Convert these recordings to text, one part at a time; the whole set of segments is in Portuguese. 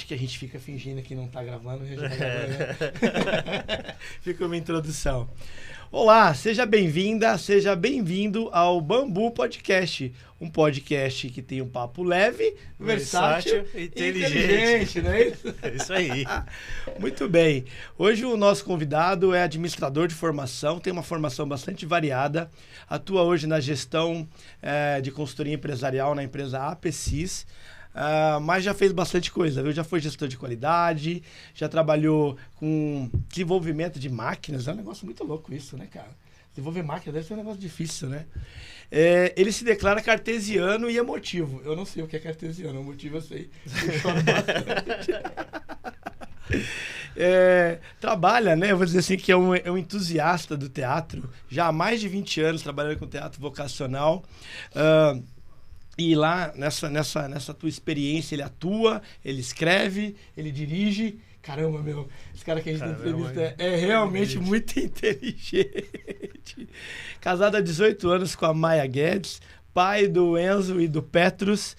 que a gente fica fingindo que não tá gravando, a gente tá gravando, né? Fica uma introdução. Olá, seja bem-vinda, seja bem-vindo ao Bambu Podcast. Um podcast que tem um papo leve, versátil e inteligente, não é isso? É isso aí. Muito bem. Hoje o nosso convidado é administrador de formação, tem uma formação bastante variada, atua hoje na gestão de consultoria empresarial na empresa APSys. Mas já fez bastante coisa, viu? Já foi gestor de qualidade, já trabalhou com desenvolvimento de máquinas. É um negócio muito louco isso, né, cara? Desenvolver máquinas deve ser um negócio difícil, né? Ele se declara cartesiano e emotivo. Eu não sei o que é cartesiano, emotivo eu sei. Eu choro bastante. Trabalha, né? Eu vou dizer assim que é um entusiasta do teatro. Já há mais de 20 anos trabalhando com teatro vocacional. E lá, nessa tua experiência, ele atua, ele escreve, ele dirige. Caramba, meu, esse cara que a gente entrevista é realmente muito inteligente. Casado há 18 anos com a Maia Guedes, pai do Enzo e do Petrus.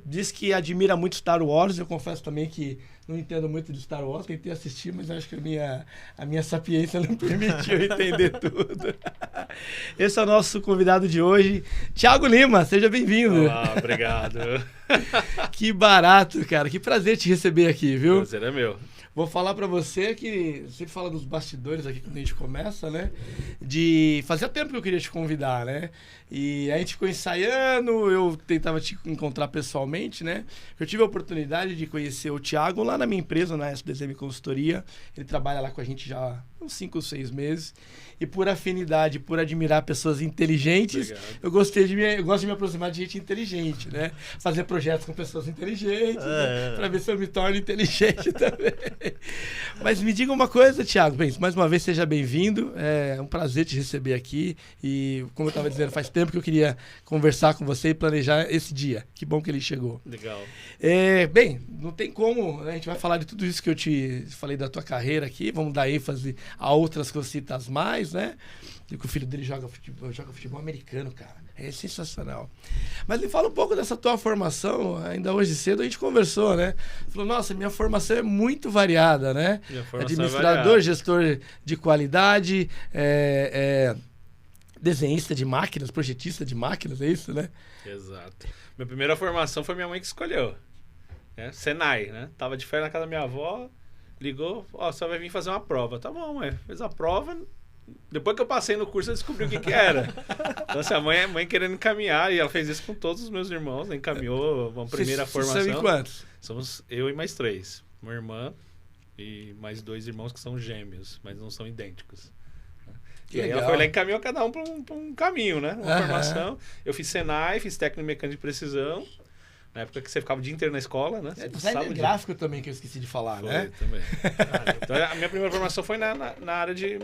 Diz que admira muito Star Wars. Eu confesso também que não entendo muito de Star Wars, tentei assistir, mas acho que a minha sapiência não permitiu entender tudo. Esse é o nosso convidado de hoje, Thiago Lima, seja bem-vindo. Olá, obrigado. Que barato, cara, que prazer te receber aqui, viu? Prazer é meu. Vou falar pra você que você fala dos bastidores aqui quando a gente começa, né? De fazia tempo que eu queria te convidar, né? E a gente ficou ensaiando, eu tentava te encontrar pessoalmente, né? Eu tive a oportunidade de conhecer o Thiago lá na minha empresa, na SDZM Consultoria. Ele trabalha lá com a gente já há uns 5 ou 6 meses. E por afinidade, por admirar pessoas inteligentes, eu gosto de me aproximar de gente inteligente, né? Fazer projetos com pessoas inteligentes, né? Para ver se eu me torno inteligente também. Mas me diga uma coisa, Thiago. Bem, mais uma vez, seja bem-vindo. É um prazer te receber aqui. E, como eu estava dizendo, faz tempo que eu queria conversar com você e planejar esse dia. Que bom que ele chegou. Legal. Bem, não tem como, né? A gente vai falar de tudo isso que eu te falei da tua carreira aqui. Vamos dar ênfase a outras cositas mais, né? E que o filho dele joga futebol americano, cara. É sensacional. Mas me fala um pouco dessa tua formação. Ainda hoje cedo a gente conversou, né? Falou, nossa, minha formação é muito variada, né? Administrador, gestor de qualidade, desenhista de máquinas, projetista de máquinas, é isso, né? Exato. Minha primeira formação foi minha mãe que escolheu. Senai, né? Tava de férias na casa da minha avó, ligou, você vai vir fazer uma prova. Tá bom, mãe. Fez a prova. Depois que eu passei no curso, eu descobri o que era. Então, assim, a mãe querendo encaminhar, e ela fez isso com todos os meus irmãos, né? Encaminhou uma primeira formação. Vocês são em quantos? Somos eu e mais 3. Uma irmã e mais 2 irmãos que são gêmeos, mas não são idênticos. E aí ela foi lá e encaminhou cada um para um caminho, né? Uma formação. Eu fiz Senai, fiz técnico mecânico de precisão. Na época que você ficava o dia inteiro na escola, né? Design gráfico também, que eu esqueci de falar, né? Também. Então, a minha primeira formação foi na área de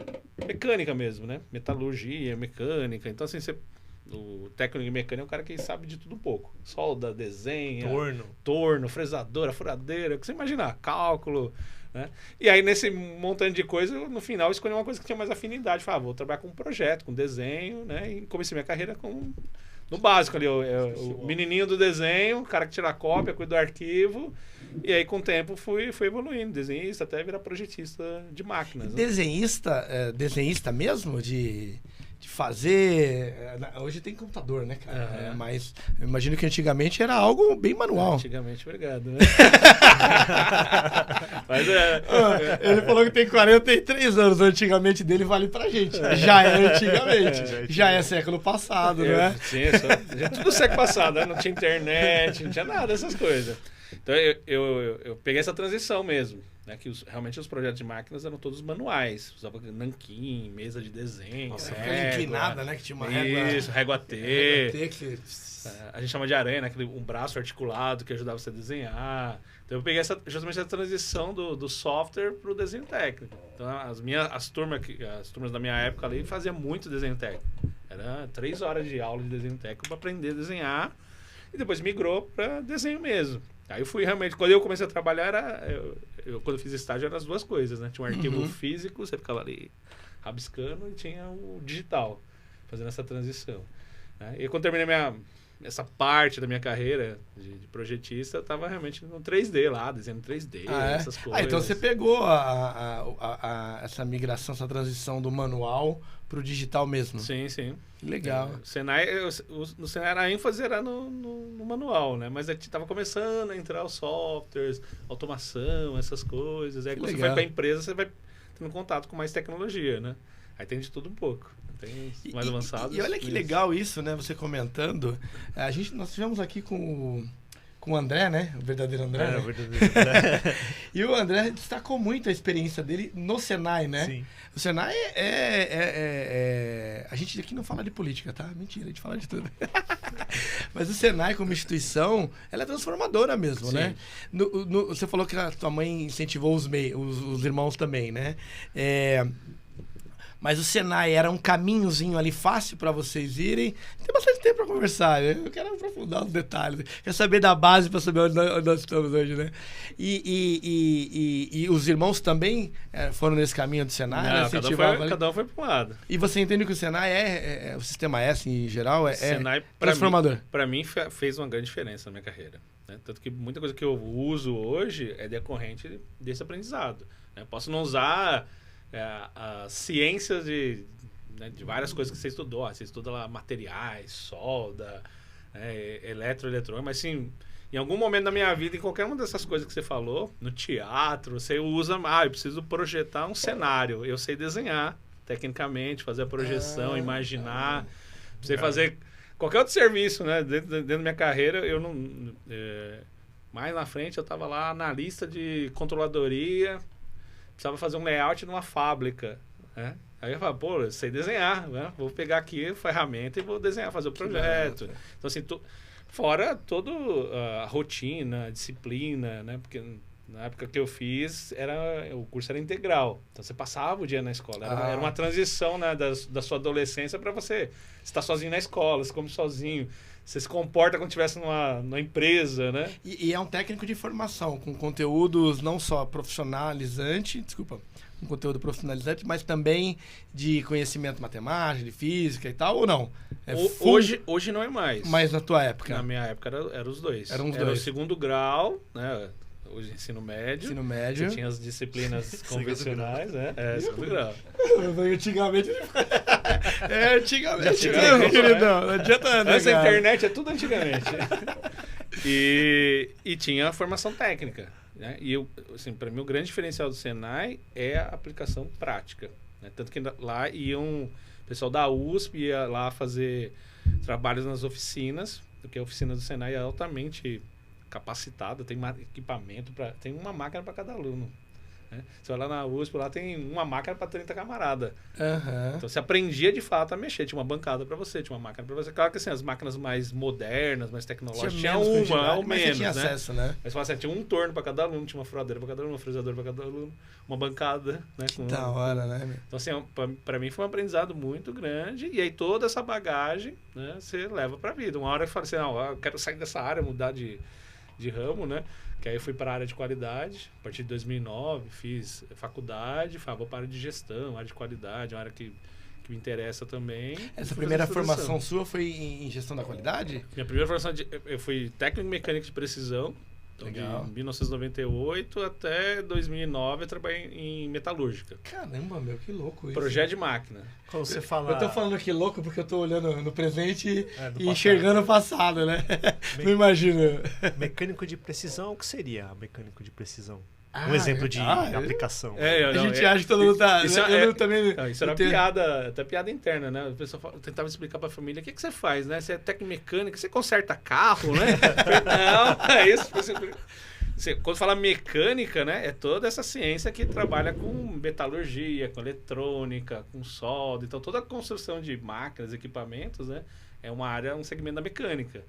mecânica mesmo, né? Metalurgia, mecânica. Então, assim, o técnico mecânico é um cara que sabe de tudo um pouco. Solda, desenha, torno, fresadora, furadeira, o que você imaginar, cálculo, né? E aí, nesse montante de coisa, no final, eu escolhi uma coisa que tinha mais afinidade. Falei, vou trabalhar com um projeto, com desenho, né? E comecei minha carreira no básico ali, o menininho do desenho, o cara que tira a cópia, cuida do arquivo. E aí, com o tempo, fui evoluindo. Desenhista até virar projetista de máquinas. Desenhista mesmo? De fazer... Hoje tem computador, né, cara? Mas eu imagino que antigamente era algo bem manual. Antigamente, obrigado, né? Mas ele falou que tem 43 anos. O antigamente dele vale pra gente. Já é antigamente. Já é século passado, né? Sim, tudo século passado, né? Não tinha internet, não tinha nada dessas coisas. Então, eu peguei essa transição mesmo. Né, que realmente os projetos de máquinas eram todos manuais. Usava nanquim, mesa de desenho. Nossa, régua inclinada, né? Que tinha uma régua. Isso, régua T. Que... A gente chama de aranha, né? Um braço articulado que ajudava você a desenhar. Então eu peguei justamente essa transição do software para o desenho técnico. Então as turmas da minha época ali faziam muito desenho técnico. Era 3 horas de aula de desenho técnico para aprender a desenhar. E depois migrou para desenho mesmo. Aí eu fui realmente... Quando eu comecei a trabalhar, quando eu fiz estágio, eram as duas coisas, né? Tinha um arquivo físico, você ficava ali rabiscando, e tinha o digital, fazendo essa transição. Né? E quando terminei essa parte da minha carreira de projetista, eu tava realmente no 3D lá, desenhando 3D, essas coisas. Então você pegou essa migração, essa transição do manual pro digital mesmo. Sim. Legal. No Senai a ênfase era no manual, né? Mas a gente tava começando a entrar os softwares, automação, essas coisas. Aí quando você vai pra empresa, você vai tendo contato com mais tecnologia, né? Aí tem de tudo um pouco. Tem mais avançados. E olha que legal isso, né? Você comentando. Nós estivemos aqui com o André, né? O verdadeiro André. O verdadeiro André. E o André destacou muito a experiência dele no Senai, né? Sim. O Senai a gente aqui não fala de política, tá? Mentira, a gente fala de tudo. Mas o Senai, como instituição, ela é transformadora mesmo, Sim. né? Você falou que a tua mãe incentivou os irmãos também, né? Mas o Senai era um caminhozinho ali fácil para vocês irem. Tem bastante tempo para conversar, né? Eu quero aprofundar os detalhes. Quero saber da base para saber onde nós estamos hoje, né? E os irmãos também foram nesse caminho do Senai? Não, cada um foi para um lado. E você entende que o Senai o sistema S em geral, Senai, transformador? Para mim, fez uma grande diferença na minha carreira. Né? Tanto que muita coisa que eu uso hoje é decorrente desse aprendizado. Né? Posso não usar as ciências de várias coisas que você estudou. Você estuda lá materiais, solda, eletrônica, mas sim, em algum momento da minha vida, em qualquer uma dessas coisas que você falou, no teatro, você usa, eu preciso projetar um cenário. Eu sei desenhar tecnicamente, fazer a projeção, imaginar. Você fazer qualquer outro serviço, né? Dentro da minha carreira, eu não... mais na frente, eu estava lá, analista de controladoria, precisava fazer um layout numa fábrica, né? Aí eu falo, eu sei desenhar, né? Vou pegar aqui a ferramenta e vou desenhar, fazer o projeto. Então, assim, fora toda a rotina, a disciplina, né? Porque na época que eu fiz, o curso era integral. Então, você passava o dia na escola. Era uma transição, né, da sua adolescência para você estar sozinho na escola, você come sozinho. Você se comporta como se estivesse numa empresa, né? E é um técnico de formação, com conteúdos não só com conteúdo profissionalizante, mas também de conhecimento matemático, de física e tal, ou não? Hoje não é mais. Mas na tua época? Na minha época eram os dois. Eram os era dois. O segundo grau, né? Hoje ensino médio. Ensino médio. Você tinha as disciplinas convencionais, né? Segundo grau. Antigamente. Antigamente. Queridão. Não adianta nada. Essa internet é tudo antigamente. E tinha a formação técnica. Né? E assim, para mim, o grande diferencial do Senai é a aplicação prática. Né? Tanto que lá o pessoal da USP ia lá fazer trabalhos nas oficinas, porque a oficina do Senai é altamente capacitada, tem equipamento, tem uma máquina para cada aluno. Né? Você vai lá na USP, lá tem uma máquina para 30 camaradas. Uhum. Então você aprendia de fato a mexer, tinha uma bancada para você, tinha uma máquina para você. Claro que assim, as máquinas mais modernas, mais tecnológicas, tinha uma ou menos, você tinha acesso, né? Mas assim, tinha um torno para cada aluno, tinha uma furadeira para cada aluno, um frisador para cada aluno, uma bancada, né? Da hora, né? Então assim, para mim foi um aprendizado muito grande, e aí toda essa bagagem, né, você leva para a vida. Uma hora eu falei assim, não, eu quero sair dessa área, mudar de ramo, né? Que aí eu fui para a área de qualidade. A partir de 2009, fiz faculdade, vou para a área de gestão, área de qualidade, uma área que me interessa também. Essa primeira formação sua foi em gestão da qualidade? Minha primeira formação, eu fui técnico mecânico de precisão. Então, legal. De 1998 até 2009 eu trabalhei em metalúrgica. Caramba, meu, que louco isso. Projeto de máquina. Quando você fala... Eu tô falando aqui louco porque eu tô olhando no presente e enxergando o passado, né? Não imagino. Mecânico de precisão, o que seria mecânico de precisão? Um exemplo de aplicação. A gente acha que todo mundo tá... Isso era piada, até piada interna, né? O pessoal tentava explicar pra família, o que você faz, né? Você é técnico mecânico, você conserta carro, né? Não, é isso. Quando fala mecânica, né? É toda essa ciência que trabalha com metalurgia, com eletrônica, com solda. Então, toda a construção de máquinas, equipamentos, né? É uma área, um segmento da mecânica.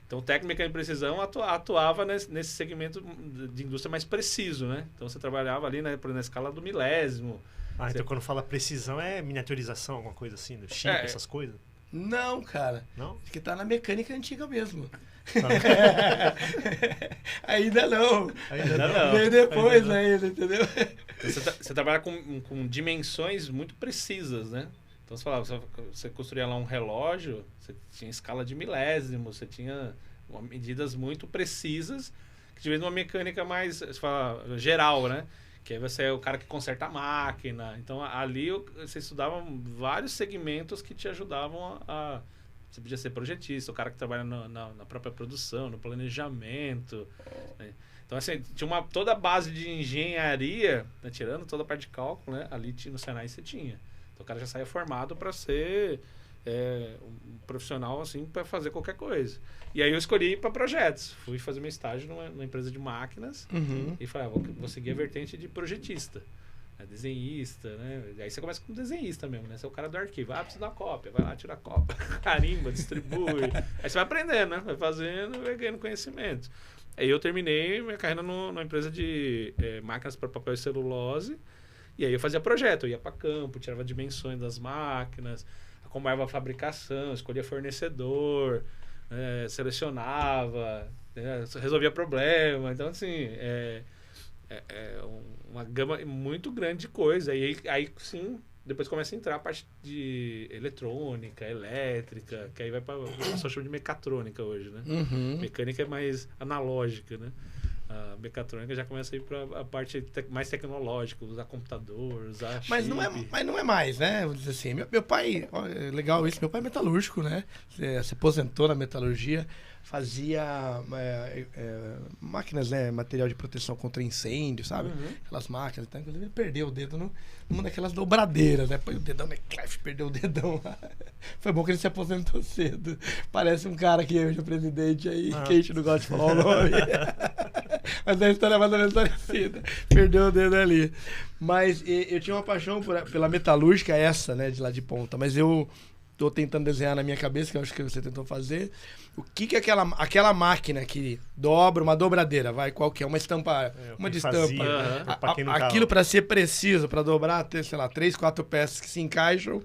Então, o técnico mecânico de precisão atuava nesse segmento de indústria mais preciso, né? Então, você trabalhava ali na escala do milésimo. Então quando fala precisão é miniaturização, alguma coisa assim, do chip, essas coisas? Não, cara. Não? Porque tá na mecânica antiga mesmo. Ainda não. Vem depois ainda, entendeu? Você trabalha com dimensões muito precisas, né? Então, você construía lá um relógio, você tinha escala de milésimo, você tinha medidas muito precisas, que de vez uma mecânica mais, você fala, geral, né? Que aí você é o cara que conserta a máquina. Então, ali você estudava vários segmentos que te ajudavam a você podia ser projetista, o cara que trabalha na própria produção, no planejamento, né? Então, assim, tinha toda a base de engenharia, né? Tirando toda a parte de cálculo, né? Ali no Senai você tinha. Então, o cara já saía formado para ser um profissional, assim, para fazer qualquer coisa. E aí eu escolhi ir para projetos. Fui fazer meu estágio numa empresa de máquinas e falei, vou seguir a vertente de projetista. Desenhista, né? Aí você começa como desenhista mesmo, né? Você é o cara do arquivo. Precisa dar cópia. Vai lá, tira a cópia. Carimba, distribui. Aí você vai aprendendo, né? Vai fazendo e vai ganhando conhecimento. Aí eu terminei minha carreira numa empresa de máquinas para papel e celulose. E aí eu fazia projeto. Eu ia para campo, tirava dimensões das máquinas, acompanhava a fabricação, escolhia fornecedor, selecionava, resolvia problema. Então, assim, uma gama muito grande de coisa. E aí sim, depois começa a entrar a parte de eletrônica, elétrica, que aí vai para o que pessoal chama de mecatrônica hoje, né? Mecânica é mais analógica, né? A mecatrônica já começa a ir para a parte mais tecnológica, usar computador, usar chip. Mas não é mais, né? Vou dizer assim, meu pai, é legal isso, meu pai é metalúrgico, né? Se aposentou na metalurgia, fazia máquinas, né? Material de proteção contra incêndio, sabe? Aquelas máquinas, então, inclusive ele perdeu o dedo numa daquelas dobradeiras, né? Põe o dedão na clef, perdeu o dedão lá. Foi bom que ele se aposentou cedo. Parece um cara que hoje é presidente aí, que a gente não gosta de falar o nome. Mas a história é mais ou menos parecida. Perdeu o dedo ali. Mas eu tinha uma paixão pela metalúrgica essa, né? De lá de ponta. Mas eu tô tentando desenhar na minha cabeça, que eu acho que você tentou fazer. O que é aquela máquina que dobra, uma dobradeira, qual que é? Uma estampa, uma de estampa. Aquilo para ser preciso, para dobrar, ter, sei lá, 3, 4 peças que se encaixam,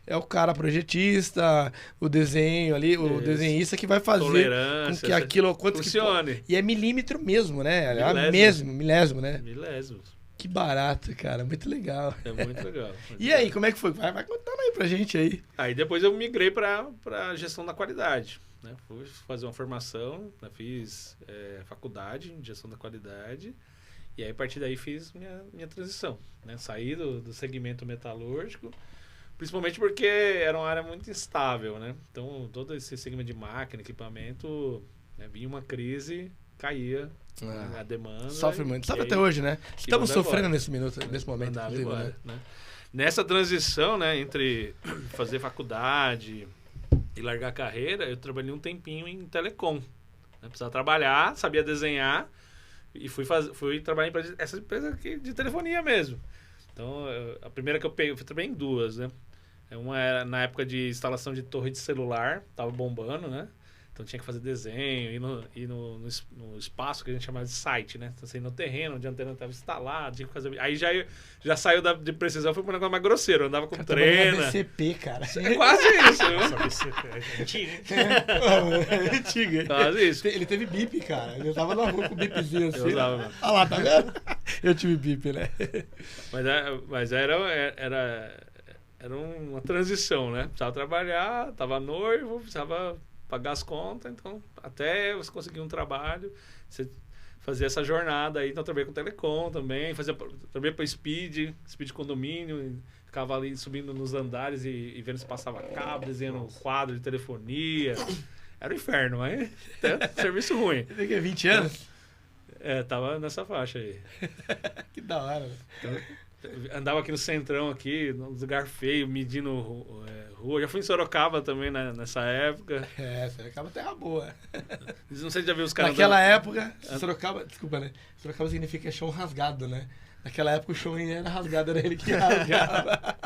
é o cara projetista, o desenho ali, o desenhista que vai fazer com que aquilo funcione. E é milímetro mesmo, né? Milésimo, né? Milésimos. Que barato, cara. Muito legal. É muito legal. E aí, como é que foi? Vai contando aí pra gente aí. Aí depois eu migrei para gestão da qualidade, né? Fui fazer uma formação, né? Fiz faculdade em gestão da qualidade. E aí, a partir daí, fiz minha transição, né? Saí do segmento metalúrgico, principalmente porque era uma área muito instável, né? Então, todo esse segmento de máquina, equipamento, né? Vinha uma crise, caía a demanda. Sofre muito. Sofre até hoje, né? Estamos sofrendo nesse momento. Embora, né? Nessa transição, né? Entre fazer faculdade e largar a carreira, eu trabalhei um tempinho em telecom. Né? Precisava trabalhar, sabia desenhar e fui trabalhar em essa empresa aqui de telefonia mesmo. Então, a primeira que eu peguei, eu trabalhei em duas, né? Uma era na época de instalação de torre de celular, tava bombando, né? Então tinha que fazer desenho, ir no espaço que a gente chamava de site, né? Então, assim, no terreno onde a antena estava instalada, tinha que fazer... Aí já saiu de precisão, foi um negócio mais grosseiro, eu andava com trena. BCP, cara. É quase isso, né? Nossa, BCP é antiga. É antiga. Quase isso. Ele teve bip, cara. Ele tava na rua com bipzinho assim. Eu usava. Ah lá, tá vendo? Eu tive bip, né? Mas era uma transição, né? Precisava trabalhar, tava noivo, precisava pagar as contas, então até você conseguir um trabalho, você fazia essa jornada aí. Então eu trabalhei com telecom também, trabalhei para Speed condomínio, ficava ali subindo nos andares e vendo se passava cabo, desenhando quadro de telefonia. Era um inferno, mas até serviço ruim. Você tem 20 anos? Tava nessa faixa aí. Que da hora, né? Então, andava aqui no centrão, aqui, num lugar feio, medindo rua. Já fui em Sorocaba também nessa época. Sorocaba é terra boa. Não sei se já viu os caras naquela época, Sorocaba, desculpa, né? Sorocaba significa chão rasgado, né? Naquela época o chão era rasgado, era ele que rasgava.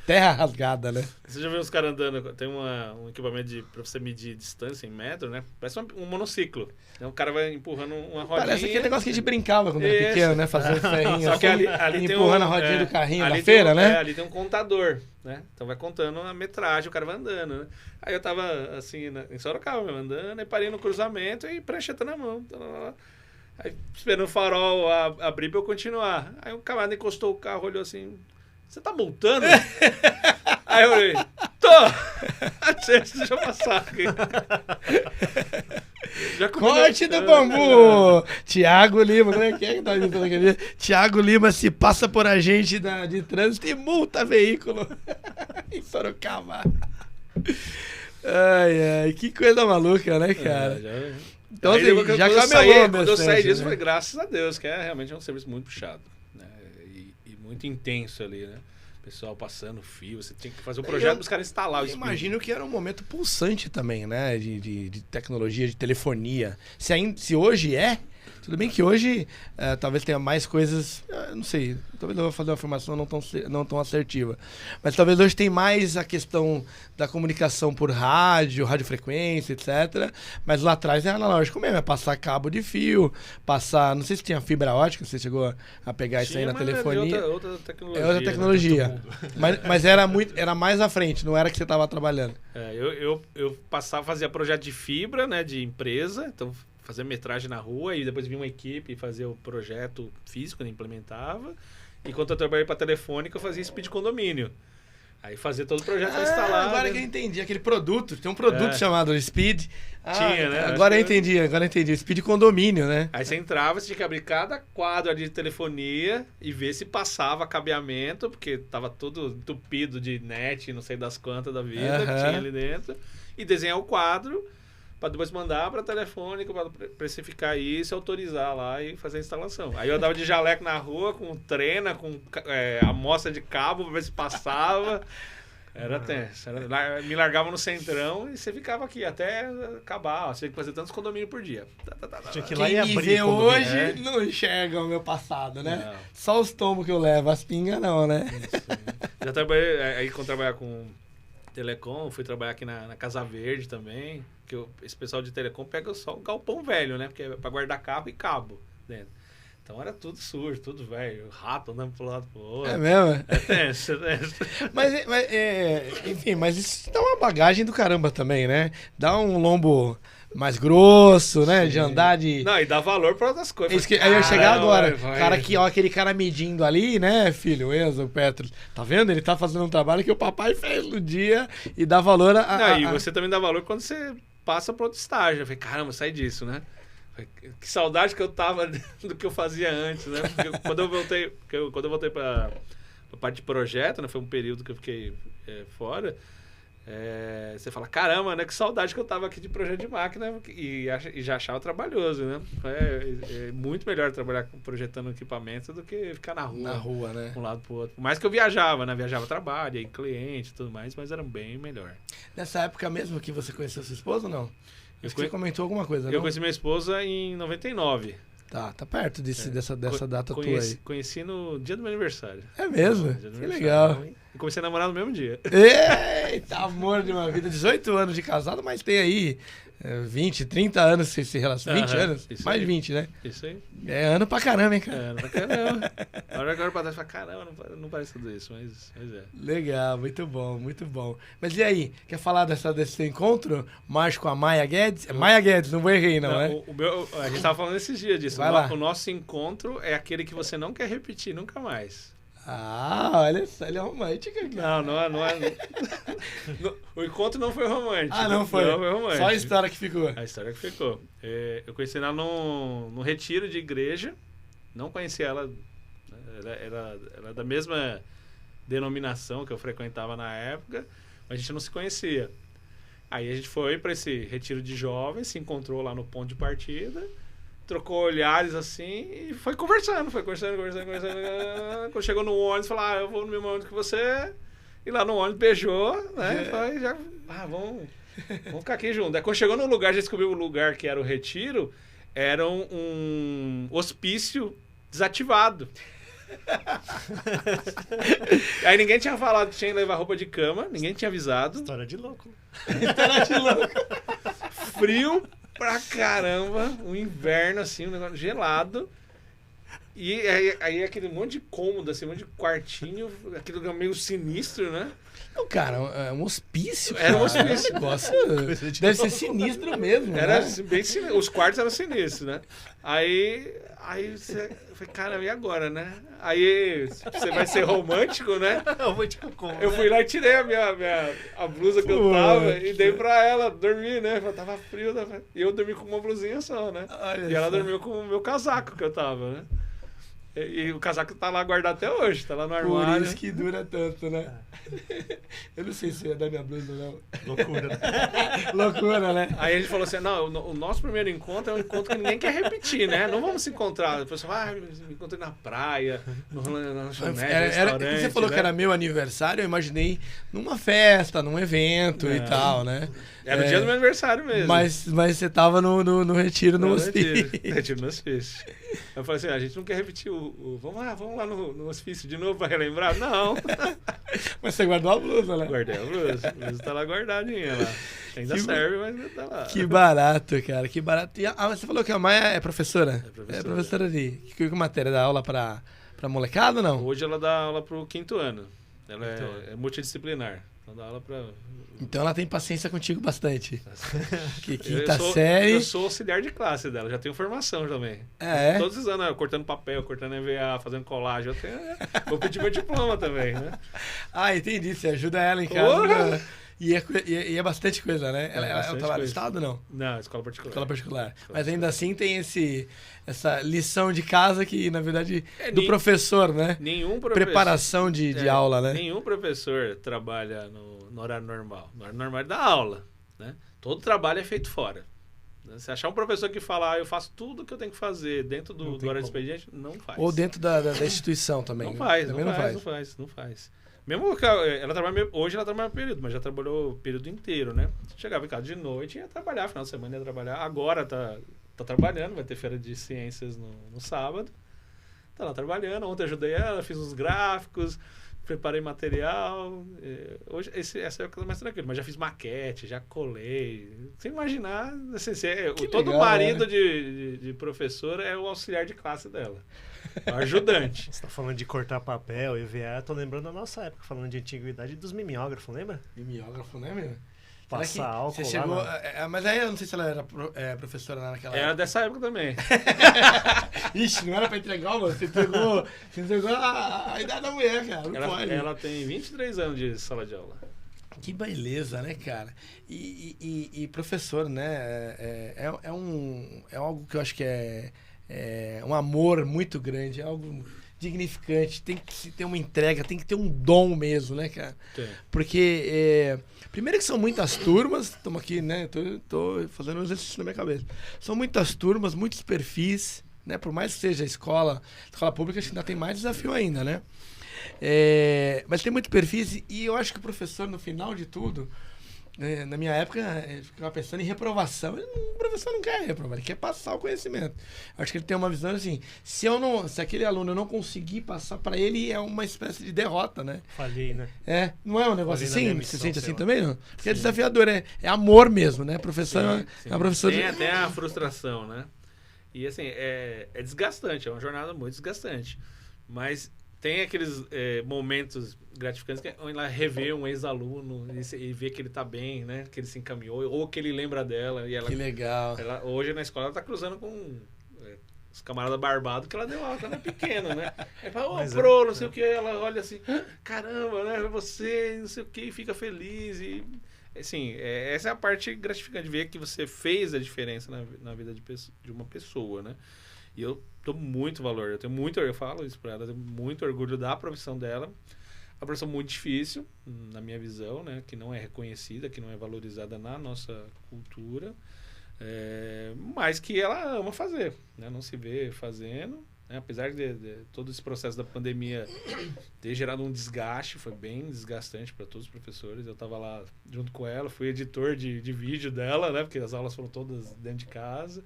Terra rasgada, né? Você já viu os caras andando, tem um equipamento pra você medir distância em metro, né? Parece um monociclo. Então o cara vai empurrando uma rodinha. Parece aquele negócio que a gente brincava quando era pequeno, né? Fazendo ferrinho. Só que ali empurrando a rodinha do carrinho da feira, né? Ali tem um contador, né? Então vai contando a metragem, o cara vai andando, né? Aí eu tava assim, em Sorocaba mesmo, andando, aí parei no cruzamento e prancheta na mão. Aí esperando o farol abrir pra eu continuar. Aí um camarada encostou o carro, olhou assim... Você tá multando? Aí eu falei, deixa eu passar aqui. Corte do bambu! Tiago Lima, como é que tá dizendo aquele? Tiago Lima se passa por agente de trânsito e multa veículo em Sorocaba. Ai, que coisa maluca, né, cara? Então, aí, assim, já camelou, quando eu saí disso, né? foi graças a Deus, que realmente é um serviço muito puxado, né? E muito intenso ali, né? O pessoal passando fio, você tinha que fazer um projeto para os caras instalar o speed. Imagino que era um momento pulsante também, né? De tecnologia, de telefonia. Se hoje é, tudo bem que hoje talvez tenha mais coisas, não sei, talvez eu vou fazer uma afirmação não tão assertiva, mas talvez hoje tem mais a questão da comunicação por radiofrequência, etc. Mas lá atrás é analógico mesmo, é passar cabo de fio, não sei se tinha fibra ótica, você chegou a pegar isso aí na telefonia. É outra tecnologia. É outra tecnologia. Né? Mas era mais à frente, não era que você estava trabalhando. Eu fazia projeto de fibra, né, de empresa, então fazer metragem na rua e depois vinha uma equipe fazer o projeto físico, né, implementava. E quando eu trabalhei para Telefônica, eu fazia speed condomínio. Aí fazia todo o projeto para instalar. Agora que eu entendi, aquele produto, tem um produto chamado Speed. Tinha, né? Agora eu entendi, Speed condomínio, né? Aí você entrava, você tinha que abrir cada quadro ali de telefonia e ver se passava cabeamento, porque tava tudo entupido de net, não sei das quantas da vida, que tinha ali dentro. E desenhar o quadro para depois mandar para a Telefônica para precificar isso, autorizar lá e fazer a instalação. Aí eu andava de jaleco na rua com trena, com amostra de cabo para ver se passava. Era tenso. Me largava no centrão e você ficava aqui até acabar. Você tinha que fazer tantos condomínios por dia. Tinha que ir lá e abrir hoje não enxerga o meu passado, né? Não. Só os tombos que eu levo, as pingas não, né? Já trabalhei, aí quando trabalhar com telecom, fui trabalhar aqui na Casa Verde também, que esse pessoal de telecom pega só o galpão velho, né? Porque é pra guardar carro e cabo dentro. Então era tudo sujo, tudo velho, rato andando pro lado pro outro. É mesmo? É tenso. Enfim, mas isso dá uma bagagem do caramba também, né? Dá um lombo mais grosso, né? Sim. De andar de... Não, e dá valor para outras coisas. Aí eu ia chegar agora. Aquele cara medindo ali, né, filho? O Enzo, o Petro. Tá vendo? Ele tá fazendo um trabalho que o papai fez no dia e dá valor e você também dá valor quando você passa para outro estágio. Eu falei, caramba, sai disso, né? Que saudade que eu tava do que eu fazia antes, né? Porque quando eu voltei para a parte de projeto, né? Foi um período que eu fiquei fora. Você fala, caramba, né? Que saudade que eu tava aqui de projeto de máquina e já achava trabalhoso, né? É muito melhor trabalhar projetando equipamento do que ficar na rua. Na rua, né? De um lado pro outro. Por mais que eu viajava, né? Viajava trabalho, aí cliente e tudo mais, mas era bem melhor. Nessa época mesmo que você conheceu sua esposa ou não? Você comentou alguma coisa, não? Eu conheci minha esposa em 99. Tá perto dessa data tua aí. Conheci no dia do meu aniversário. É mesmo? Que legal. E comecei a namorar no mesmo dia. Eita, amor de uma vida. 18 anos de casado, mas tem aí 20, 30 anos que você se relaciona. 20 anos? Mais de 20, né? Isso aí. É ano pra caramba, hein, cara? É ano pra caramba. Agora pra trás, caramba, não parece tudo isso, mas é. Legal, muito bom, muito bom. Mas e aí, quer falar desse seu encontro? Março com a Maia Guedes? É Maia Guedes, não vou errar, não, né? A gente tava falando esses dias disso. O nosso encontro é aquele que você não quer repetir nunca mais. Olha só, ele é romântico. Cara. Não é. O encontro não foi romântico. Não foi? Não foi romântico. Só a história que ficou. A história que ficou. Eu conheci ela no retiro de igreja. Não conheci ela. Ela era da mesma denominação que eu frequentava na época, mas a gente não se conhecia. Aí a gente foi para esse retiro de jovens, se encontrou lá no ponto de partida, trocou olhares assim e foi conversando. Quando chegou no ônibus, falou, eu vou no mesmo ônibus que você. E lá no ônibus beijou, né? Vamos ficar aqui junto. Aí quando chegou no lugar, já descobriu o lugar que era o retiro, era um hospício desativado. Aí ninguém tinha falado que tinha que levar roupa de cama, ninguém tinha avisado. História de louco. Frio pra caramba, um inverno assim, um negócio gelado. E aí aquele monte de cômodo, assim, um monte de quartinho, aquele lugar meio sinistro, né? Não, cara, é um hospício. Era um cara. hospício. É um negócio deve ser sinistro mesmo, Era né? bem sinistro. Os quartos eram sinistros, né? Aí você... Eu falei, cara, e agora, né? Aí você vai ser romântico, né? Romântico como? Eu fui lá e tirei a blusa que eu tava e dei pra ela dormir, né? Eu tava frio, né? E eu dormi com uma blusinha só, né? Olha E ela só. dormiu com o meu casaco que eu tava, né? E o casaco tá lá guardado até hoje, tá lá no Por armário. isso que dura tanto, né? Eu não sei se ia dar minha blusa, não. Loucura, né? Loucura, né? Aí a gente falou assim, não, o nosso primeiro encontro é um encontro que ninguém quer repetir, né? Não vamos se encontrar. Depois você me encontrei na praia, no lanchonete, restaurante. Você falou né? que era meu aniversário, eu imaginei numa festa, num evento e tal, né? Era o dia do meu aniversário mesmo. Mas você tava no retiro no hospício. Retiro no hospício. Eu falei assim, a gente não quer repetir vamos lá no hospício de novo pra relembrar? Não. Mas você guardou a blusa, né? Guardei a blusa. A blusa tá lá guardadinha lá. Ainda serve, mas tá lá. Que barato, cara, que barato. E você falou que a Maia é professora? É professora de... Que matéria? Dá aula pra molecada ou não? Hoje ela dá aula pro 5º ano. Ela é multidisciplinar. Ela dá aula pra... Então ela tem paciência contigo bastante. Que Eu quinta série... Eu sou auxiliar de classe dela, já tenho formação também. É? Todos os anos, cortando papel, cortando EVA, fazendo colagem. Eu tenho... Vou pedir meu diploma também, né? Ah, entendi. Você ajuda ela em casa. Porra! Né? E é bastante coisa, né? Ela bastante trabalha no coisa. Estado ou não? Não, escola particular. Escola particular. Mas ainda assim tem essa lição de casa que, na verdade, do professor, né? Nenhum professor... Preparação de aula, né? Nenhum professor trabalha no horário normal. No horário normal é da aula, né? Todo trabalho é feito fora. Se achar um professor que fala, eu faço tudo que eu tenho que fazer dentro do horário de expediente, não faz. Ou dentro da instituição também. Não faz, também não faz. Mesmo que ela trabalha, hoje ela trabalha período, mas já trabalhou o período inteiro, né? Chegava em casa de noite e ia trabalhar, final de semana ia trabalhar. Agora tá trabalhando, vai ter feira de ciências no sábado. Tá lá trabalhando, ontem ajudei ela, fiz uns gráficos, preparei material. Hoje essa é a coisa mais tranquila, mas já fiz maquete, já colei. Sem imaginar, assim, todo legal, marido né? de professor é o auxiliar de classe dela. O ajudante. Você tá falando de cortar papel, EVA, tô lembrando da nossa época, falando de antiguidade dos mimeógrafos, lembra? Mimeógrafo, né, meu? Passar álcool você chegou, lá. Mas aí eu não sei se ela era professora lá naquela Era época. dessa época também. Ixi, não era pra entregar, mano. Você entregou a idade da mulher, cara. Não pode. Ela tem 23 anos de sala de aula. Que beleza, né, cara? E professor, né? É algo que eu acho que é um amor muito grande, é algo dignificante, tem que ter uma entrega, tem que ter um dom mesmo, né, cara? Tem. Porque, primeiro que são muitas turmas, estamos aqui, né, tô fazendo um exercício na minha cabeça. São muitas turmas, muitos perfis, né, por mais que seja escola pública, acho que ainda tem mais desafio ainda, né? Mas tem muitos perfis e eu acho que o professor, no final de tudo, na minha época, eu ficava pensando em reprovação. O professor não quer reprovar, ele quer passar o conhecimento. Acho que ele tem uma visão assim, se aquele aluno não conseguir passar para ele, é uma espécie de derrota, né? Falhei, né? Não é um negócio Falhei na minha assim? Você missão, sente sei assim lá. também, não? Porque é desafiador, é amor mesmo, né? Professor Sim. é uma professora... Tem até a frustração, né? E assim, é desgastante, é uma jornada muito desgastante. Mas tem aqueles momentos gratificantes que é onde ela revê um ex-aluno e vê que ele tá bem, né? Que ele se encaminhou, ou que ele lembra dela. E ela, Que legal. hoje na escola ela tá cruzando com os camaradas barbados que ela deu aula quando era pequena, né? Aí fala, Mas pro, não sei o que, ela olha assim, caramba, né? Você, não sei o que, e fica feliz. E assim, essa é a parte gratificante, ver que você fez a diferença na vida de uma pessoa, né? E eu dou muito valor, eu falo isso pra ela, eu tenho muito orgulho da profissão dela. Uma profissão muito difícil, na minha visão, né? Que não é reconhecida, que não é valorizada na nossa cultura, mas que ela ama fazer, né? Não se vê fazendo, né? Apesar de todo esse processo da pandemia ter gerado um desgaste, foi bem desgastante para todos os professores. Eu estava lá junto com ela, fui editor de vídeo dela, né? Porque as aulas foram todas dentro de casa.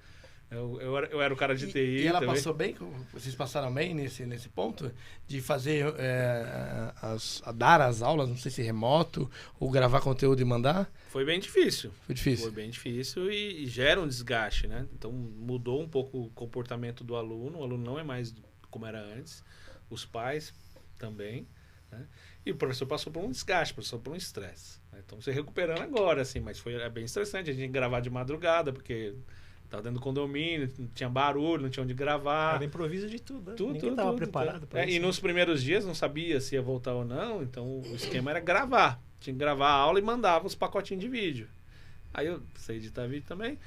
Eu era o cara de TI. E ela também. passou bem? Vocês passaram bem nesse ponto? De fazer, dar as aulas, não sei se remoto, ou gravar conteúdo e mandar? Foi bem difícil. Foi difícil. Foi bem difícil e gera um desgaste, né? Então mudou um pouco o comportamento do aluno. O aluno não é mais como era antes, os pais também, né? E o professor passou por um desgaste, passou por um estresse. Né? Então, você recuperando agora, assim, mas é bem estressante. A gente tinha que gravar de madrugada, porque estava dentro do condomínio, não tinha barulho, não tinha onde gravar. Era improviso de tudo, né? Tudo, Ninguém estava preparado para isso. E nos primeiros dias não sabia se ia voltar ou não, então o esquema era gravar. Tinha que gravar a aula e mandava os pacotinhos de vídeo. Aí eu sei editar vídeo também.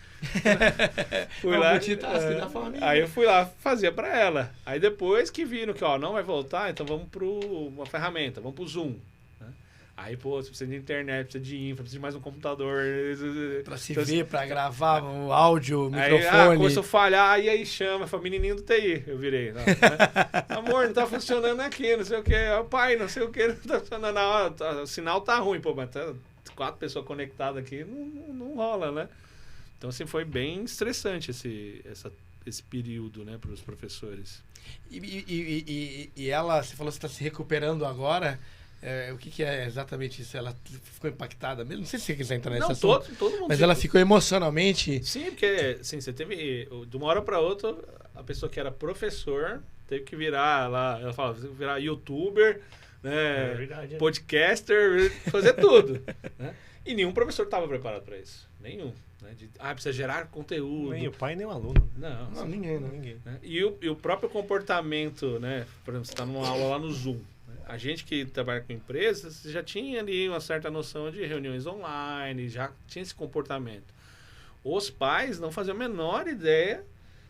Fui lá, aí eu fui lá, fazia pra ela. Aí depois que viram que não vai voltar, então vamos para uma ferramenta, vamos pro Zoom. Né? Aí, pô, você precisa de internet, precisa de infra, precisa de mais um computador. Pra se ver, pra gravar o áudio, o microfone. Começou a falhar, aí chama, foi o menininho do TI, eu virei. Não, né? Amor, não tá funcionando aqui, não sei o que. Pai, não sei o que, não tá funcionando. O sinal tá ruim, pô, mas tá 4 pessoas conectadas aqui, não rola, né? Então, assim, foi bem estressante esse período, né, para os professores. E ela, você falou que está se recuperando agora, o que é exatamente isso? Ela ficou impactada mesmo? Não sei se você quiser entrar nesse assunto. Todo mundo. Mas ela ficou emocionalmente... Sim, porque assim, você teve, de uma hora para outra, a pessoa que era professor teve que virar lá, ela fala, virar youtuber, né, verdade, podcaster, fazer tudo. Né? E nenhum professor estava preparado para isso. Nenhum. Né? Precisa gerar conteúdo. Nem o pai, nem o aluno. Não, ninguém. Né? E o próprio comportamento, né? Por exemplo, você está numa aula lá no Zoom. Né? A gente que trabalha com empresas já tinha ali uma certa noção de reuniões online, já tinha esse comportamento. Os pais não faziam a menor ideia.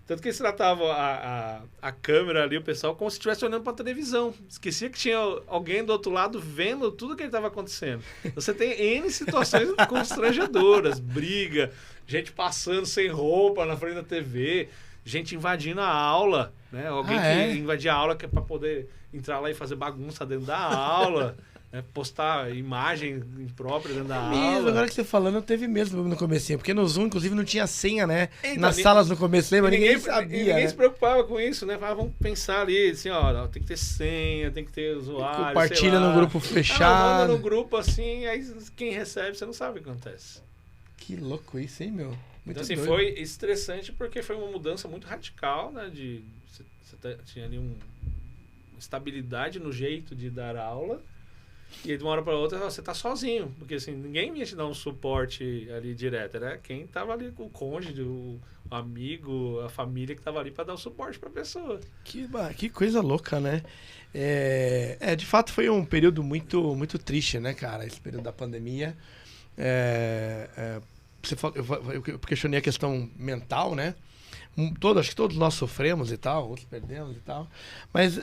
Tanto que eles tratavam a câmera ali, o pessoal, como se estivesse olhando para a televisão. Esquecia que tinha alguém do outro lado vendo tudo que estava acontecendo. Você tem N situações constrangedoras, briga, gente passando sem roupa na frente da TV, gente invadindo a aula, né? Alguém que invadia a aula que é para poder entrar lá e fazer bagunça dentro da aula. Postar imagem imprópria dentro da aula. Agora que você falando, teve mesmo no comecinho, porque no Zoom, inclusive, não tinha senha, né? Então, nas salas no começo, lembra? Ninguém sabia. Ninguém se preocupava com isso, né? Vamos pensar ali, assim, tem que ter senha, tem que ter usuário. Compartilha no grupo fechado. Manda no grupo assim, aí quem recebe, você não sabe o que acontece. Que louco isso, hein, meu? Muito então, assim, doido. foi estressante porque foi uma mudança muito radical, né? Você tinha ali uma estabilidade no jeito de dar aula. E aí, de uma hora para outra, você tá sozinho. Porque, assim, ninguém ia te dar um suporte ali direto. Era quem tava ali, o cônjuge, o amigo, a família que tava ali para dar o suporte para a pessoa. Que coisa louca, né? De fato, foi um período muito, muito triste, né, cara? Esse período da pandemia. Eu questionei a questão mental, né? Acho que todos nós sofremos e tal, outros perdemos e tal, mas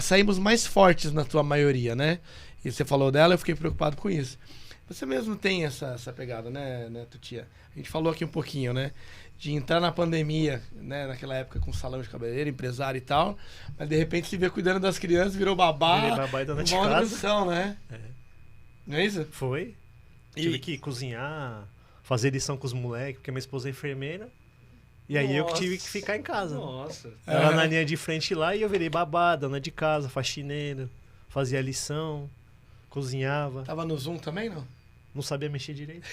saímos mais fortes na tua maioria, né? E você falou dela, eu fiquei preocupado com isso. Você mesmo tem essa pegada, né, Tutia? A gente falou aqui um pouquinho, né? De entrar na pandemia, né? Naquela época com salão de cabeleireiro, empresário e tal, mas de repente se vê cuidando das crianças, virou babá. Virei babá e dona de uma casa. missão, né? Não é isso? Foi. Tive que cozinhar, fazer lição com os moleques, porque minha esposa é enfermeira. E aí eu que tive que ficar em casa. Nossa. Ela na linha de frente lá e eu virei babá, dona de casa, faxineira, fazia lição, cozinhava. Tava no Zoom também, não? Não sabia mexer direito.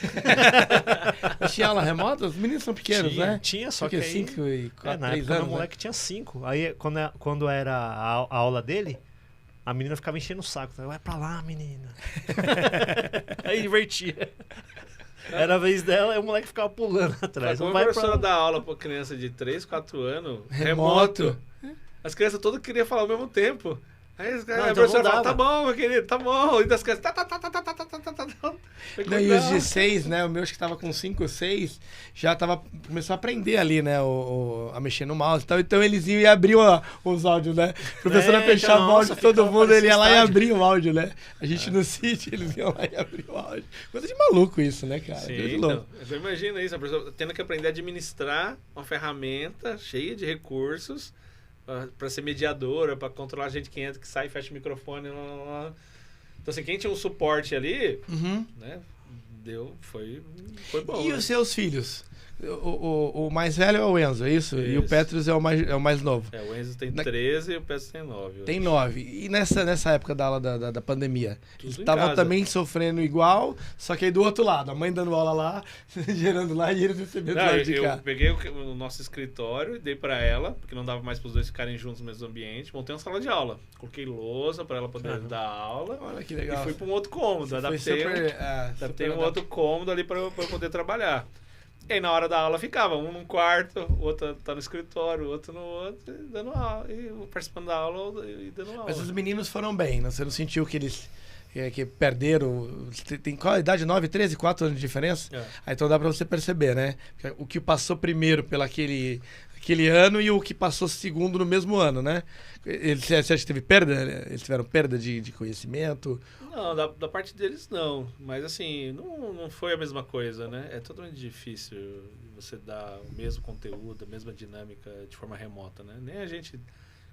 Mas tinha aula remota? Os meninos são pequenos, né? Tinha, só porque que aí... 5 e 4, na 3 época anos, meu moleque tinha 5. Aí quando era a aula dele, a menina ficava enchendo o saco. Vai pra lá, menina. Aí invertia. Era a vez dela e o moleque ficava pulando atrás. Como a professora dá aula pra criança de 3, 4 anos, remoto. As crianças todas queriam falar ao mesmo tempo. Aí a professora fala, tá bom, meu querido, tá bom. E das crianças, Não, e os de 6, né? O meu acho que tava com 5 ou 6, já começou a aprender ali, né? A mexer no mouse e tal. Então eles iam e abriam os áudios, né? A professora fechava o áudio de todo mundo, ele ia lá e abria o áudio, né? A gente no sítio, eles iam lá e abriam o áudio. Coisa de maluco isso, né, cara? Sim, então, você imagina isso, a pessoa tendo que aprender a administrar uma ferramenta cheia de recursos para ser mediadora, para controlar a gente que entra, que sai, fecha o microfone. Então, assim, quem tinha um suporte ali, né, foi bom. E né? os seus filhos? O mais velho é o Enzo, é isso? E o Isso. Petrus é o mais novo. O Enzo tem 13 e o Petrus tem 9. Tem 9. E nessa época da aula da pandemia, Tudo eles em estavam casa. também sofrendo igual, só que aí do outro lado, a mãe dando aula lá, gerando lá e eles recebendo Não, lá de eu cá. peguei o nosso escritório e dei pra ela, porque não dava mais pros dois ficarem juntos no mesmo ambiente. Montei uma sala de aula. Coloquei lousa pra ela poder dar aula. Olha que E legal. fui pra um outro cômodo. Foi Adaptei, adaptei um outro cômodo ali pra eu poder trabalhar. E aí na hora da aula ficava, um num quarto, o outro tá no escritório, o outro no outro, e dando aula, e eu participando da aula e dando aula. Mas os meninos foram bem, não? Você não sentiu que eles que perderam? Tem qual a idade? 9, 13, 4 anos de diferença? É. Aí então dá pra você perceber, né? O que passou primeiro pelo aquele ano e o que passou segundo no mesmo ano, né? Você acha que teve perda? Eles tiveram perda de conhecimento? Não, da parte deles não. Mas assim, não foi a mesma coisa, né? É totalmente difícil você dar o mesmo conteúdo, a mesma dinâmica de forma remota, né? Nem a gente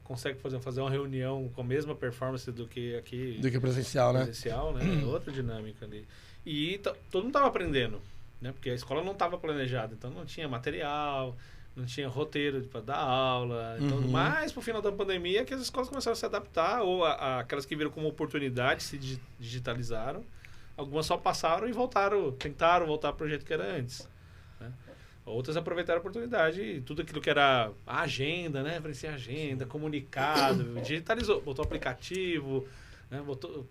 consegue fazer uma reunião com a mesma performance do que aqui Do que presencial, né? presencial, né? É outra dinâmica ali. E todo mundo estava aprendendo, né? Porque a escola não estava planejada, então não tinha material, não tinha roteiro para dar aula. Então, mais pro final da pandemia que as escolas começaram a se adaptar, ou aquelas que viram como oportunidade se digitalizaram. Algumas só passaram e tentaram voltar para o jeito que era antes, né? Outras aproveitaram a oportunidade e tudo aquilo que era a agenda, né? Oferecer agenda, comunicado, digitalizou, botou aplicativo, né?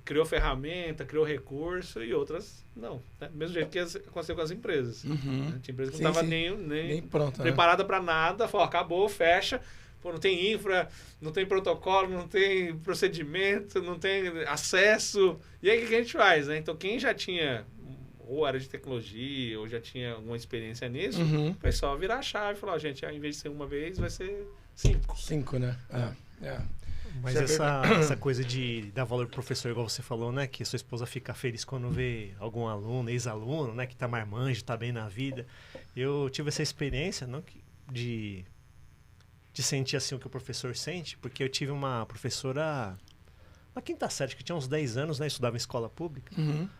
Criou ferramenta, criou recurso, e outras não, né? Mesmo jeito que aconteceu com as empresas. Né? Tinha empresa que não estava nem pronta, preparada para nada, falou, acabou, fecha. Pô, não tem infra, não tem protocolo, não tem procedimento, não tem acesso. E aí o que a gente faz, né? Então quem já tinha ou era de tecnologia, ou já tinha alguma experiência nisso, o pessoal virar a chave e falar, gente, ao invés de ser uma vez, vai ser 5. 5, né? É. Mas essa coisa de dar valor pro professor, igual você falou, né? Que sua esposa fica feliz quando vê algum aluno, ex-aluno, né? Que tá marmanjo, tá bem na vida. Eu tive essa experiência, não de sentir assim o que o professor sente, porque eu tive uma professora na quinta série, que tinha uns 10 anos, né? Estudava em escola pública.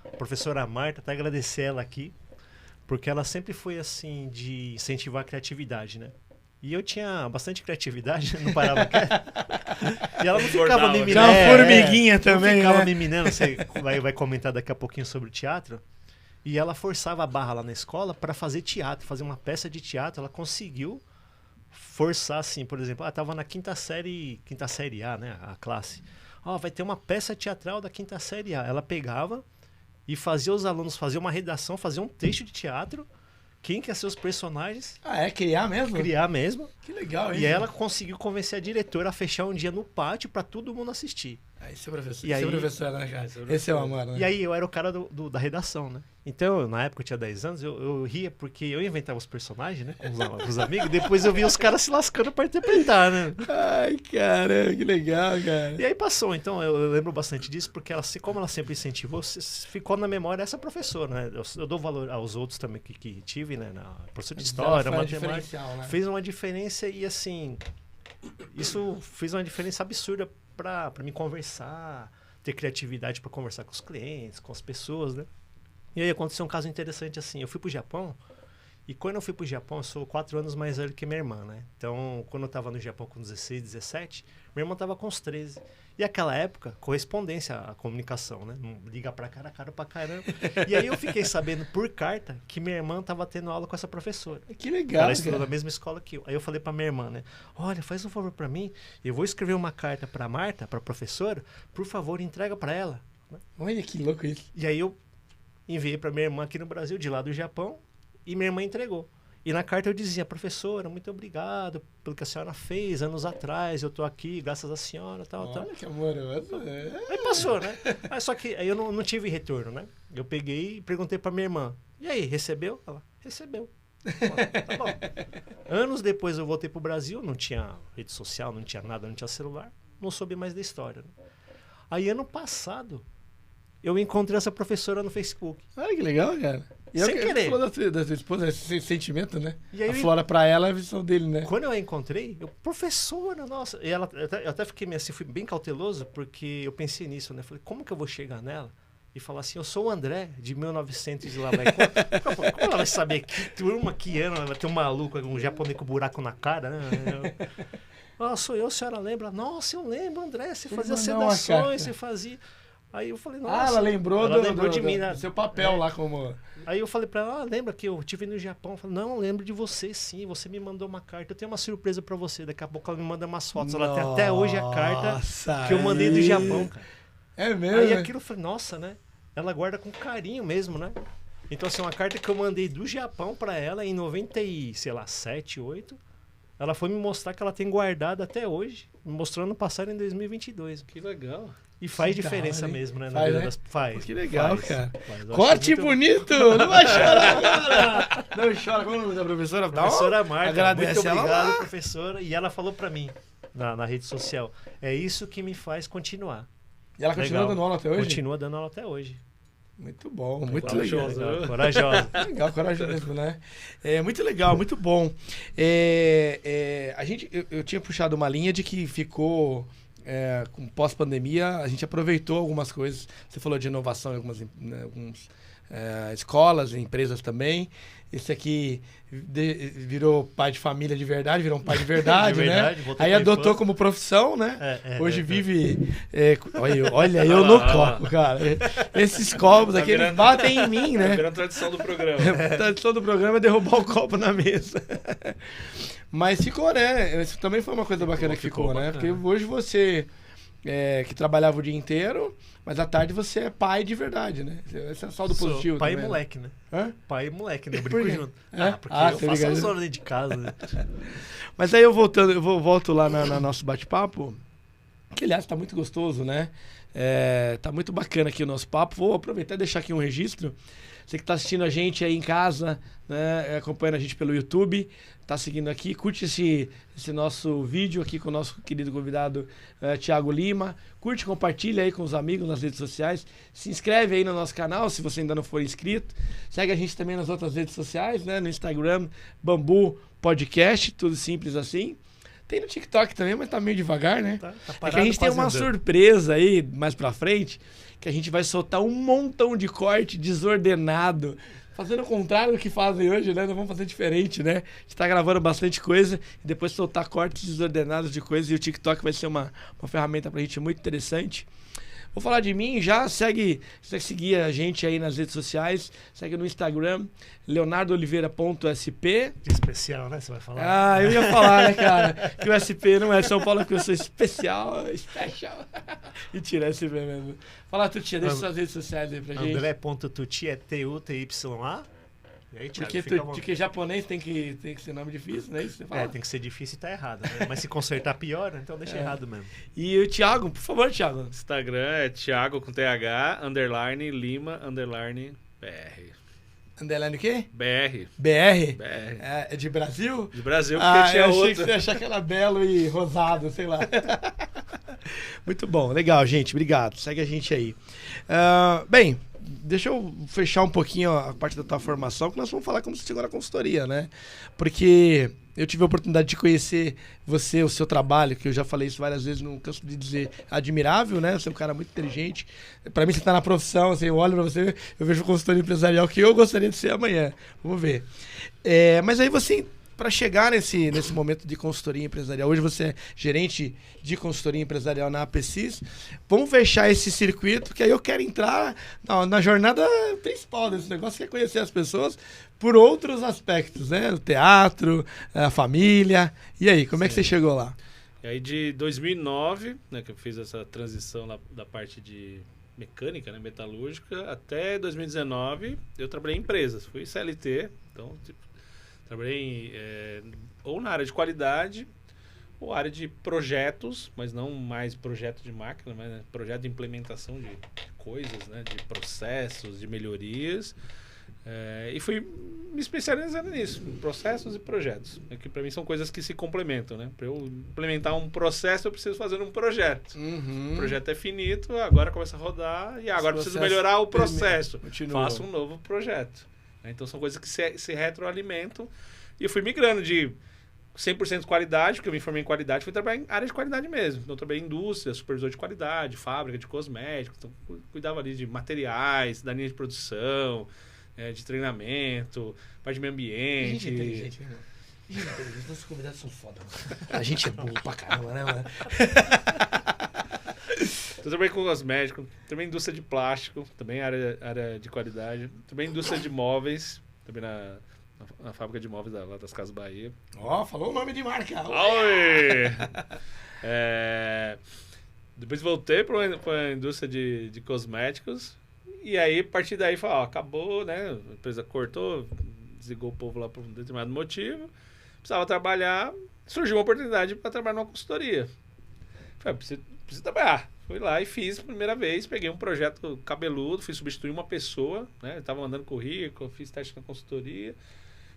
A professora Marta, até agradecer ela aqui, porque ela sempre foi assim, de incentivar a criatividade, né? E eu tinha bastante criatividade, não parava quieto. E ela não ficava me Tinha uma formiguinha também, não ficava né? me minando, você vai comentar daqui a pouquinho sobre o teatro. E ela forçava a barra lá na escola para fazer teatro, fazer uma peça de teatro. Ela conseguiu forçar, assim, por exemplo, tava na quinta série A, né, a classe. Vai ter uma peça teatral da quinta série A. Ela pegava e fazia os alunos fazer uma redação, fazer um texto de teatro, quem quer ser os personagens. Criar mesmo? Criar mesmo. Que legal, hein? E ela conseguiu convencer a diretora a fechar um dia no pátio para todo mundo assistir. Esse é professor. E aí- Esse é professor, né, cara? Esse é o amor, né? E aí eu era o cara da redação, né? Então, na época eu tinha 10 anos, eu ria porque eu inventava os personagens, né? Com os amigos, e depois eu via os caras se lascando para interpretar, né? Ai, caramba, que legal, cara. E aí passou, então eu lembro bastante disso, porque ela, como ela sempre incentivou, ficou na memória essa professora, né? Eu dou valor aos outros também que tive, né? Na professora de história, matemática. diferencial, né? Fez uma diferença e assim, isso fez uma diferença absurda para me conversar, ter criatividade para conversar com os clientes, com as pessoas, né? E aí aconteceu um caso interessante assim, eu fui pro Japão, e quando eu fui pro Japão, eu sou 4 anos mais velho que minha irmã, né? Então, quando eu tava no Japão com 16, 17, minha irmã tava com uns 13. E aquela época, correspondência, a comunicação, né? Não liga pra cara pra caramba. E aí eu fiquei sabendo por carta que minha irmã tava tendo aula com essa professora. Que legal, Ela estudou cara. na mesma escola que eu. Aí eu falei pra minha irmã, né? Olha, faz um favor pra mim, eu vou escrever uma carta pra Marta, pra professora, por favor, entrega pra ela. Olha que louco isso. E aí eu enviei pra minha irmã aqui no Brasil, de lá do Japão, e minha irmã entregou. E na carta eu dizia, professora, muito obrigado pelo que a senhora fez anos atrás, eu tô aqui graças à senhora, tal. Olha que amoroso. Aí passou, né? Só que aí eu não tive retorno, né? Eu peguei e perguntei pra minha irmã, e aí, recebeu? Ela, recebeu. Tá bom. Anos depois eu voltei pro Brasil, não tinha rede social, não tinha nada, não tinha celular, não soube mais da história. Né? Aí ano passado, eu encontrei essa professora no Facebook. Olha que legal, cara. E Sem é o que querer. falou da tua esposa, esse sentimento, né? E aí A Flora pra ela é a visão dele, né? Quando eu a encontrei, professora, nossa. E eu até fiquei meio assim, fui bem cauteloso, porque eu pensei nisso, né? Falei, como que eu vou chegar nela e falar assim, eu sou o André, de 1900 e lá vai. Como ela vai saber que turma, que ano, vai ter um maluco, um japonês com buraco na cara, né? Sou eu, a senhora lembra? Nossa, eu lembro, André, você fazia sedações, você fazia... Aí eu falei, nossa... ela lembrou de mim, né? Do seu papel lá como... Aí eu falei pra ela, lembra que eu estive no Japão? Eu falei, não, lembro de você sim, você me mandou uma carta, eu tenho uma surpresa pra você, daqui a pouco ela me manda umas fotos, ela tem até hoje a carta que eu mandei do Japão, cara. É mesmo? Aí aquilo eu falei, nossa, né? Ela guarda com carinho mesmo, né? Então assim, uma carta que eu mandei do Japão pra ela em 97, 8, ela foi me mostrar que ela tem guardado até hoje, me mostrou ano passado em 2022. Que legal. E faz Que diferença da hora, mesmo, né? Faz, vida né? Faz. Que legal, faz, cara. faz. Corte bonito! Não vai chorar agora! Não chora. Qual é o nome da professora? Professora Marta, agradece muito ela obrigado, lá. professora. E ela falou pra mim, na rede social, é isso que me faz continuar. E ela continua Legal. dando aula até hoje? Continua dando aula até hoje. Muito bom, muito Corajoso, legal. viu? Corajosa. Legal, corajoso, né? É muito legal, muito bom. Eu tinha puxado uma linha de que ficou com pós-pandemia, a gente aproveitou algumas coisas. Você falou de inovação em algumas escolas, empresas também. Esse aqui virou pai de família de verdade, virou um pai de verdade, né? Aí adotou como profissão, né? Hoje vive... olha, eu no copo, cara. Esses copos aqui, eles batem em mim, né? Virando tradição do programa. A tradição do programa é derrubar o copo na mesa. Mas ficou, né? Isso também foi uma coisa bacana que ficou, né? Porque hoje você... que trabalhava o dia inteiro, mas à tarde você é pai de verdade, né? Esse é o saldo positivo. Pai também, e moleque, né? Hã? Pai e moleque, né? Eu Por brinco quê? junto. Porque eu tá faço ligado. as horas dentro de casa, né? Mas aí eu volto lá no nosso bate-papo, que aliás tá muito gostoso, né? Tá muito bacana aqui o nosso papo. Vou aproveitar e deixar aqui um registro. Você que tá assistindo a gente aí em casa, né? Acompanhando a gente pelo YouTube, tá seguindo aqui, curte esse nosso vídeo aqui com o nosso querido convidado Thiago Lima. Curte, compartilha aí com os amigos nas redes sociais. Se inscreve aí no nosso canal, se você ainda não for inscrito. Segue a gente também nas outras redes sociais, né? No Instagram, Bambu Podcast, tudo simples assim. Tem no TikTok também, mas tá meio devagar, né? Tá É que parado, a gente tem quase uma andando. surpresa aí, mais pra frente, que a gente vai soltar um montão de corte desordenado, fazendo o contrário do que fazem hoje, né? Nós vamos fazer diferente, né? A gente tá gravando bastante coisa e depois soltar cortes desordenados de coisas, e o TikTok vai ser uma ferramenta pra gente muito interessante. Vou falar de mim já, segue seguir a gente aí nas redes sociais, segue no Instagram, leonardooliveira.sp. Que especial, né? Você vai falar. Ah, eu ia falar, né, cara? Que o SP não é São Paulo, porque eu sou especial. Mentira, SP mesmo. Fala, Tutinha, deixa suas redes sociais aí pra gente. André.tuti é T-U-T-Y-A. E aí, Thiago, Porque japonês tem que ser nome difícil, não é isso que você fala? tem que ser difícil e tá errado, né? Mas se consertar pior, então deixa errado mesmo. E o Thiago, por favor, Thiago. Instagram é Thiago com TH, _ Lima, _ BR. Underline o quê? BR. BR? BR. É de Brasil? De Brasil, porque tinha eu achei outro. que você ia achar que era belo e rosado, sei lá. Muito bom, legal, gente. Obrigado. Segue a gente aí. Bem, deixa eu fechar um pouquinho a parte da tua formação, que nós vamos falar como você chegou na consultoria, né? Porque eu tive a oportunidade de conhecer você, o seu trabalho, que eu já falei isso várias vezes, não canso de dizer, admirável, né? Você é um cara muito inteligente. Pra mim, você tá na profissão, assim, eu olho pra você, eu vejo consultoria empresarial que eu gostaria de ser amanhã. Vamos ver. Mas aí você, para chegar nesse momento de consultoria empresarial, hoje você é gerente de consultoria empresarial na APSys. Vamos fechar esse circuito, porque aí eu quero entrar na jornada principal desse negócio, que é conhecer as pessoas por outros aspectos, né? O teatro, a família. E aí, como é que você chegou lá? E aí de 2009, né, que eu fiz essa transição lá da parte de mecânica, né, metalúrgica, até 2019 eu trabalhei em empresas. Fui CLT, então trabalhei ou na área de qualidade ou área de projetos, mas não mais projeto de máquina, mas projeto de implementação de coisas, né, de processos, de melhorias. E fui me especializando nisso, em processos e projetos. Que para mim são coisas que se complementam, né? Para eu implementar um processo, eu preciso fazer um projeto. Uhum. O projeto é finito, agora começa a rodar e agora preciso melhorar o processo. Faço um novo projeto. Então são coisas que se retroalimentam. E eu fui migrando de 100% de qualidade, porque eu me formei em qualidade, fui trabalhar em área de qualidade mesmo. Então, eu trabalhei em indústria, supervisor de qualidade, fábrica de cosméticos. Então, cuidava ali de materiais, da linha de produção, de treinamento, parte de meio ambiente. Gente inteligente, né, mano? Gente inteligente. Nossos convidados são foda, mano. A gente é bom pra caramba, né, mano? Eu trabalhei com cosméticos, também indústria de plástico, também área de qualidade. Também indústria de móveis, também na fábrica de móveis lá das Casas Bahia. Ó, falou o nome de marca. Oi! Depois voltei para a indústria de cosméticos. E aí, a partir daí, falou, acabou, né? A empresa cortou, desligou o povo lá por um determinado motivo. Precisava trabalhar. Surgiu uma oportunidade para trabalhar numa consultoria. Falei, preciso trabalhar. Fui lá e fiz a primeira vez. Peguei um projeto cabeludo, fui substituir uma pessoa, né? Estava mandando currículo, fiz teste na consultoria.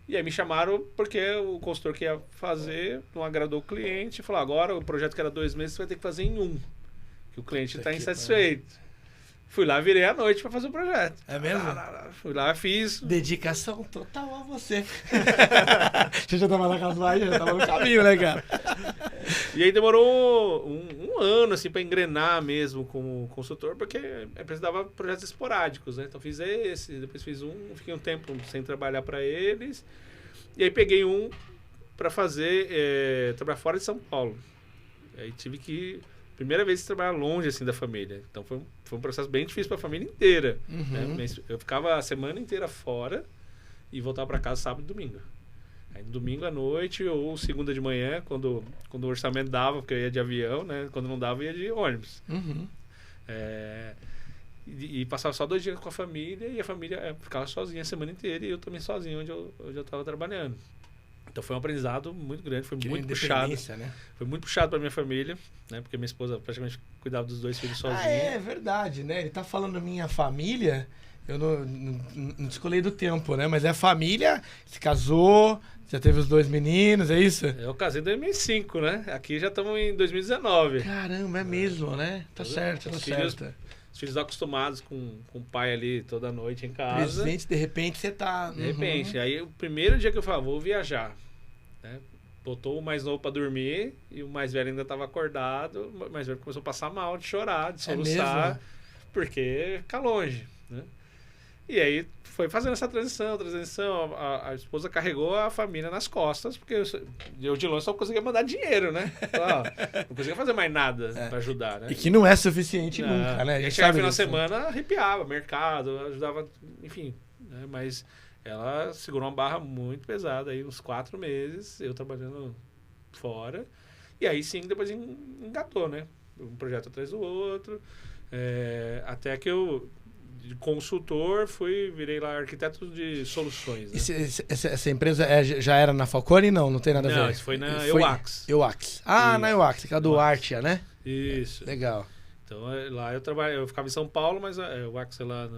E aí me chamaram porque o consultor que ia fazer não agradou o cliente. Falou, agora o projeto que era 2 meses, você vai ter que fazer em 1. Que o cliente está insatisfeito. Fui lá, virei à noite para fazer o projeto. É mesmo? Fui lá, fiz. Dedicação total a você. Você já tava na Casa Bahia, já tava no caminho, né, cara? E aí demorou um ano, assim, para engrenar mesmo como consultor, porque a empresa dava projetos esporádicos, né? Então fiz esse, depois fiz fiquei um tempo sem trabalhar para eles. E aí peguei um para fazer, trabalhar fora de São Paulo. Aí tive que... Primeira vez que trabalhar longe, assim, da família. Então, foi um processo bem difícil para a família inteira. Uhum. Né? Eu ficava a semana inteira fora e voltava para casa sábado e domingo. Aí, no domingo à noite ou segunda de manhã, quando o orçamento dava, porque eu ia de avião, né? Quando não dava, eu ia de ônibus. Uhum. E passava só 2 dias com a família e a família ficava sozinha a semana inteira e eu também sozinho onde eu estava trabalhando. Então foi um aprendizado muito grande, foi muito puxado. Né? Foi muito puxado para minha família, né? Porque minha esposa praticamente cuidava dos 2 filhos sozinha. É verdade, né? Ele tá falando minha família, eu não descolei do tempo, né? Mas é a família, se casou, já teve os 2 meninos, é isso? Eu casei em 2005, né? Aqui já estamos em 2019. Caramba, é mesmo, né? Tá certo, tá certo. Os filhos acostumados com o pai ali toda noite em casa. Presente, de repente você tá... De repente. Aí o primeiro dia que eu falei, vou viajar, né? Botou o mais novo pra dormir e o mais velho ainda tava acordado. O mais velho começou a passar mal, de chorar, de soluçar, porque fica longe, né? E aí foi fazendo essa transição. A esposa carregou a família nas costas, porque eu de longe só conseguia mandar dinheiro, né? Não conseguia fazer mais nada pra ajudar, né? E que não é suficiente nunca, né? A gente chegava no final de semana, arrepiava, mercado, ajudava, enfim, né? Mas ela segurou uma barra muito pesada aí, uns 4 meses, eu trabalhando fora. E aí sim, depois engatou, né? Um projeto atrás do outro. Até que eu, de consultor, virei lá arquiteto de soluções. Né? Essa empresa já era na Falcone? Não tem nada a ver. Não, isso foi na EUAX. EUAX. Ah, isso. Na EUAX, que é a do Artia, né? Isso. Legal. Então lá eu ficava em São Paulo, mas a EUAX é lá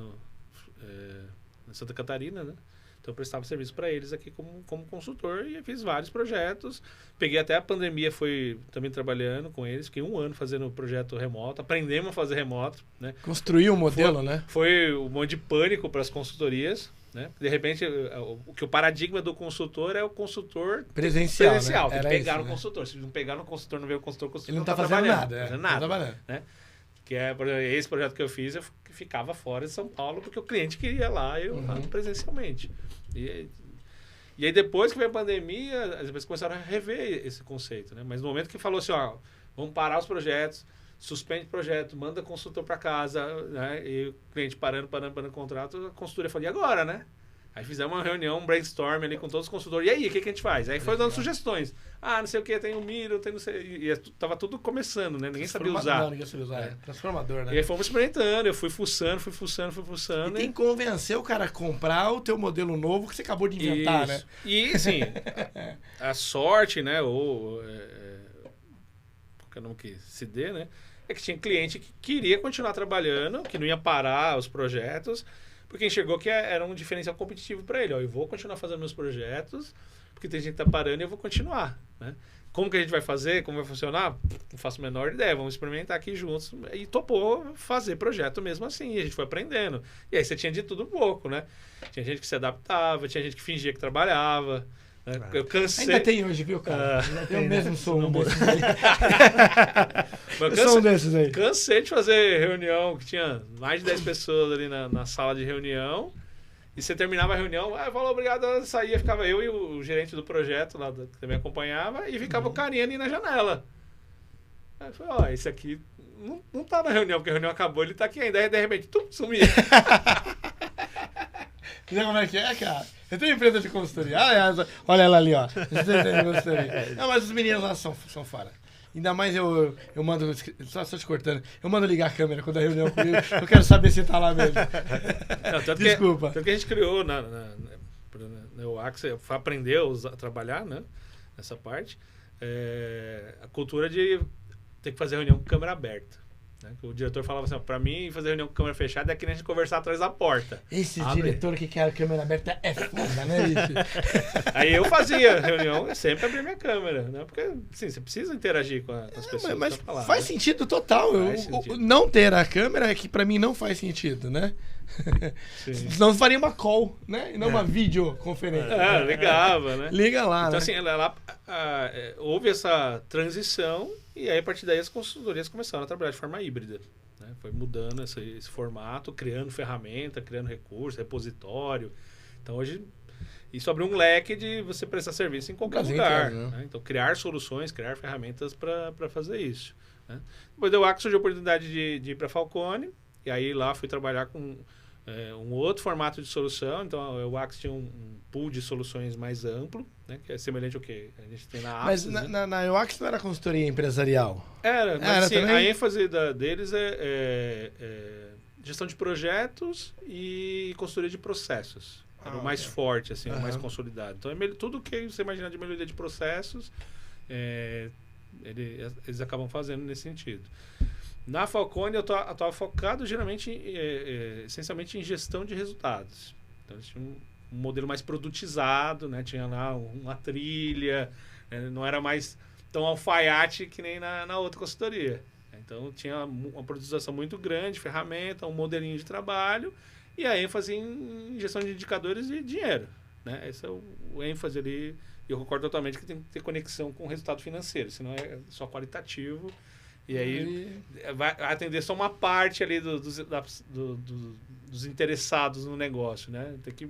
em Santa Catarina, né? Então eu prestava serviço para eles aqui como consultor e fiz vários projetos. Peguei até a pandemia, fui também trabalhando com eles. Fiquei 1 ano fazendo projeto remoto. Aprendemos a fazer remoto, né? Construiu um modelo, né? Foi um monte de pânico para as consultorias, né? De repente, o paradigma do consultor é o consultor presencial. Né? Tem que pegar isso, no consultor. Se não pegar no consultor, não vê o consultor ele não está fazendo nada. Não fazendo nada. Né? Que esse projeto que eu fiz, eu ficava fora de São Paulo porque o cliente queria lá e eu presencialmente. E aí depois que veio a pandemia, as empresas começaram a rever esse conceito, né? Mas no momento que falou assim, vamos parar os projetos, suspende o projeto, manda consultor para casa, né? E o cliente parando o contrato, a consultoria falou, e agora, né? Aí fizemos uma reunião, um brainstorm ali com todos os consultores. E aí, o que a gente faz? Aí foi dando sugestões. Não sei o que, tem o Miro, tem não sei... E tava tudo começando, né? Ninguém sabia usar. Não, ninguém sabia usar. Transformador, né? E aí fomos experimentando, eu fui fuçando. E tem que convencer o cara a comprar o teu modelo novo que você acabou de inventar, né? E, assim, a sorte, né? Ou... qualquer nome que se dê, né? É que tinha cliente que queria continuar trabalhando, que não ia parar os projetos... Porque enxergou que era um diferencial competitivo para ele. Eu vou continuar fazendo meus projetos, porque tem gente que está parando e eu vou continuar. Né? Como que a gente vai fazer? Como vai funcionar? Não faço a menor ideia. Vamos experimentar aqui juntos. E topou fazer projeto mesmo assim. E a gente foi aprendendo. E aí você tinha de tudo um pouco, né? Tinha gente que se adaptava, tinha gente que fingia que trabalhava. Eu cansei. Ainda tem hoje, viu, cara? Eu mesmo sou um desses aí. Eu sou um desses aí. Cansei de fazer reunião que tinha mais de 10 pessoas ali na sala de reunião. E você terminava a reunião, falou obrigado, saía, ficava eu e o gerente do projeto lá que também acompanhava, e ficava o carinha ali na janela. Aí eu falei, esse aqui não tá na reunião, porque a reunião acabou, ele tá aqui ainda. Aí de repente, sumia. Sabe como é que é, cara? Eu tenho empresa de consultoria. Olha ela ali, ó. Não, mas os meninos lá são fora. Ainda mais eu mando, só te cortando, eu mando ligar a câmera quando a reunião comigo, eu quero saber se tá lá mesmo. Não, Desculpa. Tanto que a gente criou na UAX, aprendeu a trabalhar, né, nessa parte, a cultura de ter que fazer reunião com câmera aberta. Né? O diretor falava assim, pra mim fazer reunião com câmera fechada é que nem a gente conversar atrás da porta. Esse diretor que quer a câmera aberta é foda, né, bicho? Aí eu fazia reunião e sempre abria minha câmera, né? Porque, assim, você precisa interagir com as pessoas. Mas pra falar, faz né? sentido total. Não ter a câmera é que pra mim não faz sentido, né? Senão faria uma call, né? E não uma videoconferência. Ligava, né? Liga lá, então, né? assim, houve essa transição e aí, a partir daí, as consultorias começaram a trabalhar de forma híbrida. Né? Foi mudando esse formato, criando ferramenta, criando recurso, repositório. Então, hoje, isso abriu um leque de você prestar serviço em qualquer lugar. Né? Então, criar soluções, criar ferramentas para fazer isso. Né? Depois da UAX surgiu a oportunidade de ir para a Falcone, e aí lá fui trabalhar com um outro formato de solução. Então, a UAX tinha um pool de soluções mais amplo, né? Que é semelhante ao que a gente tem na Apsis. Mas né? na UAX não era consultoria empresarial? Era, mas assim, também? a ênfase deles é gestão de projetos e consultoria de processos. Era o mais forte, assim, o mais consolidado. Então, tudo que você imaginar de melhoria de processos, eles acabam fazendo nesse sentido. Na Falcone, eu estava focado geralmente, essencialmente em gestão de resultados. Então, eles tinham um modelo mais produtizado, né? Tinha lá uma trilha, não era mais tão alfaiate que nem na outra consultoria. Então, tinha uma produtização muito grande, ferramenta, um modelinho de trabalho e a ênfase em gestão de indicadores e dinheiro. Né? Esse é o ênfase ali. E eu concordo totalmente que tem que ter conexão com o resultado financeiro, senão é só qualitativo. E aí vai atender só uma parte ali dos interessados no negócio, né? Tem que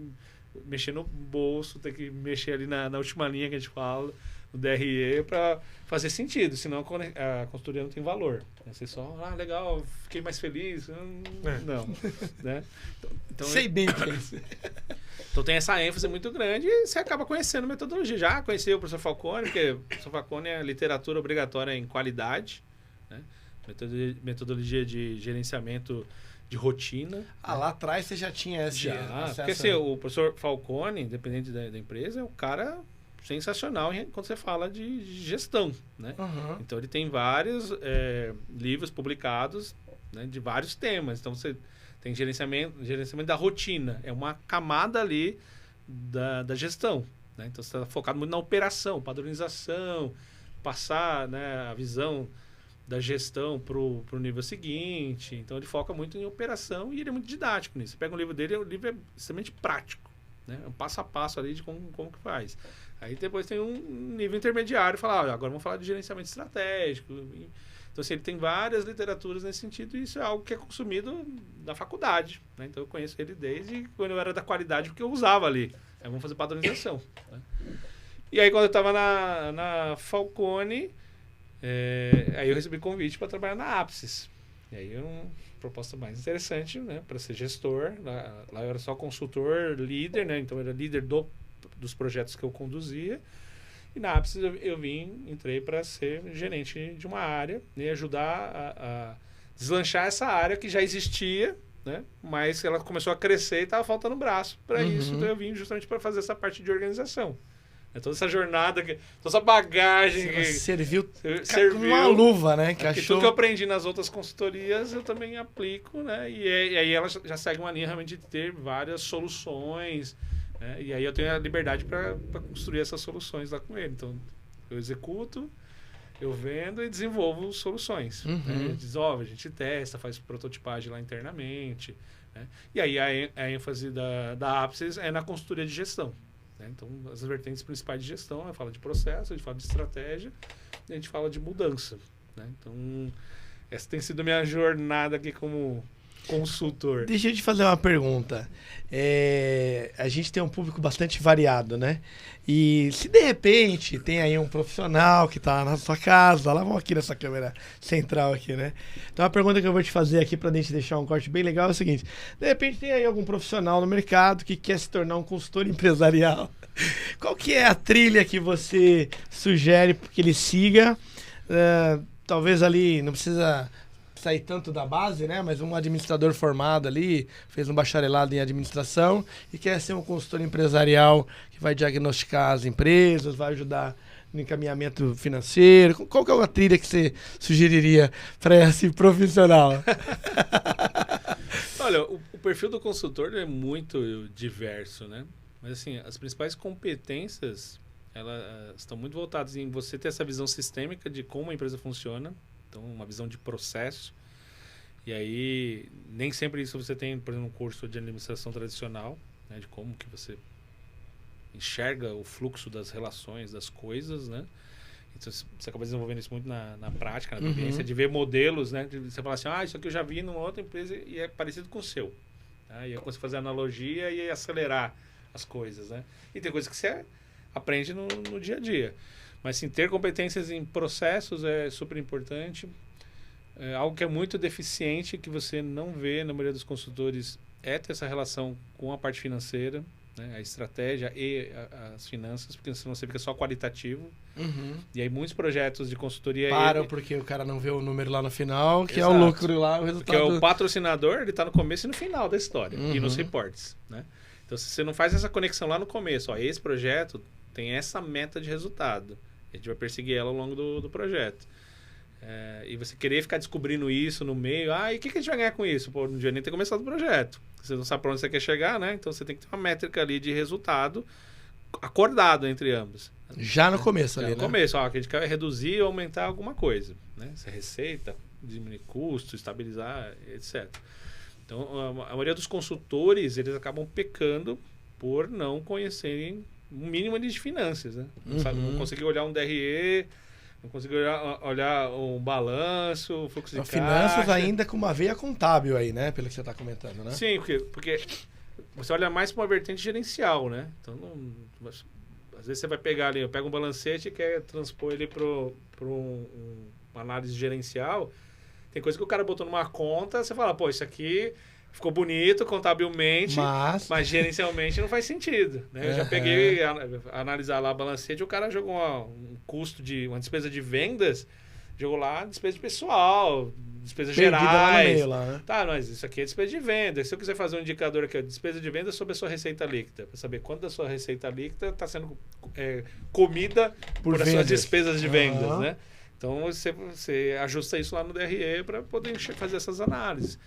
mexer no bolso, tem que mexer ali na última linha que a gente fala, no DRE, para fazer sentido, senão a consultoria não tem valor. Você só, legal, fiquei mais feliz. Não. Né? Então, sei bem o que é isso. Então tem essa ênfase muito grande e você acaba conhecendo metodologia. Já conheci o professor Falcone, porque o professor Falcone é literatura obrigatória em qualidade, né? Metodologia de gerenciamento de rotina. Lá atrás você já tinha esse acesso. Porque assim, o professor Falcone, independente da empresa, é um cara sensacional quando você fala de gestão, né? Então ele tem vários livros publicados, né, de vários temas. Então você tem gerenciamento da rotina, é uma camada ali da gestão, né? Então você está focado muito na operação, padronização, passar, né, a visão da gestão para o nível seguinte. Então ele foca muito em operação e ele é muito didático nisso. Você pega um livro dele, o livro é extremamente prático, né? É um passo a passo ali de como que faz. Aí depois tem um nível intermediário, agora vamos falar de gerenciamento estratégico. Então assim, ele tem várias literaturas nesse sentido e isso é algo que é consumido na faculdade, né? Então eu conheço ele desde quando eu era da qualidade, porque eu usava ali. Vamos fazer padronização, né? E aí quando eu estava na Falcone, aí eu recebi convite para trabalhar na Apsis. E aí uma proposta mais interessante, né, para ser gestor. Lá eu era só consultor, líder, né? Então eu era líder dos projetos que eu conduzia. E na Apsis eu entrei para ser gerente de uma área e ajudar a deslanchar essa área que já existia, né? Mas ela começou a crescer e estava faltando braço para isso. Então eu vim justamente para fazer essa parte de organização. Toda essa jornada, toda essa bagagem que serviu com uma luva, né? Que tudo que eu aprendi nas outras consultorias eu também aplico, né? E aí ela já segue uma linha realmente de ter várias soluções, né? E aí eu tenho a liberdade para construir essas soluções lá com ele. Então eu executo, eu vendo e desenvolvo soluções. Né? Desenvolve, a gente testa, faz prototipagem lá internamente, né? E aí a ênfase da Apsis é na consultoria de gestão. né? Então, as vertentes principais de gestão, a gente fala de processo, a gente fala de estratégia, e a gente fala de mudança, né? Então, essa tem sido a minha jornada aqui como consultor. Deixa eu te fazer uma pergunta. A gente tem um público bastante variado, né? E se de repente tem aí um profissional que está na sua casa, lá vamos aqui nessa câmera central aqui, né? Então a pergunta que eu vou te fazer aqui para a gente deixar um corte bem legal é o seguinte: de repente tem aí algum profissional no mercado que quer se tornar um consultor empresarial. Qual que é a trilha que você sugere que ele siga? Talvez ali não precisa sair tanto da base, né? Mas um administrador formado ali, fez um bacharelado em administração e quer ser um consultor empresarial que vai diagnosticar as empresas, vai ajudar no encaminhamento financeiro. Qual que é a trilha que você sugeriria para esse profissional? Olha, o perfil do consultor é muito diverso, né? Mas assim, as principais competências, elas estão muito voltadas em você ter essa visão sistêmica de como a empresa funciona. Então, uma visão de processo. E aí, nem sempre isso você tem, por exemplo, um curso de administração tradicional, né, de como que você enxerga o fluxo das relações, das coisas, né? Então, você acaba desenvolvendo isso muito na prática, na vivência, de ver modelos, né? De você falar assim, isso aqui eu já vi numa outra empresa e é parecido com o seu. Tá? E aí você fazer analogia e acelerar as coisas, né? E tem coisas que você aprende no dia a dia. Mas, sim, ter competências em processos é super importante. Algo que é muito deficiente, que você não vê na maioria dos consultores, é ter essa relação com a parte financeira, né? A estratégia e as finanças, porque senão você fica só qualitativo. E aí muitos projetos de consultoria... Porque o cara não vê o número lá no final, que Exato. É o lucro lá, o resultado... Porque o patrocinador, ele está no começo e no final da história, e nos reportes, né? Então, se você não faz essa conexão lá no começo, esse projeto tem essa meta de resultado. A gente vai perseguir ela ao longo do projeto. E você querer ficar descobrindo isso no meio... e o que a gente vai ganhar com isso? Pô, não devia nem ter começado o projeto. Você não sabe para onde você quer chegar, né? Então, você tem que ter uma métrica ali de resultado acordado entre ambos. Já no começo ali, no né? começo. Que a gente quer reduzir ou aumentar alguma coisa, né? Se é receita, diminuir custo, estabilizar, etc. Então, a maioria dos consultores, eles acabam pecando por não conhecerem um mínimo de finanças, né? Não conseguir olhar um DRE, não conseguir olhar um balanço, fluxo de caixa. Finanças ainda com uma veia contábil aí, né? Pelo que você está comentando, né? Sim, porque você olha mais para uma vertente gerencial, né? Então, às vezes você vai pegar ali, pega um balancete e quer transpor ele para uma análise gerencial. Tem coisa que o cara botou numa conta, você fala, isso aqui... Ficou bonito contabilmente, mas gerencialmente não faz sentido, né? Eu já peguei analisar lá a balancete, o cara jogou um custo de uma despesa de vendas, jogou lá despesa de pessoal, despesas gerais. Lá no meio, lá, né? Tá, mas isso aqui é despesa de venda. Se eu quiser fazer um indicador aqui, despesa de venda sobre a sua receita líquida, para saber quanto da sua receita líquida está sendo comida por as suas despesas de vendas, né? Então você ajusta isso lá no DRE para poder fazer essas análises.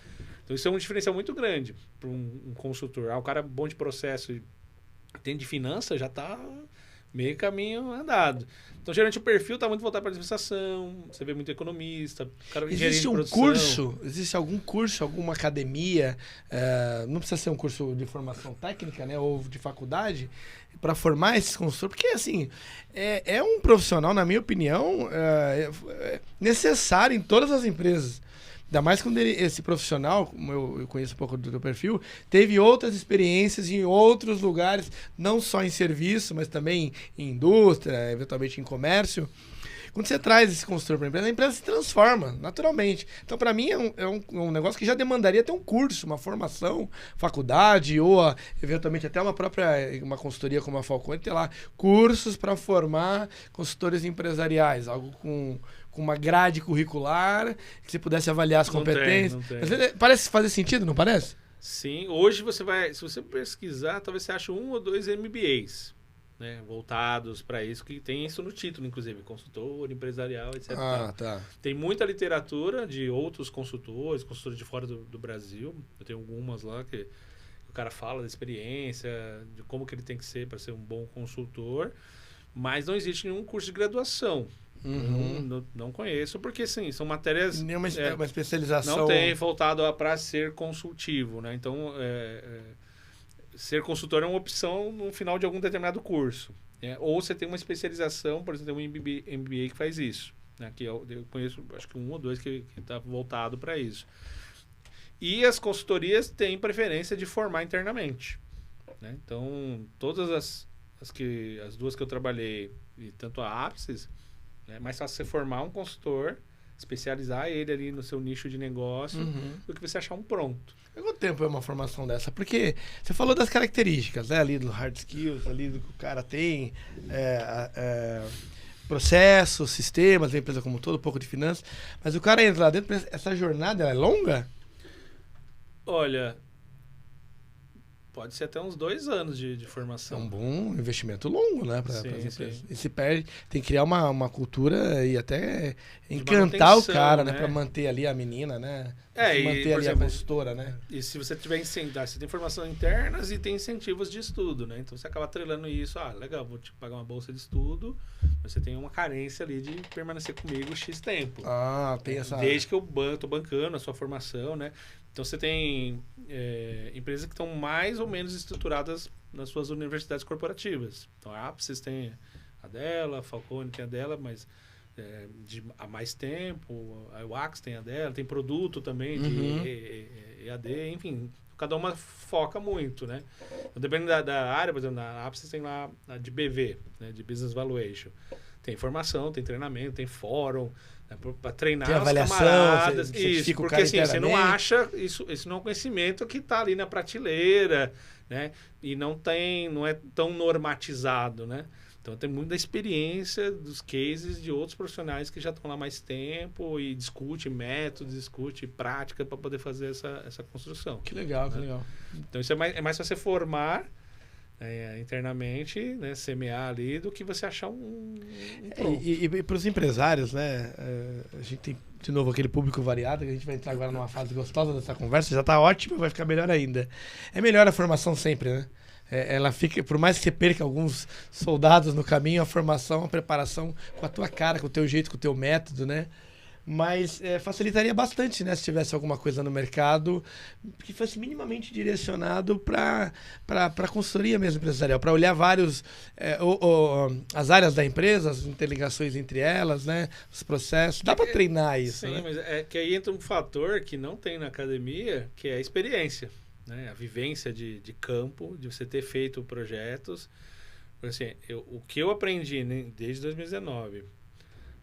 Então, isso é um diferencial muito grande para um consultor. O cara bom de processo e tem de finança, já está meio caminho andado. Então, geralmente, o perfil está muito voltado para a administração, você vê muito economista, cara existe um curso, existe algum curso, alguma academia, não precisa ser um curso de formação técnica, né, ou de faculdade, para formar esses consultores, porque, assim, é um profissional, na minha opinião, necessário em todas as empresas. Ainda mais quando esse profissional, como eu conheço um pouco do teu perfil, teve outras experiências em outros lugares, não só em serviço, mas também em indústria, eventualmente em comércio. Quando você traz esse consultor para a empresa se transforma, naturalmente. Então, para mim, é um negócio que já demandaria ter um curso, uma formação, faculdade, ou eventualmente até uma consultoria como a Falcone, ter lá cursos para formar consultores empresariais, algo com uma grade curricular, que você pudesse avaliar as competências. Não tem. Parece fazer sentido, não parece? Sim, hoje se você pesquisar, talvez você ache 1 ou 2 MBAs, né, voltados para isso, que tem isso no título, inclusive, consultor, empresarial, etc. Tá. Tem muita literatura de outros consultores de fora do Brasil. Eu tenho algumas lá que o cara fala da experiência, de como que ele tem que ser para ser um bom consultor, mas não existe nenhum curso de graduação. Não conheço, porque sim, são matérias... Nenhuma uma especialização... Não tem voltado para ser consultivo, né? Então, ser consultor é uma opção no final de algum determinado curso. Ou você tem uma especialização, por exemplo, tem um MBA que faz isso. Né? Que eu conheço, acho que 1 ou 2 que está voltado para isso. E as consultorias têm preferência de formar internamente. Né? Então, todas as 2 que eu trabalhei, e tanto a Apsis, é mais fácil você formar um consultor, especializar ele ali no seu nicho de negócio, do que você achar um pronto. Quanto tempo é uma formação dessa? Porque você falou das características, né? Ali do hard skills, ali do que o cara tem, processos, sistemas, a empresa como um todo, um pouco de finanças. Mas o cara entra lá dentro, essa jornada ela é longa? Olha, pode ser até uns 2 anos de É formação. um bom investimento longo, né? Para as Sim, empresas. sim. E se perde, tem que criar uma cultura e até encantar o cara, né? Para manter ali a menina, né? Manter ali a consultora, né? E se você tiver incentivo, você tem formação internas e tem incentivos de estudo, né? Então você acaba atrelando isso, legal, vou te pagar uma bolsa de estudo, mas você tem uma carência ali de permanecer comigo X tempo. Tem essa... Desde que eu tô bancando a sua formação, né? Então você tem empresas que estão mais ou menos estruturadas nas suas universidades corporativas. Então a Apsis tem a dela, a Falcone tem a dela, mas há mais tempo, a UAX tem a dela, tem produto também de EAD, enfim, cada uma foca muito, né? Então, dependendo da área, por exemplo, na Apsis tem lá a de BV, né, de Business Valuation. Tem formação, tem treinamento, tem fórum, né, para treinar tem os avaliação, camaradas. Isso, porque assim, você não acha, isso não é um conhecimento que está ali na prateleira, né? E não é tão normatizado, né? Então tem muita experiência dos cases de outros profissionais que já estão lá há mais tempo e discute métodos, discute prática para poder fazer essa construção. Que legal, né? Que legal. Então isso é mais você formar internamente, né, semear ali, do que você achar um pronto. E para os empresários, né? A gente tem de novo aquele público variado, que a gente vai entrar agora numa fase gostosa dessa conversa, já está ótimo, vai ficar melhor ainda. É melhor a formação sempre, né? Ela fica, por mais que você perca alguns soldados no caminho, a formação, a preparação com a tua cara, com o teu jeito, com o teu método, né? Mas facilitaria bastante, né? Se tivesse alguma coisa no mercado que fosse minimamente direcionado para a consultoria mesmo empresarial, para olhar vários as áreas da empresa, as interligações entre elas, né? Os processos. Dá para treinar isso, sim, né? Mas é que aí entra um fator que não tem na academia, que é a experiência. Né, a vivência de campo, de você ter feito projetos. Assim, o que eu aprendi, né, desde 2019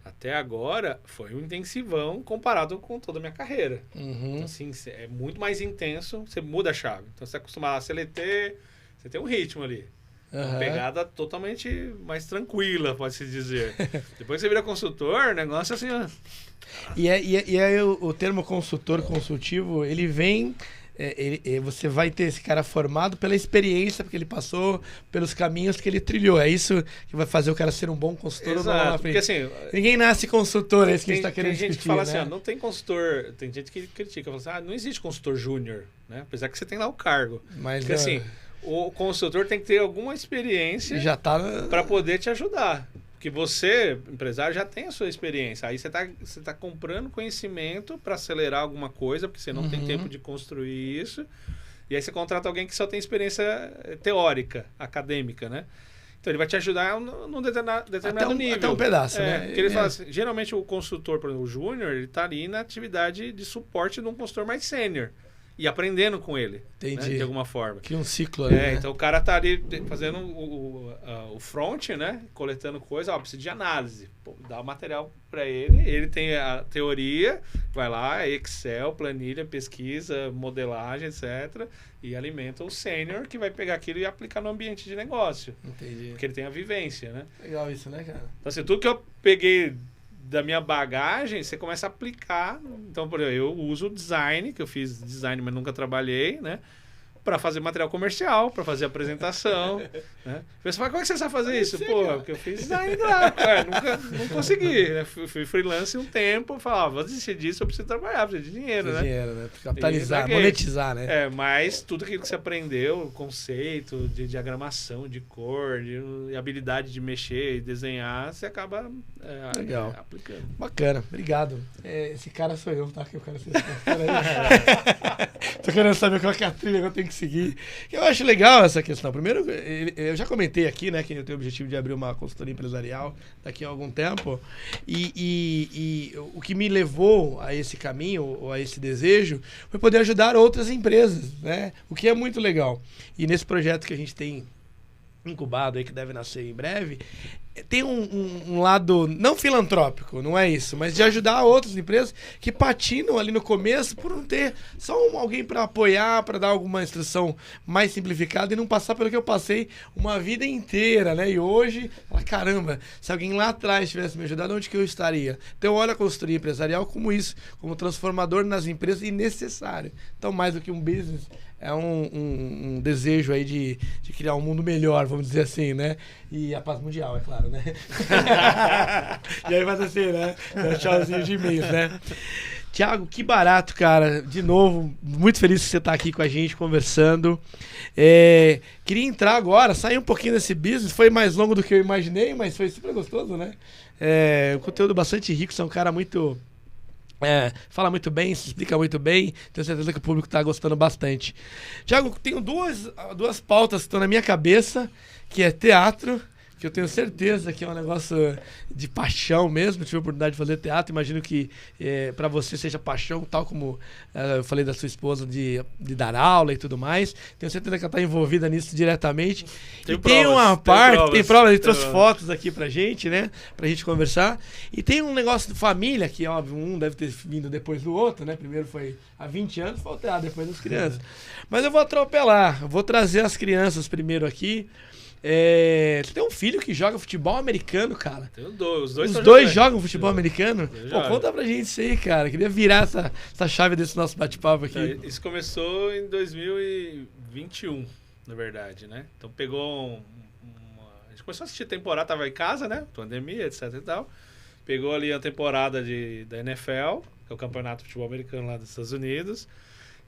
até agora foi um intensivão comparado com toda a minha carreira. Então, assim, é muito mais intenso, você muda a chave. Então, você é acostumado a CLT, você tem um ritmo ali. Uma pegada totalmente mais tranquila, pode-se dizer. Depois que você vira consultor, o negócio é assim... Ó. E aí o termo consultor consultivo, ele vem... você vai ter esse cara formado pela experiência que ele passou, pelos caminhos que ele trilhou. É isso que vai fazer o cara ser um bom consultor. Exato, porque assim... Ninguém nasce consultor, é isso que a gente está querendo discutir. Tem gente que fala né? assim, não tem consultor... Tem gente que critica, fala assim, não existe consultor júnior, né? Apesar que você tem lá o cargo. Mas, porque assim, o consultor tem que ter alguma experiência para poder te ajudar. Porque você, empresário, já tem a sua experiência. Aí você tá comprando conhecimento para acelerar alguma coisa, porque você não tem tempo de construir isso. E aí você contrata alguém que só tem experiência teórica, acadêmica, né? Então ele vai te ajudar num determinado nível. Até um pedaço, né? Porque ele fala assim, geralmente o consultor, por exemplo, o júnior, ele tá ali na atividade de suporte de um consultor mais sênior. E aprendendo com ele, né, de alguma forma. Que um ciclo ali, né? Então o cara tá ali fazendo o front, né? Coletando coisa, precisa de análise. Pô, dá o material para ele tem a teoria, vai lá, Excel, planilha, pesquisa, modelagem, etc. E alimenta o sênior que vai pegar aquilo e aplicar no ambiente de negócio. Entendi. Porque ele tem a vivência, né? Legal isso, né, cara? Então assim, tudo que eu peguei da minha bagagem, você começa a aplicar. Então, por exemplo, eu uso o design, que eu fiz design, mas nunca trabalhei, né? Para fazer material comercial, para fazer apresentação, né? Você fala, como é que você sabe fazer isso? Pô, porque eu fiz design gráfico, não consegui, né? Fui freelance um tempo, falava, vou desistir disso, eu preciso trabalhar, preciso de dinheiro, né? Dinheiro, né? Capitalizar, monetizar, né? Mas tudo aquilo que você aprendeu, conceito de diagramação, de cor, de habilidade de mexer e desenhar, você acaba aplicando. Bacana, obrigado. Esse cara sou eu, tá? Que eu quero ser esse Tô querendo saber qual que é a trilha que eu tenho que seguir. Eu acho legal essa questão. Primeiro, eu já comentei aqui, né, que eu tenho o objetivo de abrir uma consultoria empresarial daqui a algum tempo. E o que me levou a esse caminho, ou a esse desejo, foi poder ajudar outras empresas, né? O que é muito legal. E nesse projeto que a gente tem incubado aí, que deve nascer em breve, tem um lado não filantrópico, não é isso, mas de ajudar outras empresas que patinam ali no começo por não ter só alguém para apoiar, para dar alguma instrução mais simplificada e não passar pelo que eu passei uma vida inteira, né? E hoje, caramba, se alguém lá atrás tivesse me ajudado, onde que eu estaria? Então, olha a consultoria empresarial como isso, como transformador nas empresas e necessário. Então, mais do que um business, é um desejo aí de criar um mundo melhor, vamos dizer assim, né? E a paz mundial, é claro, né? E aí vai ser, né? Tchauzinho de e-mails, né? Thiago, que barato, cara. De novo, muito feliz que você está aqui com a gente, conversando. Queria entrar agora, sair um pouquinho desse business. Foi mais longo do que eu imaginei, mas foi super gostoso, né? Um conteúdo bastante rico, você é um cara muito... fala muito bem, se explica muito bem. Tenho certeza que o público está gostando bastante. Thiago, tenho duas pautas que estão na minha cabeça, que é teatro, que eu tenho certeza que é um negócio de paixão mesmo. Tive a oportunidade de fazer teatro, imagino que para você seja paixão, tal como eu falei da sua esposa de dar aula e tudo mais. Tenho certeza que ela está envolvida nisso diretamente. Tem uma parte, tem provas, ele trouxe fotos aqui pra gente, né? Pra gente conversar. E tem um negócio de família, que óbvio, um deve ter vindo depois do outro, né? Primeiro foi há 20 anos, foi o teatro, depois das crianças. Mas eu vou atropelar, eu vou trazer as crianças primeiro aqui. Você tem um filho que joga futebol americano, cara. Tenho dois. Os dois jogam futebol americano? Pô, conta pra gente isso aí, cara. Queria virar essa chave desse nosso bate-papo aqui. Isso começou em 2021, na verdade, né? Então pegou a gente começou a assistir temporada, tava em casa, né? Pandemia, etc e tal. Pegou ali a temporada da NFL, que é o campeonato de futebol americano lá dos Estados Unidos.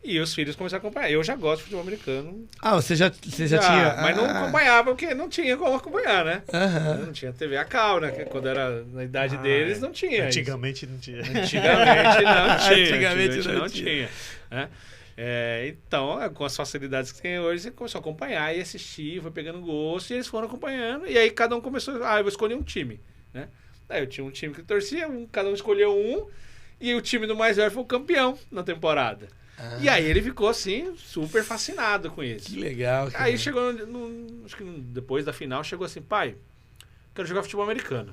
E os filhos começaram a acompanhar. Eu já gosto de futebol americano. Você já tinha... Mas não acompanhava, porque não tinha como acompanhar, né? Uhum. Não tinha TV a cabo, né? Quando era na idade deles, não tinha. Antigamente não tinha. Antigamente não tinha. Né? Então, com as facilidades que tem hoje, você começou a acompanhar e assistir, foi pegando gosto, e eles foram acompanhando. E aí cada um começou... eu vou escolher um time, né? Aí eu tinha um time que torcia, cada um escolheu um, e o time do mais velho foi o campeão na temporada. E aí ele ficou assim, super fascinado com isso. Que legal, cara. Aí chegou, acho que depois da final, chegou assim, pai, quero jogar futebol americano.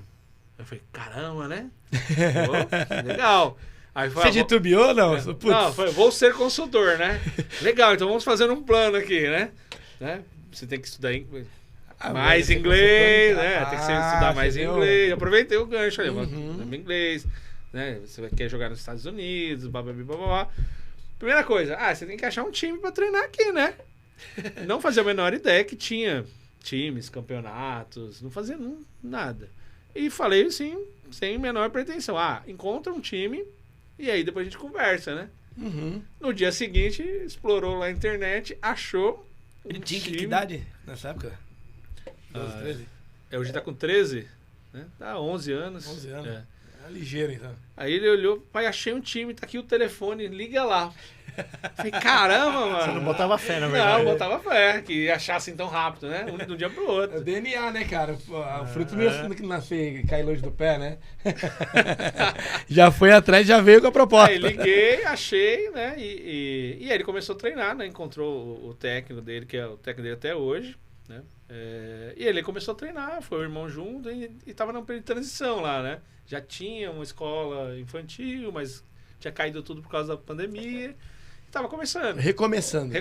Eu falei, caramba, né? Legal. Aí foi, você titubeou, não? Não, foi, vou ser consultor, né? Legal, então vamos fazer um plano aqui, né? Você tem que estudar mais inglês, né? Tem que estudar mais inglês. Aproveitei o gancho ali, inglês, né? Você quer jogar nos Estados Unidos, blá, blá, blá, blá, blá. Primeira coisa, você tem que achar um time pra treinar aqui, né? Não fazia a menor ideia que tinha times, campeonatos, não fazia nada. E falei assim, sem menor pretensão. Encontra um time e aí depois a gente conversa, né? Uhum. No dia seguinte, explorou lá a internet, achou Ele tinha que idade nessa época? 12, 13? Hoje tá com 13, né? Tá 11 anos. 11 anos. Ligeiro, então. Aí ele olhou, pai, achei um time, tá aqui o telefone, liga lá. Falei, caramba, mano. Você não botava fé, na verdade. Não, botava fé, que achassem tão rápido, né? De um dia pro outro. É o DNA, né, cara? O fruto mesmo que nascer e cair longe do pé, né? Já foi atrás, já veio com a proposta. Aí liguei, achei, né? E aí ele começou a treinar, né? Encontrou o técnico dele, que é o técnico dele até hoje, né? E ele começou a treinar, foi o irmão junto e tava numa período de transição lá, né? Já tinha uma escola infantil, mas tinha caído tudo por causa da pandemia. E tava começando. Recomeçando.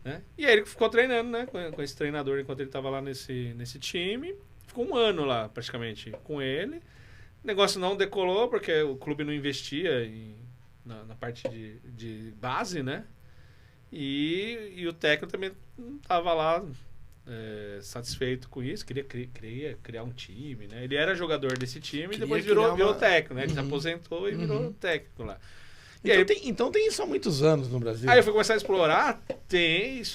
Né? E aí ele ficou treinando, né? Com esse treinador enquanto ele tava lá nesse time. Ficou um ano lá, praticamente, com ele. O negócio não decolou, porque o clube não investia na parte de base, né? E o técnico também não tava lá satisfeito com isso, queria criar um time, né? Ele era jogador desse time e depois virou técnico, né? Ele se aposentou e virou técnico lá. E então tem isso há muitos anos no Brasil. Aí eu fui começar a explorar,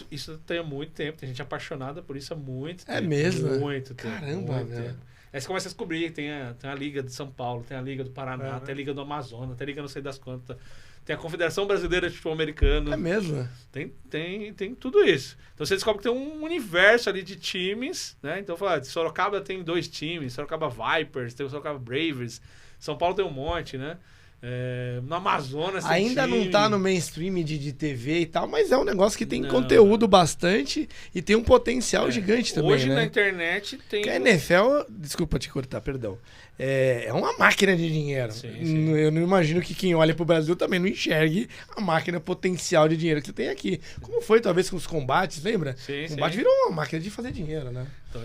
isso tem há muito tempo, tem gente apaixonada por isso há muito tempo. É mesmo? Muito tempo. Caramba, muito velho. tempo. Aí você começa a descobrir que tem a Liga de São Paulo, tem a Liga do Paraná, tem a Liga do Amazonas, tem a Liga não sei das quantas, tem a Confederação Brasileira de Futebol Americano. É mesmo? Tem tudo isso. Então você descobre que tem um universo ali de times, né? Então, fala, Sorocaba tem 2 times, Sorocaba Vipers, tem o Sorocaba Bravers, São Paulo tem um monte, né? No Amazonas tem Ainda time. não tá no mainstream de TV e tal, mas é um negócio que tem Não. conteúdo bastante e tem um potencial gigante também, Hoje né? na internet tem... Porque a NFL, desculpa te cortar, perdão, é uma máquina de dinheiro. Sim. Eu não imagino que quem olha pro Brasil também não enxergue a máquina potencial de dinheiro que você tem aqui. Como foi, talvez, com os combates, lembra? Sim, O combate sim. virou uma máquina de fazer dinheiro, né? Então,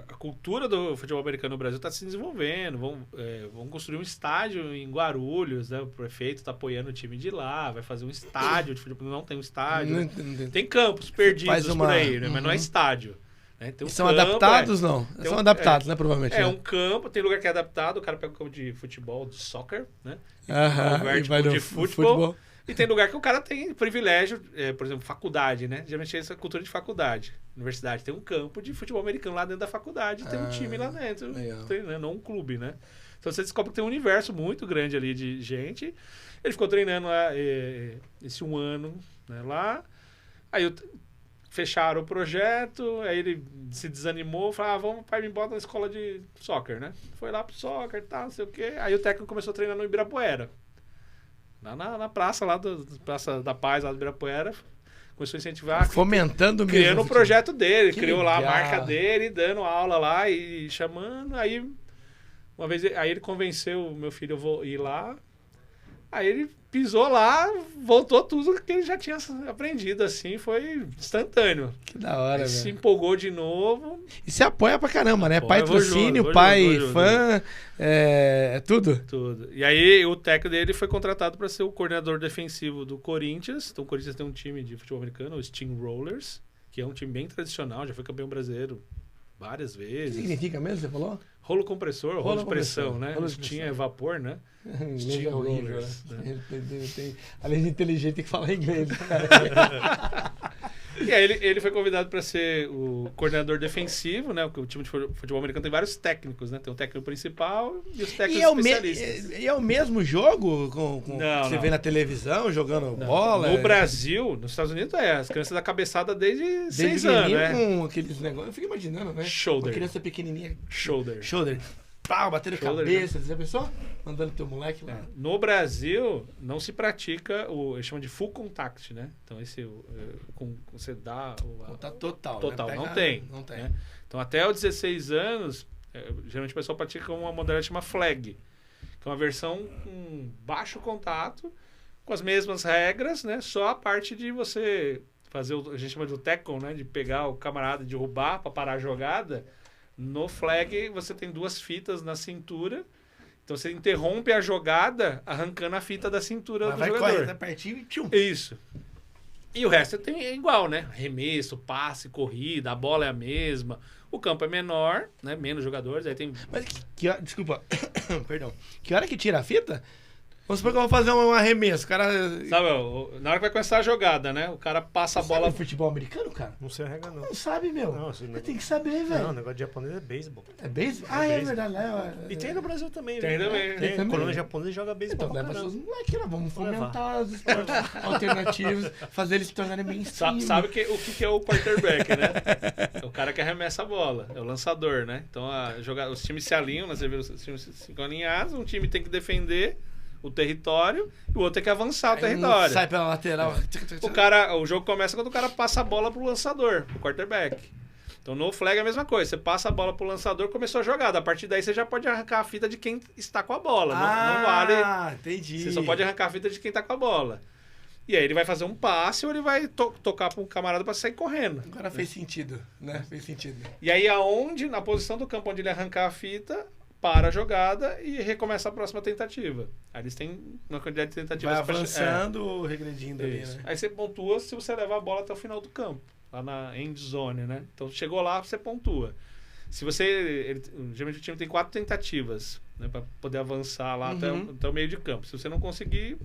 a cultura do futebol americano no Brasil está se desenvolvendo. Vão construir um estádio em Guarulhos, né? O prefeito está apoiando o time de lá, vai fazer um estádio de futebol. Não tem um estádio. Não- Tem campos perdidos Faz uma- por aí, né? Mas não é Uhum. estádio. Né? Tem um São campo, adaptados, não? Tem São um- adaptados, né? Provavelmente. né? um campo, tem lugar que é adaptado, o cara pega o campo de futebol, de soccer, né? Aham, converte e vai pro no de futebol. E tem lugar que o cara tem privilégio, por exemplo, faculdade, né? Geralmente é essa cultura de faculdade. Universidade tem um campo de futebol americano lá dentro da faculdade, tem um time lá dentro, legal. não um clube, né? Então você descobre que tem um universo muito grande ali de gente. Ele ficou treinando lá, esse 1 ano, né, lá. Aí fecharam o projeto, aí ele se desanimou, falou, vamos, pai, me bota na escola de soccer, né? Foi lá pro soccer e tal, não sei o quê. Aí o técnico começou a treinar no Ibirapuera. Lá na praça, Praça da Paz, lá do Ibirapuera. Começou a incentivar. Fomentando mesmo. Criando o projeto dele. Que Criou lá a legal. marca dele, dando aula lá e chamando. Aí, uma vez, aí ele convenceu o meu filho, eu vou ir lá. Aí ele pisou lá, voltou tudo que ele já tinha aprendido, assim, foi instantâneo. Que da hora, Aí se velho. empolgou de novo. E você apoia pra caramba, né? Apoio, Pai vou junto, patrocínio, vou pai junto, vou junto. fã, é tudo. Tudo. E aí o técnico dele foi contratado para ser o coordenador defensivo do Corinthians. Então o Corinthians tem um time de futebol americano, o Steamrollers, que é um time bem tradicional, já foi campeão brasileiro várias O que vezes. significa mesmo, você falou? Rolo compressor, rolo de pressão, compressor, né? rolo de Tinha pressão. vapor, né? Inglês é horrível, Rollers, né? Além de inteligente, tem que falar inglês, cara. E aí ele foi convidado para ser o coordenador defensivo, né? Porque o time de futebol americano tem vários técnicos, né? Tem o técnico principal e os técnicos especialistas. E é o mesmo jogo que Não, você não. vê na televisão, jogando Não. bola? No Brasil, nos Estados Unidos, as crianças da cabeçada desde 6 anos, né? com aqueles negócios. Eu fico imaginando, né? Shoulder. Uma criança pequenininha, Shoulder. shoulder, pau, batendo Shoulder, cabeça, você pensou? Mandando teu moleque lá. No Brasil, não se pratica eles chamam de full contact, né? Então, você dá... Tá total. Total, né? não tem. Não tem. né? Então, até os 16 anos, geralmente o pessoal pratica uma modalidade que chama flag, que é uma versão com baixo contato, com as mesmas regras, né? Só a parte de você fazer, a gente chama de tackle, né? De pegar o camarada e derrubar para parar a jogada. No flag, você tem 2 fitas na cintura. Então, você interrompe a jogada arrancando a fita da cintura Mas do vai jogador. correr até pertinho e tchum. Isso. E o resto é igual, né? Arremesso, passe, corrida, a bola é a mesma. O campo é menor, né? Menos jogadores. Aí tem... Mas desculpa, perdão. Que hora que tira a fita? Vamos supor que eu vou fazer um arremesso. O cara. Sabe, na hora que vai começar a jogada, né? O cara passa a bola... Sabe futebol americano, cara? Não sei a regra, não. Não sabe, meu. Não, assim, Você tem que saber, velho. Não, o negócio de japonês é beisebol. É beisebol? Ah, é beisebol. verdade. Né? E tem no Brasil também, Tem viu? também. Tem, também. colônia japonesa joga beisebol Então pra leva caramba. seus moleques lá, vamos Vou levar. fomentar os esportes alternativos, fazer eles se tornarem mainstream. Sabe o que é o quarterback, né? É o cara que arremessa a bola. É o lançador, né? Então, os times se alinham, né? Você vê os times se ficam alinhados. Um time tem que defender o território e o outro tem que avançar o Aí um território. sai pela lateral. O jogo começa quando o cara passa a bola pro lançador, pro quarterback. Então no flag é a mesma coisa. Você passa a bola pro lançador, começou a jogada. A partir daí você já pode arrancar a fita de quem está com a bola. Não vale. Ah, entendi. Você só pode arrancar a fita de quem tá com a bola. E aí ele vai fazer um passe ou ele vai tocar para um camarada para sair correndo. Agora fez sentido, né? Fez sentido. E aí na posição do campo onde ele arrancar a fita, para a jogada e recomeça a próxima tentativa. Aí eles têm uma quantidade de tentativas. Vai avançando, regredindo ali, Isso. né? Aí você pontua se você levar a bola até o final do campo, lá na end zone, né? Então chegou lá, você pontua. Se você... geralmente o time tem 4 tentativas, né, para poder avançar lá até o meio de campo. Se você não conseguir,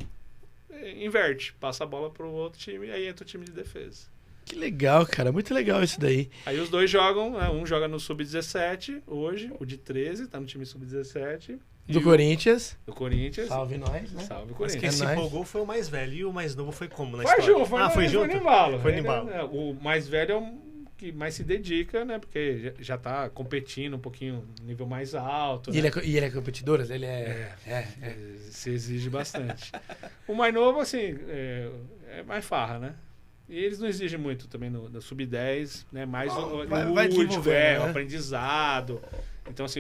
inverte. Passa a bola para o outro time e aí entra o time de defesa. Que legal, cara. Muito legal isso daí. Aí os dois jogam, né? Um joga no Sub-17 hoje, o de 13, tá no time Sub-17. Do Corinthians. Do Corinthians. Salve nós, né? Salve Mas Corinthians. quem se nóis. empolgou foi o mais velho. E o mais novo foi como na Foi história? junto, Foi junto? no embalo. Foi no embalo. O mais velho é o que mais se dedica, né? Porque já tá competindo um pouquinho nível mais alto. E né? ele é competidor? Ele Se exige bastante. O mais novo, assim, é mais farra, né? E eles não exigem muito também no Sub-10, né? Mais o vai lúdico, desenvolvendo, o né? aprendizado. Então, assim,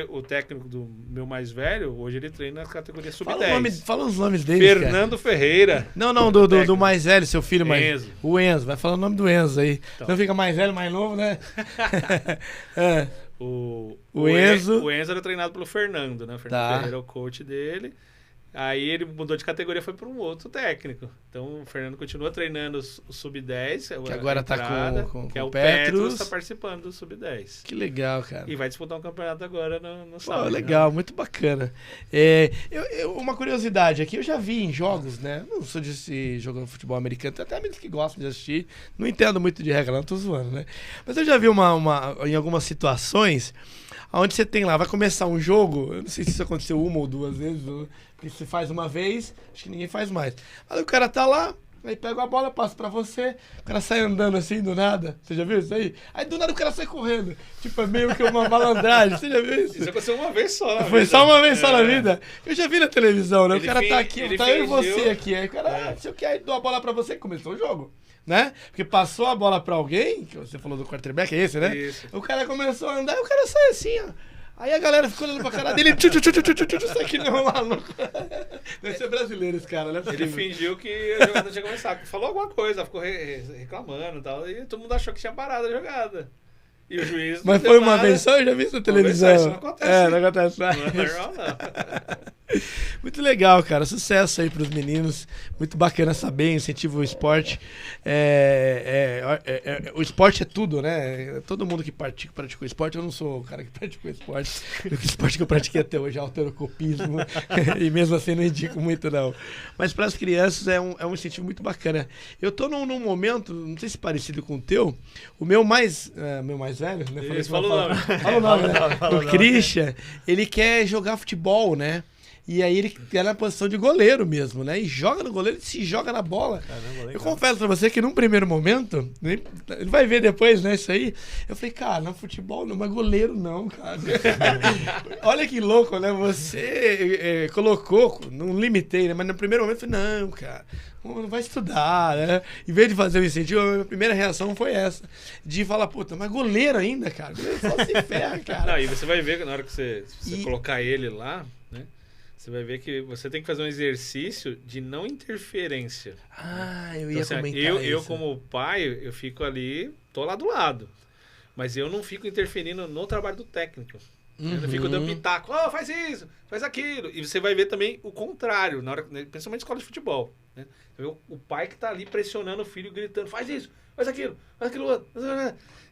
o técnico do meu mais velho, hoje ele treina na categoria Fala, Sub-10. fala os nomes deles, cara. Fernando Ferreira. Não, do mais velho, seu filho mais... Enzo. O Enzo, vai falar o nome do Enzo aí. Então. Não fica mais velho, mais novo, né? É. O Enzo. O Enzo era treinado pelo Fernando, né? O Fernando Tá. Ferreira é o coach dele. Aí ele mudou de categoria e foi para um outro técnico. Então o Fernando continua treinando o Sub-10. Que agora tá com que é o o Petros, Petros. tá participando do Sub-10. Que legal, cara. E vai disputar um campeonato agora no Pô, sábado. legal, muito bacana. Uma curiosidade aqui, eu já vi em jogos, né? Não sou de jogando futebol americano, tem até amigos que gostam de assistir. Não entendo muito de regra, não tô zoando, né? Mas eu já vi em algumas situações onde você tem lá, vai começar um jogo, eu não sei se isso aconteceu uma ou duas vezes, porque você faz uma vez, acho que ninguém faz mais. Aí o cara tá lá, aí pega a bola, passa pra você, o cara sai andando assim do nada. Você já viu isso aí? Aí do nada o cara sai correndo. Tipo, é meio que uma malandragem. Você já viu isso? Isso aconteceu uma vez só. Foi só uma vez só na vida? Eu já vi na televisão, né? O Ele cara tá fin- aqui, ele tá eu e você fingiu. aqui. Aí o cara, não sei o que, aí dou a bola pra você, começou o jogo. Né? Porque passou a bola pra alguém, que você falou do quarterback, é esse, né? Isso. O cara começou a andar e o cara sai assim, ó. Aí a galera ficou olhando pra cara dele, sai que não, maluco. Deve ser brasileiro esse cara, né? Ele fingiu que a jogada tinha começado. Falou alguma coisa, ficou reclamando e tal. E todo mundo achou que tinha parado a jogada. E o juiz. Mas não foi deu uma nada. vez só, eu já vi isso na Uma vez só, televisão. isso não acontece. Não acontece mais. Não é normal, não. Muito legal, cara. Sucesso aí pros meninos. Muito bacana saber, incentiva o esporte. O esporte é tudo, né? Todo mundo que pratica o esporte. Eu não sou o cara que pratica o esporte. O esporte que eu pratiquei até hoje é alterocopismo. E mesmo assim não indico muito, não. Mas para as crianças é um incentivo muito bacana. Eu tô num momento, não sei se parecido com o teu, o meu mais velho, né? Isso, fala o nome. Fala o nome, né? Fala o O nome. Christian, ele quer jogar futebol, né? E aí ele é na posição de goleiro mesmo, né? E joga no goleiro e se joga na bola. Caramba, legal. Eu confesso pra você que num primeiro momento, ele vai ver depois, né, isso aí. Eu falei, cara, no futebol não, mas goleiro não, cara. Olha que louco, né? Você colocou, não limitei, né? Mas no primeiro momento eu falei, não, cara, não vai estudar, né? Em vez de fazer o incentivo, a minha primeira reação foi essa. De falar, puta, mas goleiro ainda, cara. Goleiro só se ferra, cara. Não, e você vai ver que na hora que você E- colocar ele lá, né? Você vai ver que você tem que fazer um exercício de não interferência. Ah, eu Então, ia assim, comentar eu isso. como pai, eu fico ali, tô lá do lado. Mas eu não fico interferindo no trabalho do técnico. Eu não fico dando pitaco, faz isso, faz aquilo. E você vai ver também o contrário, na hora, principalmente na escola de futebol. Né? Você vê o pai que tá ali pressionando o filho, gritando, faz isso, faz aquilo outro.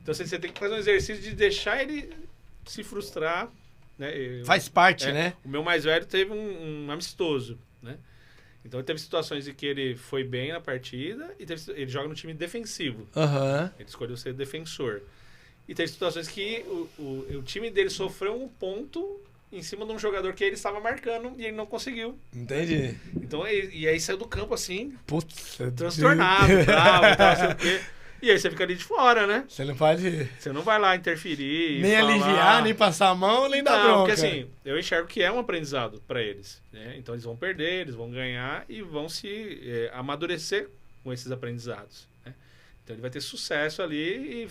Então você tem que fazer um exercício de deixar ele se frustrar. Né? Faz parte, né? O meu mais velho teve um amistoso, né? Então teve situações em que ele foi bem na partida e ele joga no time defensivo. Aham. Ele escolheu ser defensor. E teve situações que o time dele sofreu um ponto em cima de um jogador que ele estava marcando e ele não conseguiu. Entendi. Então, e aí saiu do campo assim, Putz. transtornado, bravo e tal, sei o quê. E aí você fica ali de fora, né? Você não pode Você não vai lá interferir. nem falar... aliviar, nem passar a mão, nem dar Não, bronca. porque assim, eu enxergo que é um aprendizado para eles. Né? Então eles vão perder, eles vão ganhar e vão se amadurecer com esses aprendizados. Né? Então ele vai ter sucesso ali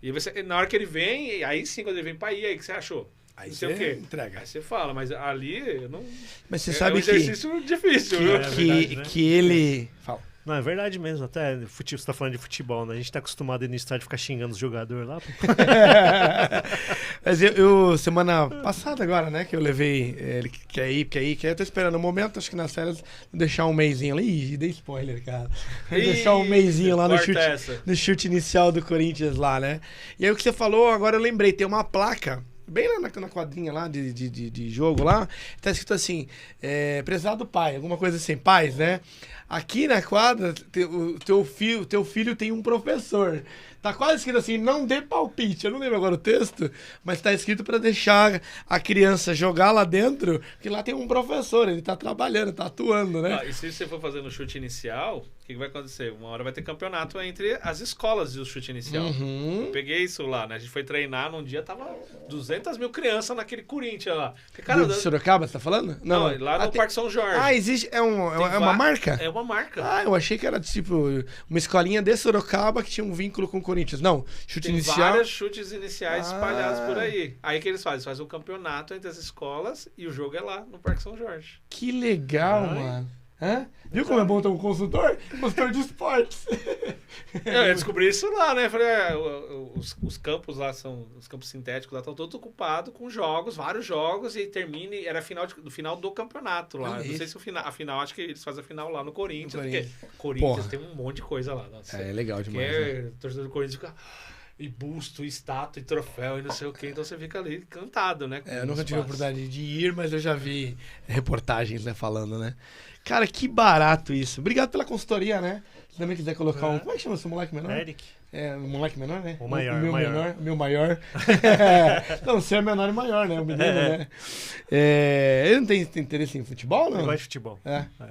e você, na hora que ele vem, aí sim, quando ele vem para aí o que você achou? Aí Não sei o você quê. entrega. Aí você fala, mas ali eu não. Mas você é sabe um exercício difícil, viu? verdade, né? que ele... Fala. Não, é verdade mesmo. Até você tá falando de futebol, né? A gente tá acostumado a ir no estádio ficar xingando os jogadores lá. Pô. Mas eu, semana passada agora, né, que eu levei, ele quer ir, eu tô esperando um momento, acho que nas férias, vou deixar um mêsinho ali, ih, dei spoiler, cara. Vou deixar um mêsinho lá no corta chute, essa. no chute inicial do Corinthians lá, né. E aí o que você falou, agora eu lembrei, tem uma placa, bem lá na quadrinha lá de jogo lá, tá escrito assim, prezado pai, alguma coisa assim, pais, né. aqui na quadra, o teu filho tem um professor. Tá quase escrito assim, não dê palpite. Eu não lembro agora o texto, mas tá escrito pra deixar a criança jogar lá dentro, porque lá tem um professor, ele tá trabalhando, tá atuando, né? E se você for fazer no chute inicial, o que vai acontecer? Uma hora vai ter campeonato entre as escolas do chute inicial. Eu peguei isso lá, né? A gente foi treinar num dia, tava 200 mil crianças naquele Corinthians lá. Cara, de Sorocaba, você tá falando? Não, lá no Parque São Jorge. Ah, existe, é uma marca? É uma marca. Ah, eu achei que era tipo uma escolinha de Sorocaba que tinha um vínculo com o Corinthians. Não, chute Tem inicial. vários chutes iniciais espalhados por aí. Aí o que eles fazem? Eles fazem um campeonato entre as escolas e o jogo é lá no Parque São Jorge. Que legal, mano. Hã? Viu como é bom ter um consultor? Consultor de esportes. Eu descobri isso lá, né? Falei, os campos lá são. Os campos sintéticos lá estão todos ocupados com jogos, vários jogos, e termina. Era do final do campeonato lá. Não sei se a final, acho que eles fazem a final lá no Corinthians. Porque Corinthians tem um monte de coisa lá. Nossa, é legal demais. Né? Torcedor do Corinthians fica. E busto, e estátua, e troféu, e não sei o que. Então você fica ali encantado, né? Eu nunca tive a oportunidade de ir, mas eu já vi reportagens, né, falando, né? Cara, que barato isso. Obrigado pela consultoria, né? Se também quiser colocar um... Como é que chama esse moleque menor? Eric. É, o moleque menor, né? O maior. O meu maior. menor. O meu maior. Não, você é menor e maior, né? O menino, né? Ele não tem interesse em futebol, não? Ele gosta de futebol.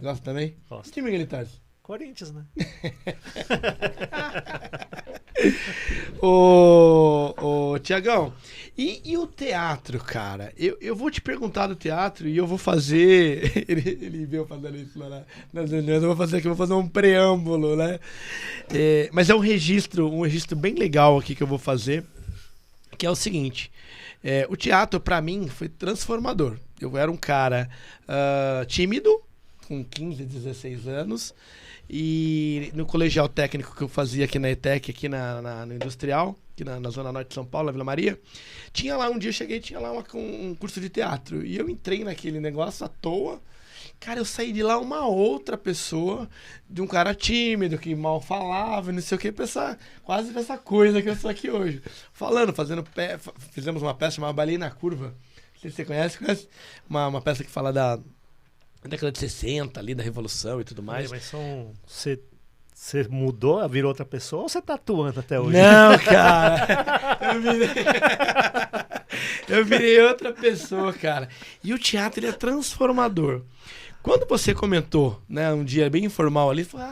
Gosta também? Gosta. Que time que ele torce? Corinthians, né? Ô, Tiagão, e o teatro, cara? Eu vou te perguntar do teatro e eu vou fazer... Ele veio fazendo isso lá nas reuniões, eu vou fazer aqui, vou fazer um preâmbulo, né? Mas é um registro bem legal aqui que eu vou fazer, que é o seguinte... o teatro, pra mim, foi transformador. Eu era um cara tímido, com 15, 16 anos, e no colegial técnico que eu fazia aqui na ETEC, aqui no Industrial, aqui na Zona Norte de São Paulo, na Vila Maria, tinha lá, um dia eu cheguei, tinha lá um curso de teatro, e eu entrei naquele negócio à toa. Cara, eu saí de lá uma outra pessoa, de um cara tímido, que mal falava, não sei o que, quase essa coisa que eu sou aqui hoje. Fizemos uma peça chamada Baleia na Curva. Não sei se você conhece? Uma peça que fala da década de 60, ali, da Revolução e tudo mais. Mas você mudou, virou outra pessoa ou você tá atuando até hoje? Não, cara. Eu virei outra pessoa, cara. E o teatro, ele é transformador. Quando você comentou, né, um dia bem informal ali, falou,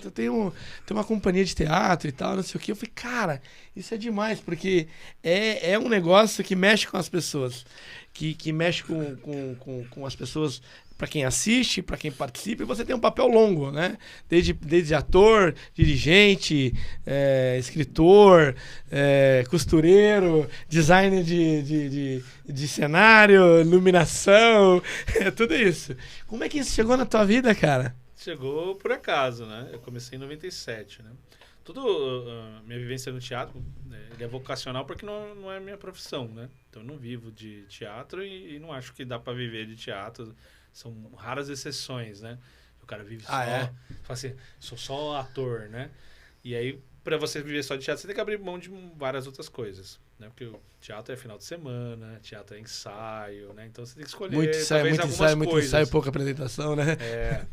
eu tenho uma companhia de teatro e tal, não sei o quê. Eu falei, cara, isso é demais, porque é um negócio que mexe com as pessoas, que mexe com as pessoas, para quem assiste, para quem participa, e você tem um papel longo, né? Desde ator, dirigente, escritor, costureiro, designer de cenário, iluminação, tudo isso. Como é que isso chegou na tua vida, cara? Chegou por acaso, né? Eu comecei em 97, né? Minha vivência no teatro, ele é vocacional porque não é minha profissão, né? Então eu não vivo de teatro e não acho que dá para viver de teatro. São raras exceções, né? O cara vive fala assim, sou só ator, né? E aí, para você viver só de teatro, você tem que abrir mão de várias outras coisas, né? Porque o teatro é final de semana, teatro é ensaio, né? Então você tem que escolher muito ensaio, pouca apresentação, né?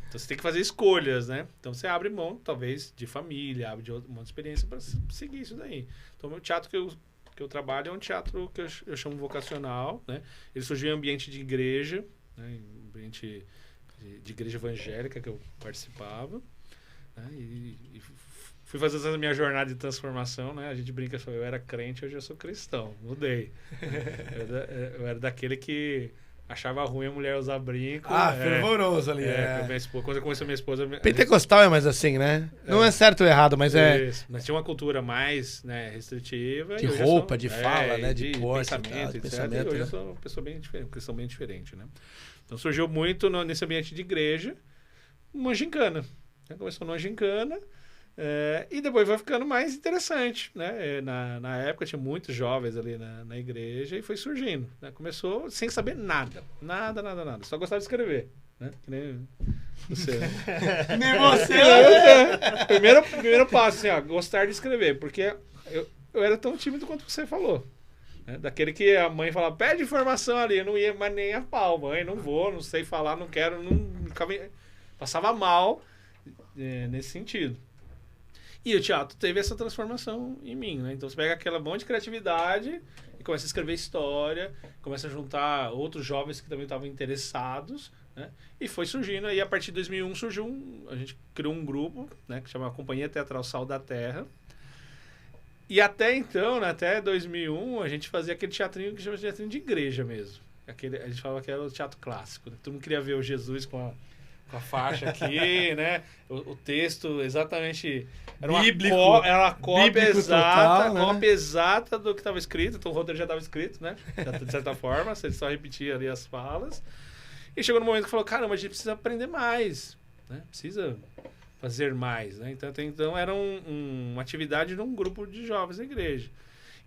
Então você tem que fazer escolhas, né? Então você abre mão, talvez, de família, abre de um monte de experiência para seguir isso daí. Então o teatro que eu trabalho é um teatro que eu chamo vocacional, né? Ele surgiu em ambiente de igreja, né? Ambiente de igreja evangélica que eu participava, né? E fui fazendo a minha jornada de transformação, né? A gente brinca, eu era crente, hoje eu sou cristão, mudei. Eu era daquele que achava ruim a mulher usar brinco. Fervoroso ali. Quando eu conheci a minha esposa... Pentecostal é mais assim, né? Não é certo ou errado, mas isso. Mas tinha uma cultura mais, né, restritiva. De roupa, de fala, né? De pensamento, etc. E hoje eu sou uma pessoa bem diferente, uma questão bem diferente, né? Então surgiu muito nesse ambiente de igreja uma gincana. Começou numa gincana e depois vai ficando mais interessante, né? Na época tinha muitos jovens ali na igreja e foi surgindo, né? Começou sem saber nada. Nada. Só gostava de escrever, né? Que nem você. Né? Nem você! Primeiro passo, assim, gostar de escrever. Porque eu era tão tímido quanto você falou. Daquele que a mãe falava, pede informação ali, eu não ia mais nem a pau, mãe, não vou, não sei falar, não quero, passava mal, nesse sentido. E o teatro teve essa transformação em mim, né? Então você pega aquela monte de criatividade e começa a escrever história, começa a juntar outros jovens que também estavam interessados, né? E foi surgindo, aí a partir de 2001 a gente criou um grupo, né, que chama Companhia Teatral Sal da Terra. E até então, né, até 2001, a gente fazia aquele teatrinho que chama de teatrinho de igreja mesmo. A gente falava que era o teatro clássico, né? Todo mundo queria ver o Jesus com a faixa aqui, né? O texto exatamente... Era uma cópia exata, total, né? Cópia exata do que estava escrito. Então o roteiro já estava escrito, né? De certa forma, você só repetia ali as falas. E chegou no momento que falou, caramba, a gente precisa aprender mais, né? Precisa fazer mais, né? Então era uma atividade de um grupo de jovens da igreja.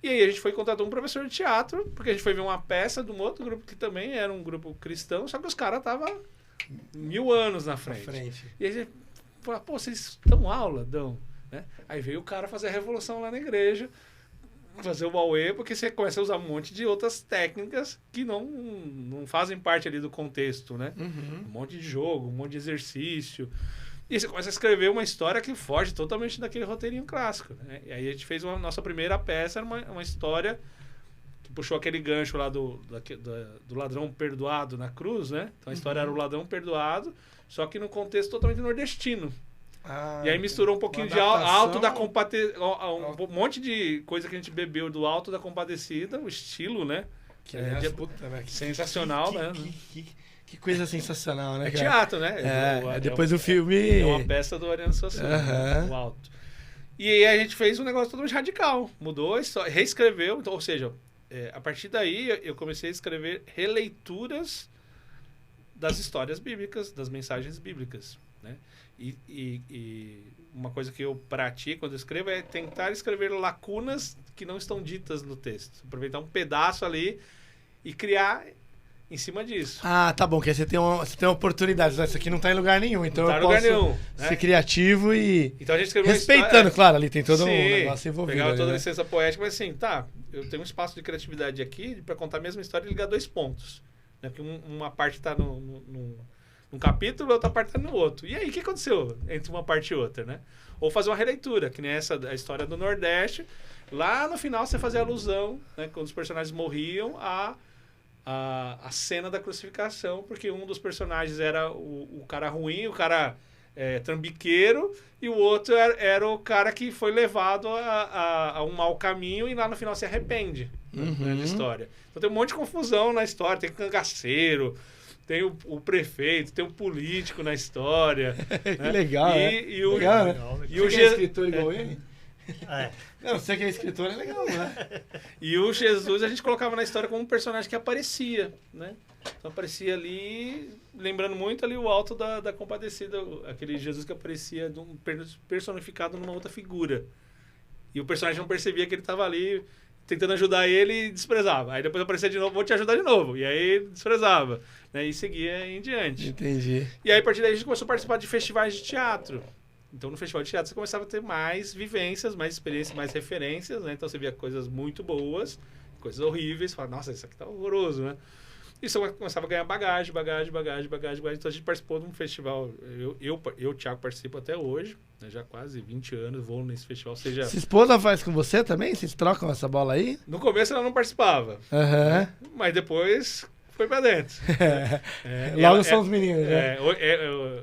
E aí a gente foi contratar um professor de teatro, porque a gente foi ver uma peça de um outro grupo que também era um grupo cristão, só que os caras estavam 1000 anos na frente. E aí a gente falou, pô, vocês dão aula? Dão. Né? Aí veio o cara fazer a revolução lá na igreja, fazer o Aue, porque você começa a usar um monte de outras técnicas que não fazem parte ali do contexto, né? Uhum. Um monte de jogo, um monte de exercício. E você começa a escrever uma história que foge totalmente daquele roteirinho clássico, né? E aí a gente fez nossa primeira peça, era uma história que puxou aquele gancho lá do ladrão perdoado na cruz, né? Então a história era o ladrão perdoado, só que no contexto totalmente nordestino. E aí misturou um pouquinho de Alto da Compadecida, um monte de coisa que a gente bebeu do Alto da Compadecida, o estilo, né? Que sensacional, né? Que coisa sensacional, né, É cara? teatro, né? Depois o filme... É uma peça do Ariano Suassuna, o Alto. E aí a gente fez um negócio totalmente radical. Mudou a história, reescreveu. Então, ou seja, a partir daí eu comecei a escrever releituras das histórias bíblicas, das mensagens bíblicas, né? E uma coisa que eu pratico quando eu escrevo é tentar escrever lacunas que não estão ditas no texto. Aproveitar um pedaço ali e criar em cima disso. Ah, tá bom, que aí você tem uma oportunidade. Isso aqui não tá em lugar nenhum, então eu posso ser criativo e então a gente escreveu respeitando, claro, ali tem todo um negócio envolvido. Pegava toda a né? licença poética, mas assim, eu tenho um espaço de criatividade aqui para contar a mesma história e ligar 2 pontos. Né? Porque uma parte tá num capítulo, a outra parte tá no outro. E aí, o que aconteceu entre uma parte e outra, né? Ou fazer uma releitura, que nem a história do Nordeste. Lá no final você fazia alusão, né? Quando os personagens morriam, a cena da crucificação, porque um dos personagens era o cara ruim, o cara trambiqueiro, e o outro era o cara que foi levado a um mau caminho e lá no final se arrepende na história. Então tem um monte de confusão na história, tem cangaceiro, tem o prefeito, tem o político na história. Que né? legal, legal, né? E você que é escritor igual ele? É. Não, você que é escritor é legal, né? E o Jesus a gente colocava na história como um personagem que aparecia, né? Então aparecia ali, lembrando muito ali o Alto da Compadecida, aquele Jesus que aparecia personificado numa outra figura. E o personagem não percebia que ele estava ali tentando ajudar ele e desprezava. Aí depois aparecia de novo, vou te ajudar de novo. E aí desprezava. Né? E seguia em diante. Entendi. E aí a partir daí a gente começou a participar de festivais de teatro. Então no festival de teatro você começava a ter mais vivências, mais experiências, mais referências, né? Então você via coisas muito boas, coisas horríveis, falava, nossa, isso aqui tá horroroso, né? E você começava a ganhar bagagem. Então a gente participou de um festival, eu Thiago, participo até hoje, né? Já há quase 20 anos, vou nesse festival, seja... Sua esposa faz com você também? Vocês trocam essa bola aí? No começo ela não participava, né? Mas depois foi pra dentro. Logo são os meninos, né?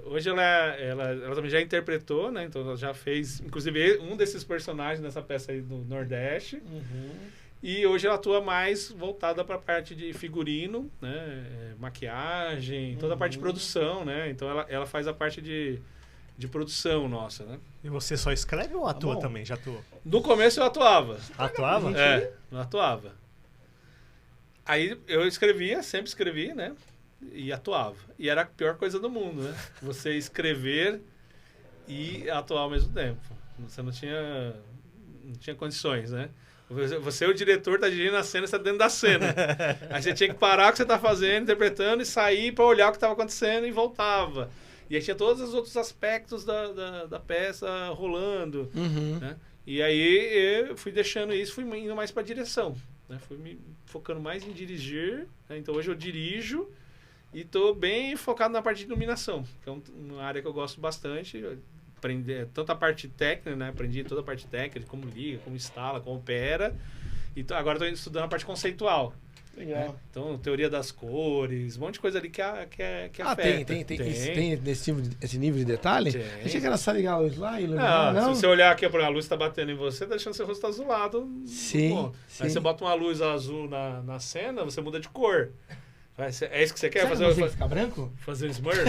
Hoje ela também já interpretou, né? Então ela já fez, inclusive, um desses personagens nessa peça aí do Nordeste. E hoje ela atua mais voltada para a parte de figurino, né? Maquiagem, toda a parte de produção, né? Então ela faz a parte de produção nossa, né? E você só escreve ou atua também? Já atuou? No começo eu atuava. Atuava? Eu atuava. Aí eu sempre escrevi, né? E atuava. E era a pior coisa do mundo, né? Você escrever e atuar ao mesmo tempo. Você não tinha condições, né? Você, o diretor, tá dirigindo a cena, você tá dentro da cena. Aí você tinha que parar o que você tá fazendo, interpretando, e sair para olhar o que estava acontecendo e voltava. E aí tinha todos os outros aspectos da peça rolando. Né? E aí eu fui deixando isso, fui indo mais para direção. Né? Fui me focando mais em dirigir. Né? Então hoje eu dirijo E tô bem focado na parte de iluminação, que é uma área que eu gosto bastante. Aprendi tanto a parte técnica, né? Aprendi toda a parte técnica, de como liga, como instala, como opera. E agora estou estudando a parte conceitual. Legal. Então, teoria das cores, um monte de coisa ali que afeta. Tem esse nível de detalhe? Tem. Achei que era só ligar a luz lá e iluminar, não? Se você olhar aqui, a luz está batendo em você, tá deixando seu rosto azulado. Sim, Aí você bota uma luz azul na cena, você muda de cor. É isso que você quer? Será que você ficar branco? Fazer um Smurf?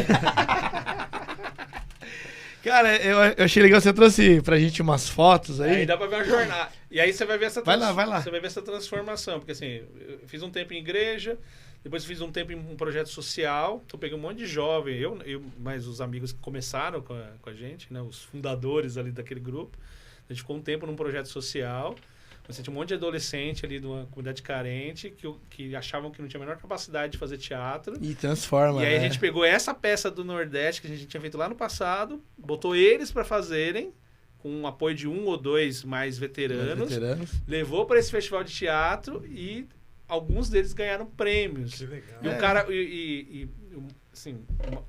Cara, eu achei legal, você trouxe pra gente umas fotos aí. Aí dá pra ver a jornada. E aí você vai ver essa Vai lá. Você vai ver essa transformação. Porque assim, eu fiz um tempo em igreja, depois fiz um tempo em um projeto social. Então eu peguei um monte de jovem, mais os amigos que começaram com a gente, né? Os fundadores ali daquele grupo. A gente ficou um tempo num projeto social. Você tinha um monte de adolescente ali de uma comunidade carente que achavam que não tinha a menor capacidade de fazer teatro. E transforma, E aí né? a gente pegou essa peça do Nordeste que a gente tinha feito lá no passado, botou eles para fazerem, com o apoio de 1 ou 2 mais veteranos, levou para esse festival de teatro e alguns deles ganharam prêmios. Que legal. E o cara... assim,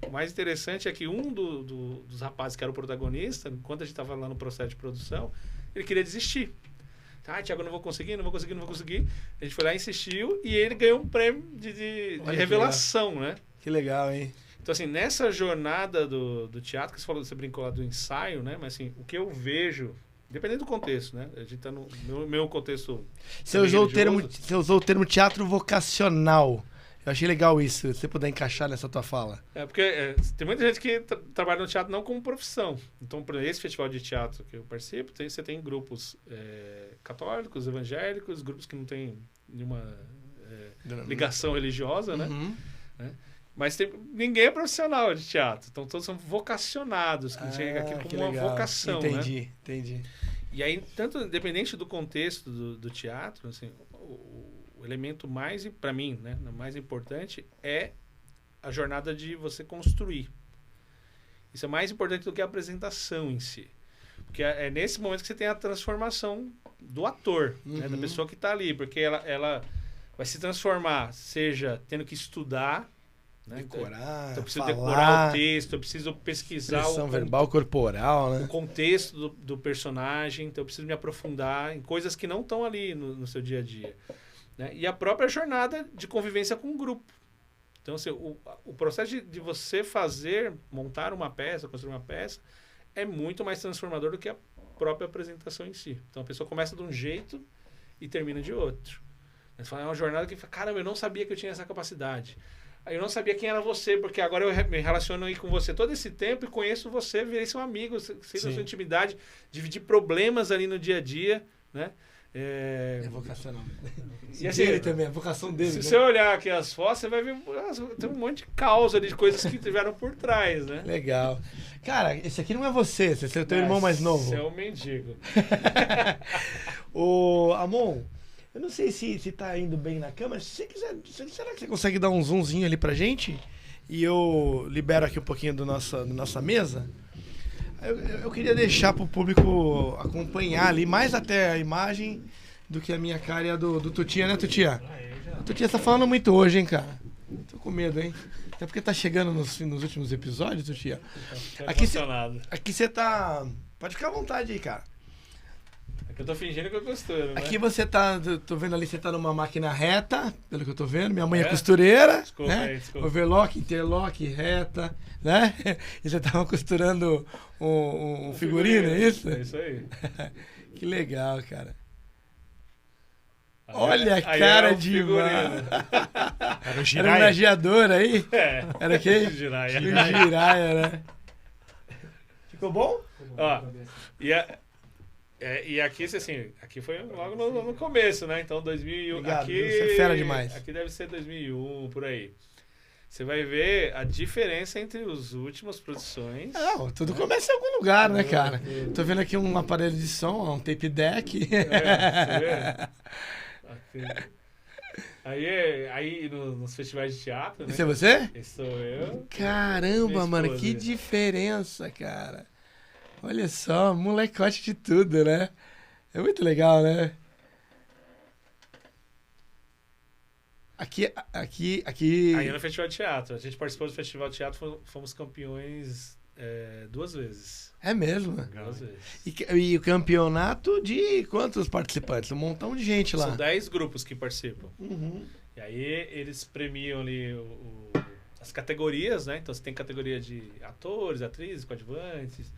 o mais interessante é que um dos rapazes que era o protagonista, enquanto a gente estava lá no processo de produção, ele queria desistir. Thiago, eu não vou conseguir. A gente foi lá, insistiu e ele ganhou um prêmio de revelação, né? Que legal, hein? Então, assim, nessa jornada do teatro, que você brincou lá do ensaio, né? Mas, assim, o que eu vejo, dependendo do contexto, né? A gente tá no meu contexto. Você usou o termo teatro vocacional. Eu achei legal isso, se você puder encaixar nessa tua fala. Porque tem muita gente que trabalha no teatro não como profissão. Então, por esse festival de teatro que eu participo, você tem grupos católicos, evangélicos, grupos que não têm nenhuma ligação religiosa, né? Uhum. Mas ninguém é profissional de teatro. Então, todos são vocacionados, que chega aqui como uma vocação, entendi. E aí, tanto independente do contexto do teatro, assim, o elemento mais, para mim, né, mais importante é a jornada de você construir. Isso é mais importante do que a apresentação em si. Porque é nesse momento que você tem a transformação do ator, né, da pessoa que está ali. Porque ela vai se transformar, seja tendo que estudar, né? Decorar, então eu preciso falar, decorar o texto, eu preciso pesquisar expressão verbal corporal, né? o contexto do personagem, então eu preciso me aprofundar em coisas que não estão ali no seu dia a dia. Né? E a própria jornada de convivência com o grupo. Então, assim, o processo de você montar uma peça, construir uma peça, é muito mais transformador do que a própria apresentação em si. Então, a pessoa começa de um jeito e termina de outro. Você fala, é uma jornada que, caramba, eu não sabia que eu tinha essa capacidade. Eu não sabia quem era você, porque agora eu me relaciono aí com você todo esse tempo e conheço você, virei seu amigo, sei da sua intimidade, dividir problemas ali no dia a dia, né? É vocacional. E assim, dele também, a vocação dele. Se né? você olhar aqui as fotos, você vai ver tem um monte de causa ali, de coisas que tiveram por trás, né? Legal. Cara, esse aqui não é você, esse é o teu irmão mais novo. Esse é o mendigo. Ô, Amon, eu não sei se tá indo bem na câmera. Se você quiser, será que você consegue dar um zoomzinho ali pra gente? E eu libero aqui um pouquinho da nossa mesa. Eu queria deixar pro público acompanhar ali, mais até a imagem do que a minha cara e a do Tutinha, né, Tutinha? A Tutinha tá falando muito hoje, hein, cara? Tô com medo, hein? Até porque tá chegando nos últimos episódios, Tutinha. Aqui você tá... Pode ficar à vontade aí, cara. É que eu tô fingindo que eu costuro, né? Aqui você tá... Tô vendo ali, você tá numa máquina reta, pelo que eu tô vendo. Minha mãe é costureira. Desculpa né? aí, desculpa. Overlock, interlock, reta, né? E você tava costurando um figurino, é isso? É isso aí. Que legal, cara. Aí, Olha a cara de mano. Era o Era um Jiraiya. nageador aí? Era quem? Jiraiya. O Jiraiya, né? Ficou bom? Ó, e aqui, assim, aqui foi logo no começo, né? Então, 2001... Obrigado, aqui, viu? Você é fera demais. Aqui deve ser 2001, por aí. Você vai ver a diferença entre as últimas produções. Não, tudo começa em algum lugar, né, cara? Tô vendo aqui um aparelho de som, um tape deck. Você vê? Aí nos festivais de teatro, né? Esse é você? Esse sou eu. Caramba, Minha mano, esposa. que diferença, cara. Olha só, molecote de tudo, né? É muito legal, né? Aqui. Aí no Festival de Teatro. A gente participou do Festival de Teatro, fomos campeões 2 vezes. É mesmo? 2 vezes. E o campeonato de quantos participantes? Um montão de gente lá. São 10 grupos que participam. Uhum. E aí eles premiam ali as categorias, né? Então você tem categoria de atores, atrizes, coadjuvantes,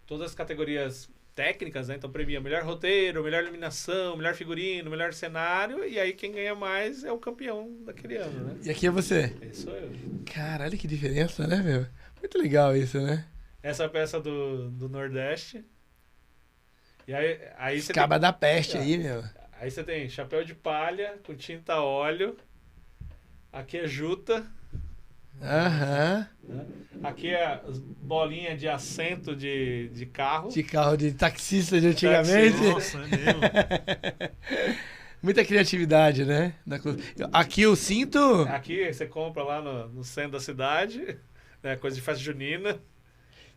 todas as categorias técnicas, né? Então premia melhor roteiro, melhor iluminação, melhor figurino, melhor cenário, e aí quem ganha mais é o campeão daquele ano, né? E aqui é você? Esse sou eu. Caralho, que diferença, né, meu? Muito legal isso, né? Essa é a peça do Nordeste. E aí você Caba tem, da peste aí, meu. aí você tem chapéu de palha com tinta a óleo. Aqui é juta. Aham. Né? Aqui é as bolinhas de assento de carro. De carro de taxista de antigamente. Nossa, é mesmo. Muita criatividade, né? Aqui o cinto. Aqui você compra lá no centro da cidade, né? Coisa de festa junina.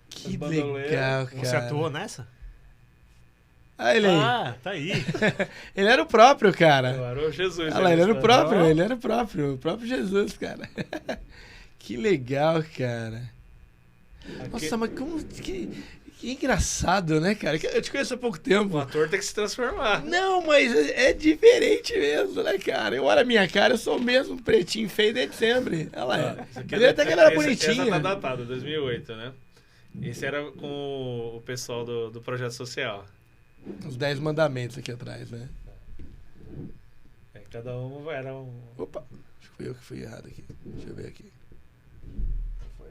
Que bandoleiras. legal, cara. Você atuou nessa? Ah, ele aí. Ah, tá aí. Ele era o próprio, cara. Eu era o Jesus. Olha lá, ele era o né? próprio, ele era o próprio Jesus, cara. Que legal, cara. Aqui, Nossa, mas como. Que engraçado, né, cara? Eu te conheço há pouco o tempo. ator tem que se transformar. Não, mas é diferente mesmo, né, cara? Eu olho a minha cara, eu sou o mesmo pretinho feio desde sempre. Olha lá. Esse aqui Ele até que ele era essa bonitinho. tá datada, 2008, né? Esse era com o pessoal do Projeto Social. Os 10 mandamentos aqui atrás, né? Cada um era um... Opa, acho que foi eu que fui errado aqui. Deixa eu ver aqui. Foi.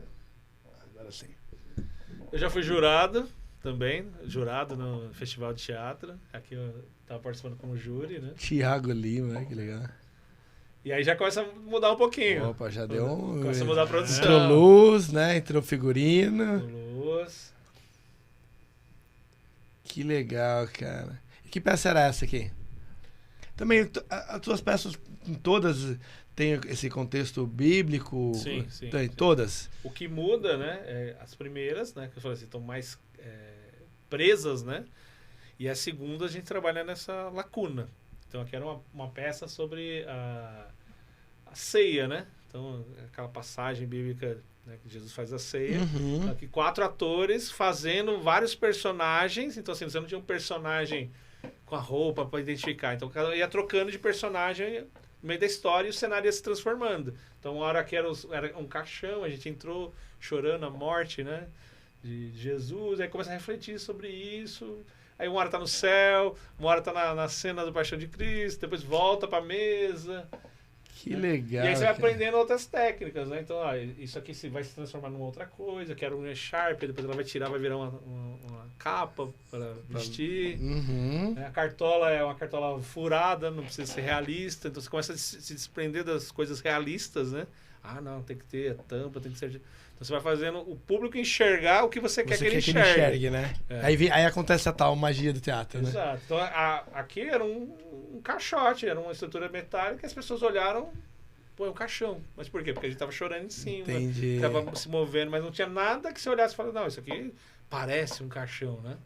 Agora sim. Eu já fui jurado também, jurado no Festival de Teatro. Aqui eu tava participando como júri, né? Tiago Lima, né? Que legal. E aí já começa a mudar um pouquinho. Opa, já deu um... Começa a mudar a produção. Entrou luz, né? Entrou figurino. Luz. Que legal, cara. E que peça era essa aqui? Também, as tuas peças todas têm esse contexto bíblico? Sim, sim, Tem, sim. todas? O que muda, né? As primeiras, né? Que eu falei assim, estão mais presas, né? E a segunda a gente trabalha nessa lacuna. Então aqui era uma peça sobre a ceia, né? Então aquela passagem bíblica, né, que Jesus faz a ceia. Uhum. Aqui 4 atores fazendo vários personagens. Então assim, você não tinha um personagem com a roupa para identificar. Então cada um ia trocando de personagem no meio da história e o cenário ia se transformando. Então uma hora que era um caixão, a gente entrou chorando a morte, né, de Jesus. Aí começa a refletir sobre isso. Aí uma hora tá no céu, uma hora tá na cena do Paixão de Cristo, depois volta pra mesa. Que legal. E aí você vai cara. aprendendo outras técnicas, né? Então, isso aqui vai se transformar numa outra coisa, que era um Sharp, depois ela vai tirar, vai virar uma capa para vestir. Uhum. A cartola é uma cartola furada, não precisa ser realista. Então você começa a se desprender das coisas realistas, né? Ah, não, tem que ter a tampa, tem que ser... Então você vai fazendo o público enxergar o que você quer que ele enxergue. né? É. Aí acontece a tal magia do teatro, né? Exato. Então, aqui era um caixote, era uma estrutura metálica, e as pessoas olharam, pô, é um caixão. Mas por quê? Porque a gente tava chorando em cima, Entendi. tava se movendo, mas não tinha nada que você olhasse e falasse, não, isso aqui parece um caixão, né?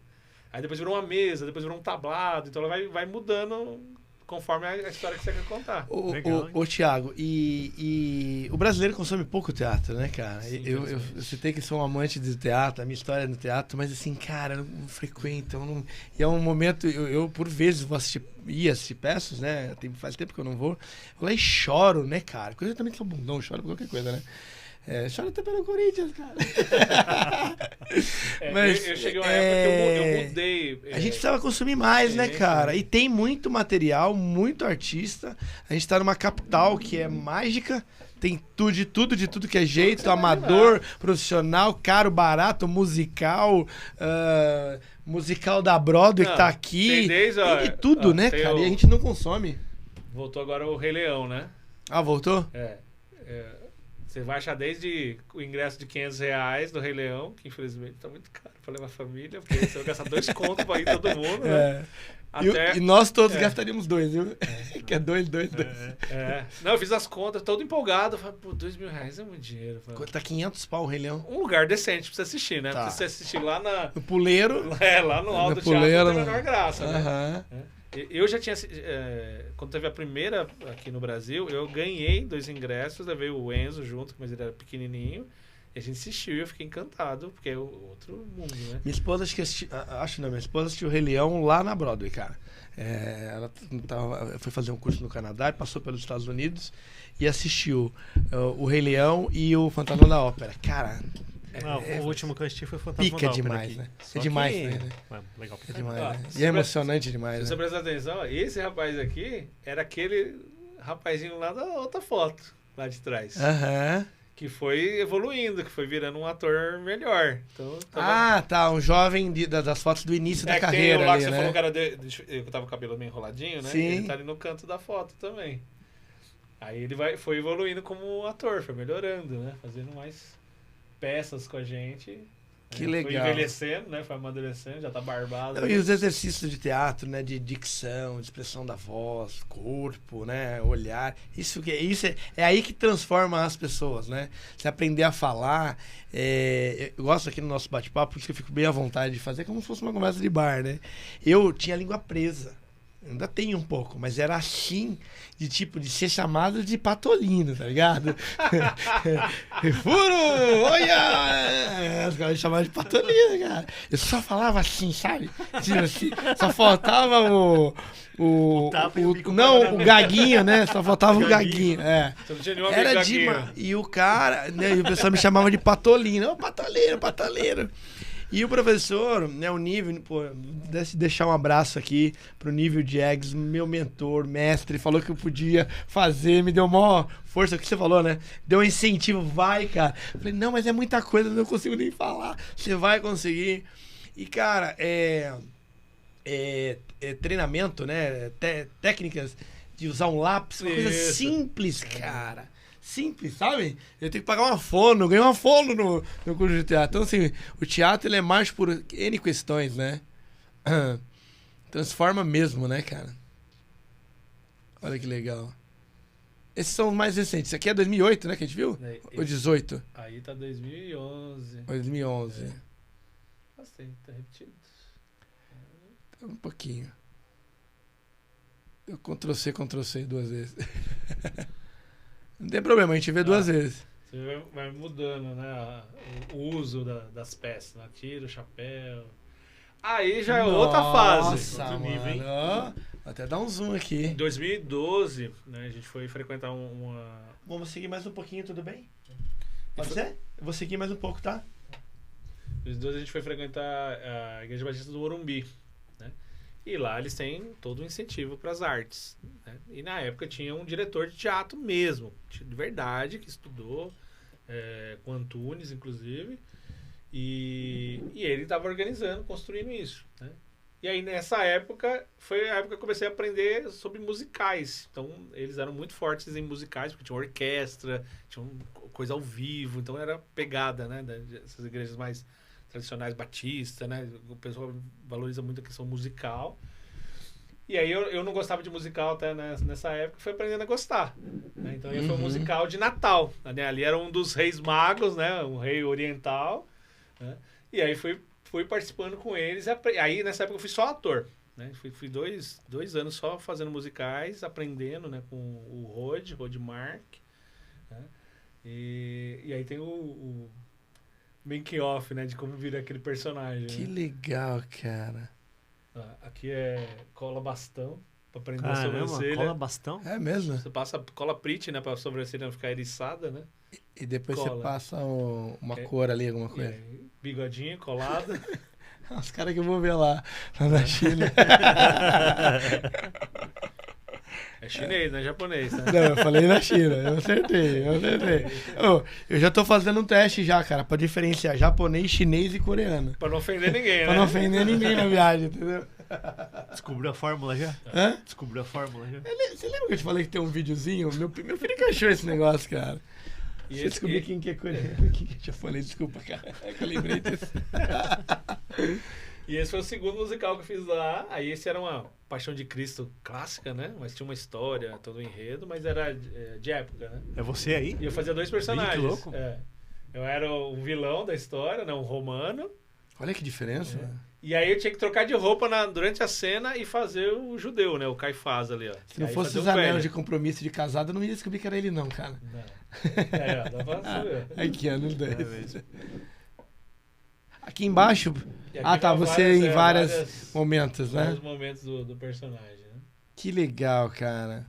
Aí depois virou uma mesa, depois virou um tablado, então ela vai mudando conforme a história que você quer contar. Ô Thiago, e o brasileiro consome pouco teatro, né, cara? Sim, eu citei que sou um amante de teatro, a minha história é no teatro, mas assim, cara, eu não frequento, e é um momento, eu por vezes ia assistir peças, né? Faz tempo que eu não vou lá e choro, né, cara? Coisa também que sou bundão, choro por qualquer coisa, né? Choro até pelo Corinthians, cara. Mas eu cheguei uma época que eu mudei. A gente precisava consumir mais, né, sim, cara? sim. E tem muito material, muito artista. A gente tá numa capital que é mágica. Tem de tudo que é jeito. Amador, profissional, caro, barato, musical. Musical da Broadway que tá aqui. Tem de tudo, né, cara? E a gente não consome. Voltou agora o Rei Leão, né? Ah, voltou? Você vai achar desde o ingresso de R$500 do Rei Leão, que infelizmente tá muito caro pra levar a família, porque você vai gastar 2 contos pra ir todo mundo, né? E nós todos gastaríamos 2, viu? Que é 2. Não, eu fiz as contas, todo empolgado. Falei, pô, R$2.000 é muito dinheiro. Falei, tá 500 pau o Rei Leão. Um lugar decente pra você assisir, né? Tá. Pra você assistir lá no Puleiro. Lá no alto do teatro, não tem a menor graça, né? Eu já tinha... quando teve a primeira aqui no Brasil, eu ganhei 2 ingressos, levei o Enzo junto, mas ele era pequenininho. E a gente assistiu e eu fiquei encantado, porque é outro mundo, né? Minha esposa minha esposa assistiu o Rei Leão lá na Broadway, cara. Ela foi fazer um curso no Canadá e passou pelos Estados Unidos e assistiu o Rei Leão e o Fantasma da Ópera. Cara, o último que eu assisti foi o Fantasma pica da Ópera demais, aqui. né? Só É demais, que- né? Legal pra É caramba. demais, né? Se E é você emocionante Se demais, você né? prestar atenção, esse rapaz aqui era aquele rapazinho lá da outra foto, lá de trás. Aham. Que foi evoluindo, que foi virando um ator melhor. Então, Ah, tá. Um jovem das fotos do início da que tem carreira o lá ali, que você né? falou, o cara que tava com o cabelo meio enroladinho, né? Sim. Ele tá ali no canto da foto também. Aí ele foi evoluindo como ator, foi melhorando, né? Fazendo mais peças com a gente. Que Foi legal. envelhecendo, né? Foi amadurecendo, já tá barbado. Não, e os exercícios de teatro, né? De dicção, de expressão da voz, corpo, né? Olhar. Isso é aí que transforma as pessoas, né? Você aprender a falar. Eu gosto aqui no nosso bate-papo, porque eu fico bem à vontade de fazer, como se fosse uma conversa de bar, né? Eu tinha a língua presa. Ainda tenho um pouco, mas era assim, de ser chamado de patolino, tá ligado? Furo! Olha! Os caras me chamavam de patolino, cara. Eu só falava assim, sabe? Assim, só faltava o tapa e o bico não, parado. o gaguinho, né? Só faltava o gaguinho. Você não tinha nenhum Era amigo demais. gaguinho. E o cara, né? E o pessoal me chamava de patolino. Ô, patolino, patolino. E o professor, né, o Nível, pô, deixar um abraço aqui pro Nível Jags, meu mentor, mestre, falou que eu podia fazer, me deu maior força, o que você falou, né? Deu um incentivo, vai, cara. Eu falei, não, mas é muita coisa, eu não consigo nem falar. Você vai conseguir. E, cara, treinamento, né? Técnicas de usar um lápis, uma coisa Isso. simples, cara. Simples, sabe? Eu tenho que pagar uma fono, ganhei uma fono no curso de teatro. Então, assim, o teatro ele é mais por N questões, né? Transforma mesmo, né, cara? Olha que legal. Esses são os mais recentes. Esse aqui é 2008, né, que a gente viu? Ou 18? Aí tá 2011. Ou 2011. Bastante, tá repetido. Um pouquinho. Eu Ctrl+C 2 vezes. Não tem problema, a gente vê 2 vezes. Você vai mudando, né? O uso das peças, né? Tira o chapéu. Aí já é outra fase. Nossa, Outro nível, hein? mano. Ó, vou até dar um zoom aqui. Em 2012, né? A gente foi frequentar uma... Vamos seguir mais um pouquinho, tudo bem? Pode ser? Eu vou seguir mais um pouco, tá? Em 2012 a gente foi frequentar a Igreja Batista do Morumbi, né? E lá eles têm todo um incentivo para as artes, né? E na época tinha um diretor de teatro mesmo, de verdade, que estudou com Antunes, inclusive. E ele estava organizando, construindo isso, né? E aí nessa época, foi a época que eu comecei a aprender sobre musicais. Então eles eram muito fortes em musicais, porque tinha orquestra, tinha coisa ao vivo, então era pegada, né? Dessas igrejas mais tradicionais, batista, né? O pessoal valoriza muito a questão musical. E aí eu não gostava de musical até nessa época, fui aprendendo a gostar, né? Então aí foi um musical de Natal, né? Ali era um dos reis magos, né? Um rei oriental, né? E aí fui participando com eles. Aí nessa época eu fui só ator, né? Fui dois anos só fazendo musicais, aprendendo, né? Com o Rod Mark, né? E aí tem o making off, né? De como vira aquele personagem. Que né? legal, cara. Aqui é cola bastão pra prender a Caramba, sobrancelha. cola bastão. É mesmo? Você passa cola Prit, né? Pra sobrancelha não ficar eriçada, né? E depois Cola. você passa uma É. cor ali, alguma E coisa. aí, bigodinho colado. Os caras que eu vou ver lá na China. É chinês, não é japonês, né? Não, eu falei na China, eu acertei. Ô, eu já tô fazendo um teste já, cara, pra diferenciar japonês, chinês e coreano. Pra não ofender ninguém, né? Pra não ofender ninguém na viagem, entendeu? Descobriu a fórmula já? Hã? Descobriu a fórmula já? Você lembra que eu te falei que tem um videozinho? Meu filho que achou esse negócio, cara. E Deixa eu descobrir quem que é coreano, quem que é japonês, desculpa, cara. É que eu lembrei disso. E esse foi o segundo musical que eu fiz lá. Aí esse era uma Paixão de Cristo clássica, né? Mas tinha uma história, todo um enredo, mas era de época, né? É você aí? E eu fazia 2 personagens. Que louco. Eu era o vilão da história, né? Um romano. Olha que diferença. É. E aí eu tinha que trocar de roupa durante a cena e fazer o judeu, né? O Caifás ali, ó. Se não fosse os anel de compromisso de casado, eu não ia descobrir que era ele não, cara. Não. Dá pra saber. Aqui, ó, nos dois. Aqui embaixo... Aqui tá, você em vários momentos, né? Vários momentos do personagem, né? Que legal, cara.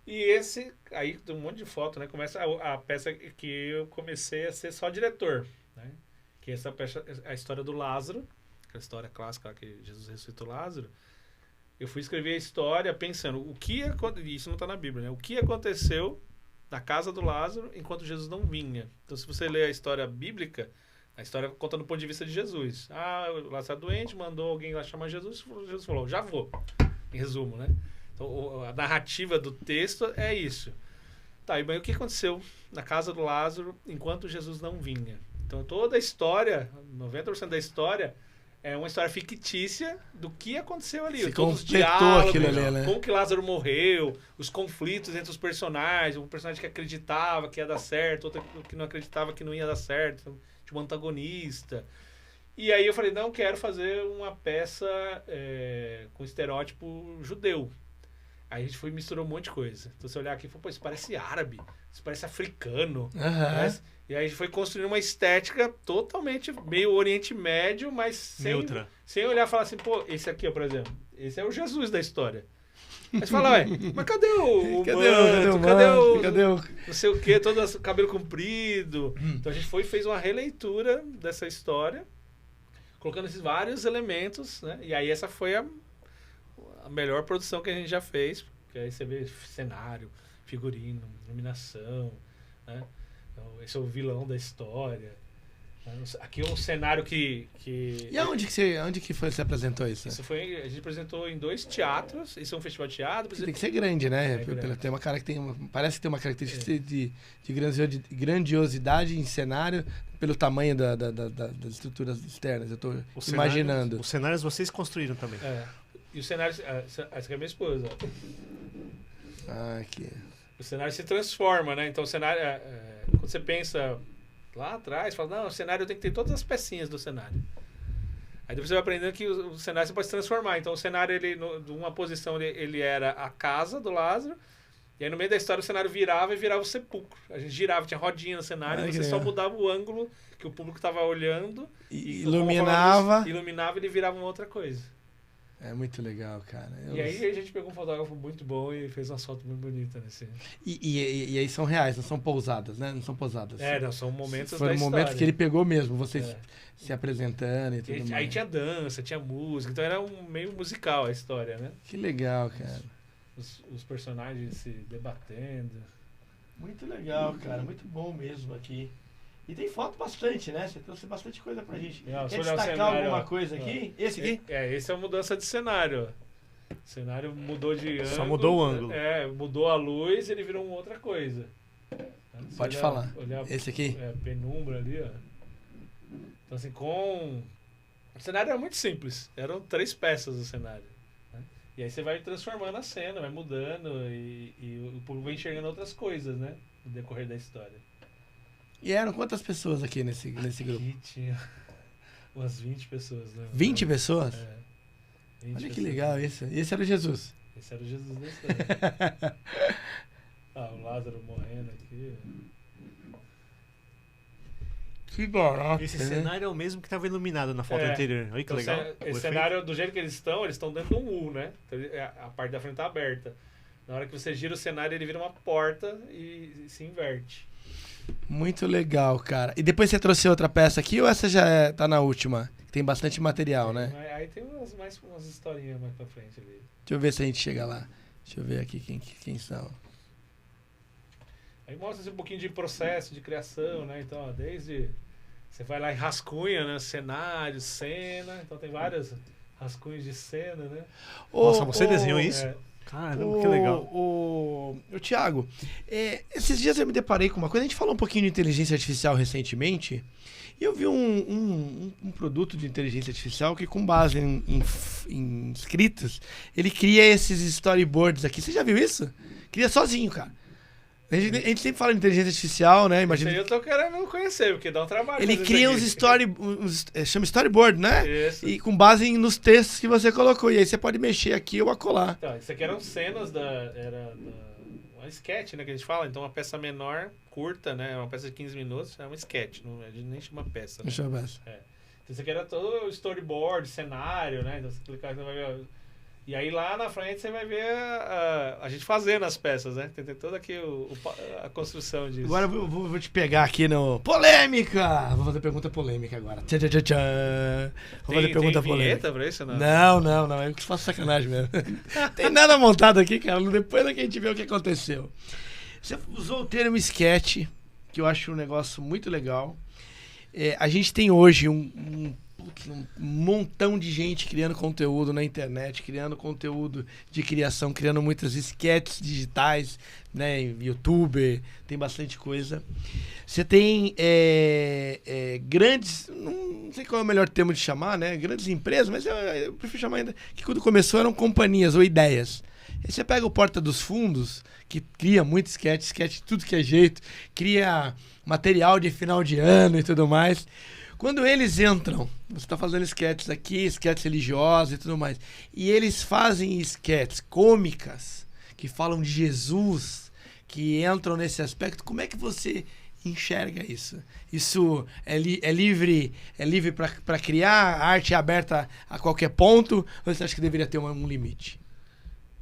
E esse, aí tem um monte de foto, né? Começa a peça que eu comecei a ser só diretor, né? Que essa peça, a história do Lázaro, aquela história clássica que Jesus ressuscitou Lázaro. Eu fui escrever a história pensando, isso não está na Bíblia, né? O que aconteceu na casa do Lázaro enquanto Jesus não vinha. Então, se você ler a história bíblica, a história conta do ponto de vista de Jesus. O Lázaro doente, mandou alguém lá chamar Jesus, Jesus falou, já vou. Em resumo, né? Então, a narrativa do texto é isso. Tá, e bem, o que aconteceu na casa do Lázaro enquanto Jesus não vinha? Então, toda a história, 90% da história, é uma história fictícia do que aconteceu ali. Todos os diálogos, aquilo ali, né? como que Lázaro morreu, os conflitos entre os personagens, um personagem que acreditava que ia dar certo, outro que não acreditava que não ia dar certo, tinha um antagonista. E aí eu falei, não, quero fazer uma peça com estereótipo judeu. Aí a gente misturou um monte de coisa. Então você olhar aqui e falou, pô, isso parece árabe, isso parece africano. E aí a gente foi construindo uma estética totalmente meio Oriente Médio, mas sem olhar e falar assim, pô, esse aqui, ó, por exemplo, esse é o Jesus da história. Aí você fala, ué, mas cadê o cadê o não sei o quê, todo o cabelo comprido. Então a gente fez uma releitura dessa história, colocando esses vários elementos, né? E aí essa foi a melhor produção que a gente já fez, porque aí você vê cenário, figurino, iluminação, né? Então, esse é o vilão da história. Aqui é um cenário que... E onde que você apresentou isso? A gente apresentou em 2 teatros. Isso é um festival de teatro. Tem que ser grande, né? Grande. Tem parece que tem uma característica de grandiosidade em cenário pelo tamanho das estruturas externas. Eu estou imaginando. Os cenários vocês construíram também. E o cenário... Essa aqui é minha esposa. Aqui. O cenário se transforma, né? Então o cenário... quando você pensa... lá atrás, fala, não, o cenário tem que ter todas as pecinhas do cenário. Aí depois você vai aprendendo que o cenário você pode se transformar. Então o cenário, de uma posição, ele era a casa do Lázaro, e aí no meio da história o cenário virava o sepulcro. A gente girava, tinha rodinha no cenário, e você só mudava o ângulo que o público estava olhando. E iluminava. Iluminava e ele virava uma outra coisa. É muito legal, cara. E aí a gente pegou um fotógrafo muito bom e fez uma foto muito bonita nesse. E aí são reais, não são pousadas, né? Não são pousadas. Não, são momentos Foram momentos que ele pegou mesmo, vocês se apresentando e tudo mais. Aí tinha dança, tinha música, então era meio musical a história, né? Que legal, cara. Os personagens se debatendo. Muito legal, cara. Muito bom mesmo aqui. E tem foto bastante, né? Você trouxe bastante coisa pra gente. Quer destacar cenário, alguma coisa aqui? Esse aqui? Esse é a mudança de cenário. O cenário mudou de ângulo. Só mudou o ângulo. Mudou a luz e ele virou uma outra coisa. Pode falar. Esse aqui? Penumbra ali, ó. Então assim, o cenário era muito simples. Eram 3 peças do cenário. Né? E aí você vai transformando a cena, vai mudando e o público vai enxergando outras coisas, né? No decorrer da história. E eram quantas pessoas aqui nesse grupo? Aqui tinha umas 20 pessoas, né? 20 pessoas? 20 Olha que pessoas. legal isso. E esse era o Jesus. Esse era o Jesus da história. O Lázaro morrendo aqui. Que barato. Esse cenário é o mesmo que estava iluminado na foto anterior. Olha que legal. Esse cenário, do jeito que eles estão dentro de um U, né? Então, a parte da frente está aberta. Na hora que você gira o cenário, ele vira uma porta e se inverte. Muito legal, cara. E depois você trouxe outra peça aqui ou essa já tá na última? Tem bastante material, né? Aí tem umas historinhas mais pra frente ali. Deixa eu ver se a gente chega lá. Deixa eu ver aqui quem são. Aí mostra um pouquinho de processo de criação, né? Então, ó, desde... Você vai lá e rascunha, né? Cenário, cena. Então tem vários rascunhos de cena, né? Nossa, você desenhou isso? Caramba, que legal. O Thiago, esses dias eu me deparei com uma coisa. A gente falou um pouquinho de inteligência artificial recentemente. E eu vi um produto de inteligência artificial que, com base em escritas, ele cria esses storyboards aqui. Você já viu isso? Cria sozinho, cara. A gente sempre fala de inteligência artificial, né? Imagina. Isso aí eu tô querendo conhecer, porque dá um trabalho. Ele cria chama storyboard, né? Isso. E com base nos textos que você colocou. E aí você pode mexer aqui ou acolá. Então, isso aqui eram cenas uma sketch, né, que a gente fala. Então, uma peça menor, curta, né? Uma peça de 15 minutos, é um sketch. Não, a gente nem chama peça. Né? Deixa eu ver. Então, isso aqui era todo storyboard, cenário, né? Então, você clicar, você vai ver... E aí lá na frente você vai ver a gente fazendo as peças, né? Tem toda aqui a construção disso. Agora eu vou te pegar aqui no... Polêmica! Vou fazer pergunta polêmica agora. Tchã, tchã, tchã, tchã. Vou fazer pergunta tem polêmica. Pra isso, não? Não. Eu faço sacanagem mesmo. Tem nada montado aqui, cara. Depois da que a gente vê o que aconteceu. Você usou o termo sketch, que eu acho um negócio muito legal. A gente tem hoje um montão de gente criando conteúdo na internet, criando conteúdo de criação, criando muitas sketches digitais, né? YouTube, tem bastante coisa. Você tem grandes, não sei qual é o melhor termo de chamar, né? Grandes empresas, mas eu prefiro chamar ainda, que quando começou eram companhias ou ideias. Aí você pega o Porta dos Fundos, que cria muito sketch de tudo que é jeito, cria material de final de ano e tudo mais. Quando eles entram, você está fazendo sketches aqui, sketches religiosos e tudo mais, e eles fazem sketches cômicas, que falam de Jesus, que entram nesse aspecto, como é que você enxerga isso? Isso é livre para criar, a arte é aberta a qualquer ponto, ou você acha que deveria ter um limite?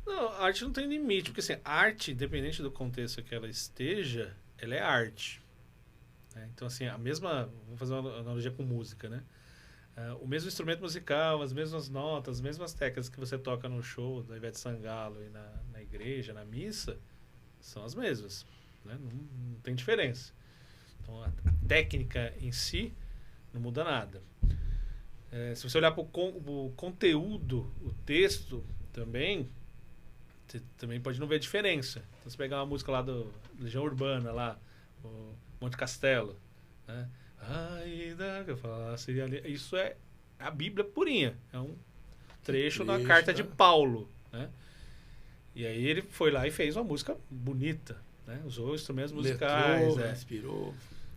Não, a arte não tem limite, porque assim, a arte, independente do contexto que ela esteja, ela é arte. Então, assim, vou fazer uma analogia com música, né? O mesmo instrumento musical, as mesmas notas, as mesmas técnicas que você toca no show da Ivete Sangalo e na igreja, na missa, são as mesmas, né? Não tem diferença. Então, a técnica em si não muda nada. Se você olhar para o conteúdo, o texto também, você também pode não ver diferença. Então, você pegar uma música lá do Legião Urbana, lá, o Monte Castelo, né? Isso é a Bíblia purinha. É um trecho da carta de Paulo, né? E aí ele foi lá e fez uma música bonita, né? Usou instrumentos musicais. Inspirou.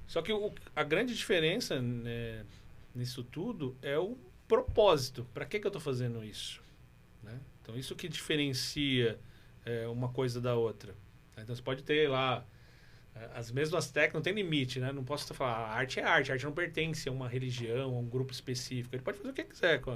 Só que a grande diferença, né, nisso tudo é o propósito. Para que eu estou fazendo isso? Né? Então isso que diferencia uma coisa da outra. Então você pode ter lá as mesmas técnicas, não tem limite, né? Não posso falar, a arte é arte, a arte não pertence a uma religião, a um grupo específico. Ele pode fazer o que quiser com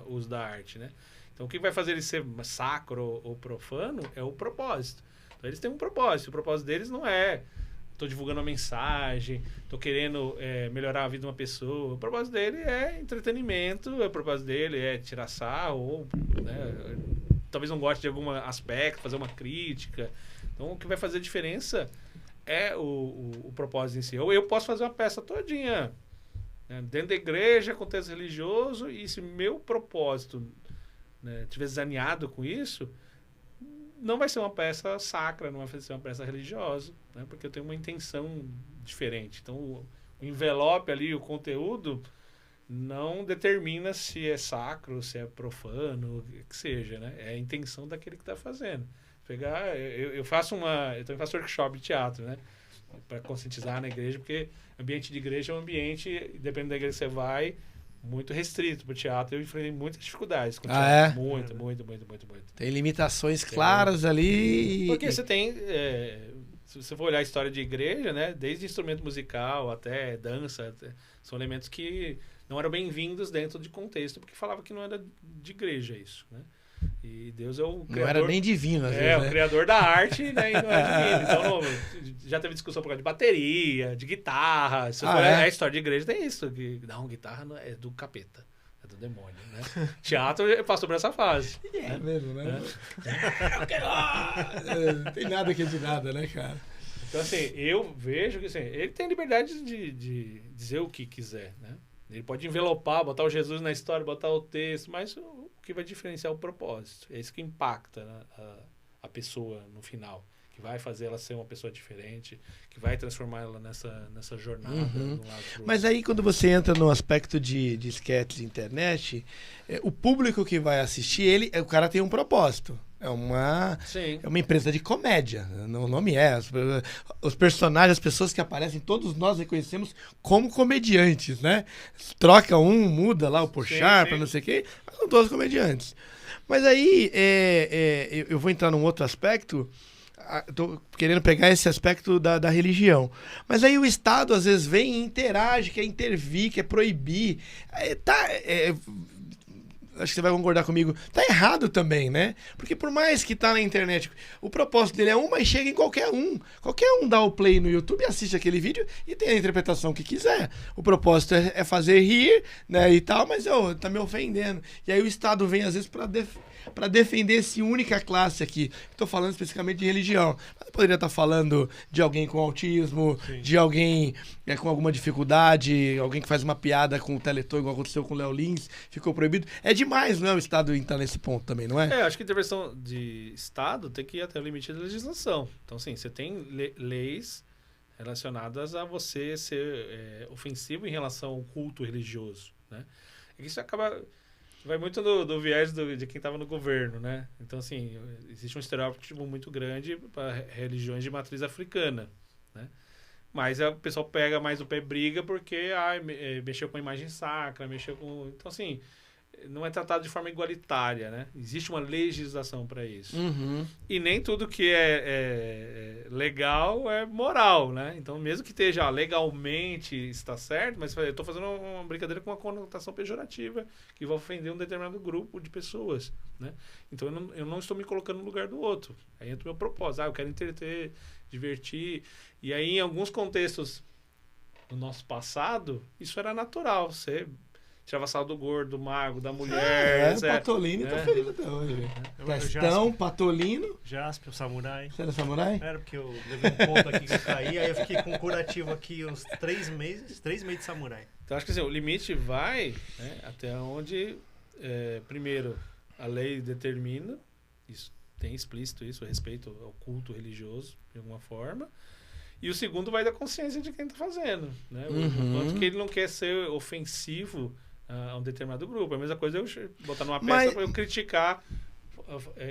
o uso da arte, né? Então, o que vai fazer ele ser sacro ou profano é o propósito. Então, eles têm um propósito. O propósito deles não é estou divulgando uma mensagem, estou querendo melhorar a vida de uma pessoa. O propósito dele é entretenimento, o propósito dele é tirar sarro, ou né, talvez não goste de algum aspecto, fazer uma crítica. Então, o que vai fazer diferença é o propósito em si. Eu posso fazer uma peça todinha, né, dentro da igreja, contexto religioso, e se meu propósito, né, estiver desalinhado com isso, não vai ser uma peça sacra, não vai ser uma peça religiosa, né, porque eu tenho uma intenção diferente. Então, o envelope ali, o conteúdo, não determina se é sacro, se é profano, o que seja, né? É a intenção daquele que está fazendo. Eu faço workshop de teatro, né? Para conscientizar na igreja, porque ambiente de igreja é um ambiente, dependendo da igreja que você vai, muito restrito para o teatro. Eu enfrentei muitas dificuldades com o teatro. Muito. Tem limitações claras ali. Porque você tem, se você for olhar a história de igreja, né? Desde instrumento musical até dança, são elementos que não eram bem-vindos dentro de contexto, porque falava que não era de igreja isso, né? E Deus é o criador. Não era nem divino, às vezes, né? O criador da arte, né? E não é divino. Então, já teve discussão por causa de bateria, de guitarra. Se for a história de igreja, tem isso. Que, não, guitarra não é do capeta. É do demônio, né? Teatro passou por essa fase. É mesmo, né? Não tem nada que é de nada, né, cara? Então, assim, eu vejo que assim, ele tem liberdade de dizer o que quiser, né? Ele pode envelopar, botar o Jesus na história, botar o texto, mas o que vai diferenciar é o propósito. É isso que impacta, né, a pessoa no final, que vai fazer ela ser uma pessoa diferente, que vai transformar ela nessa jornada. De um lado pro outro. Mas aí quando você entra no aspecto de sketches de internet, o público que vai assistir, o cara tem um propósito. Sim. É uma empresa de comédia. O nome é. Os personagens, as pessoas que aparecem, todos nós reconhecemos como comediantes, né? Troca um, muda lá o Porchat para não sei o quê, mas são todos comediantes. Mas aí, eu vou entrar num outro aspecto. Tô querendo pegar esse aspecto da religião. Mas aí o Estado, às vezes, vem e interage, quer intervir, quer proibir. Acho que você vai concordar comigo, tá errado também, né? Porque por mais que tá na internet, o propósito dele é um, mas chega em qualquer um. Qualquer um dá o play no YouTube, assiste aquele vídeo e tem a interpretação que quiser. O propósito é fazer rir, né, e tal, mas tá me ofendendo. E aí o Estado vem, às vezes, para defender essa única classe aqui. Estou falando especificamente de religião. Mas eu poderia estar falando de alguém com autismo, sim, de alguém com alguma dificuldade, alguém que faz uma piada com o Teleton, igual aconteceu com o Léo Lins, ficou proibido. É demais, não é? O Estado entrar nesse ponto também, não é? Acho que a intervenção de Estado tem que ir até o limite da legislação. Então, assim, você tem leis relacionadas a você ser ofensivo em relação ao culto religioso, né? Isso acaba... Vai muito do viés de quem estava no governo, né? Então, assim, existe um estereótipo muito grande para religiões de matriz africana, né? Mas o pessoal pega mais o pé briga porque mexeu com a imagem sacra, mexeu com... Então, assim, não é tratado de forma igualitária, né? Existe uma legislação para isso. Uhum. E nem tudo que é legal é moral, né? Então, mesmo que esteja legalmente está certo, mas eu estou fazendo uma brincadeira com uma conotação pejorativa que vai ofender um determinado grupo de pessoas, né? Então, eu não estou me colocando no lugar do outro. Aí entra o meu propósito. Eu quero entreter, divertir. E aí, em alguns contextos do nosso passado, isso era natural. Você tirava sarro do gordo, do magro, da mulher. O Patolino tá feliz até hoje. Testão, Patolino. Jasper, o samurai. Você era samurai? Era porque eu levei um ponto aqui que eu caí, aí eu fiquei com curativo aqui uns 3 meses de samurai. Então, acho que assim, o limite vai, né, até onde, primeiro, a lei determina, isso tem explícito isso, o respeito ao culto religioso, de alguma forma. E o segundo vai da consciência de quem está fazendo, né? O quanto que ele não quer ser ofensivo a um determinado grupo. A mesma coisa eu botar numa peça para eu criticar.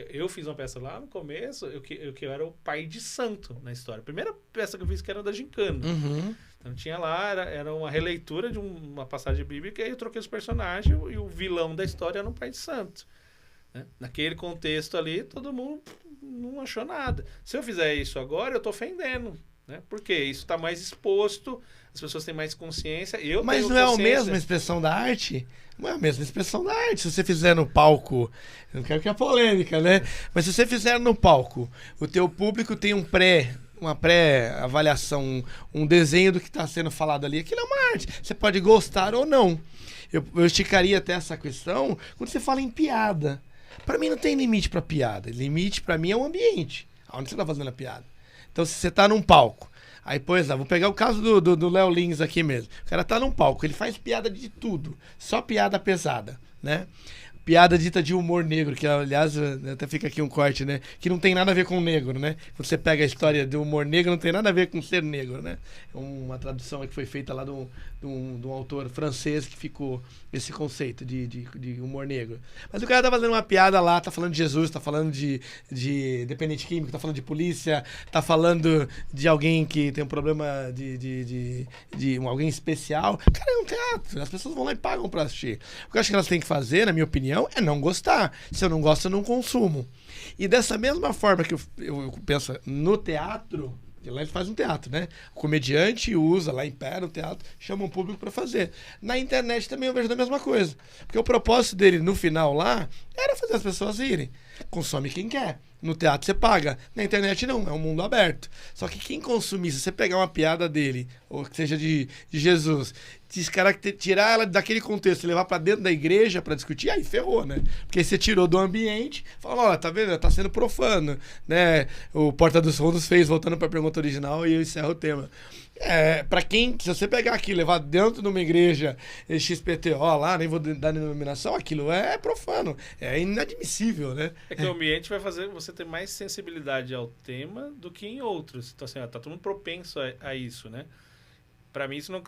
Eu fiz uma peça lá no começo, eu era o pai de santo na história. A primeira peça que eu fiz que era da Gincana. Uhum. Então tinha lá, era uma releitura de uma passagem bíblica, e aí eu troquei os personagens e o vilão da história era um pai de santo, né? Naquele contexto ali, todo mundo não achou nada. Se eu fizer isso agora, eu estou ofendendo, né? Porque isso está mais exposto, as pessoas têm mais consciência. Mas não é a mesma expressão da arte? Não é a mesma expressão da arte. Se você fizer no palco, eu não quero que é polêmica, né? Mas se você fizer no palco, o teu público tem uma pré-avaliação, um desenho do que está sendo falado ali, aquilo é uma arte. Você pode gostar ou não. Eu esticaria até essa questão quando você fala em piada. Para mim não tem limite para piada. Limite para mim é o ambiente, onde você está fazendo a piada. Então, se você tá num palco, aí, vou pegar o caso do Léo Lins aqui mesmo. O cara tá num palco, ele faz piada de tudo, só piada pesada, né? Piada dita de humor negro, que, aliás, até fica aqui um corte, né? Que não tem nada a ver com negro, né? Quando você pega a história do humor negro, não tem nada a ver com ser negro, né? É uma tradução que foi feita lá de um autor francês que ficou esse conceito de humor negro. Mas o cara tá fazendo uma piada lá, tá falando de Jesus, tá falando de dependente químico, tá falando de polícia, tá falando de alguém que tem um problema de alguém especial. Cara, é um teatro. As pessoas vão lá e pagam pra assistir. O que eu acho que elas têm que fazer, na minha opinião, é não gostar. Se eu não gosto, eu não consumo. E dessa mesma forma que eu penso no teatro, que lá ele faz um teatro, né? O comediante usa lá, impera o teatro, chama um público para fazer. Na internet também eu vejo da mesma coisa. Porque o propósito dele no final lá era fazer as pessoas irem. Consome quem quer. No teatro você paga. Na internet não, é um mundo aberto. Só que quem consumir, se você pegar uma piada dele, ou que seja de Jesus, tirar ela daquele contexto e levar para dentro da igreja para discutir, aí ferrou, né? Porque aí você tirou do ambiente, falou, ó, tá vendo? Tá sendo profano, né? O Porta dos Fundos fez, voltando para a pergunta original, e eu encerro o tema. Para quem, se você pegar aqui e levar dentro de uma igreja XPTO lá, nem vou dar denominação, aquilo é profano, é inadmissível, né? É que o ambiente vai fazer você ter mais sensibilidade ao tema do que em outros. Então, assim, tá todo mundo propenso a isso, né? Para mim, isso não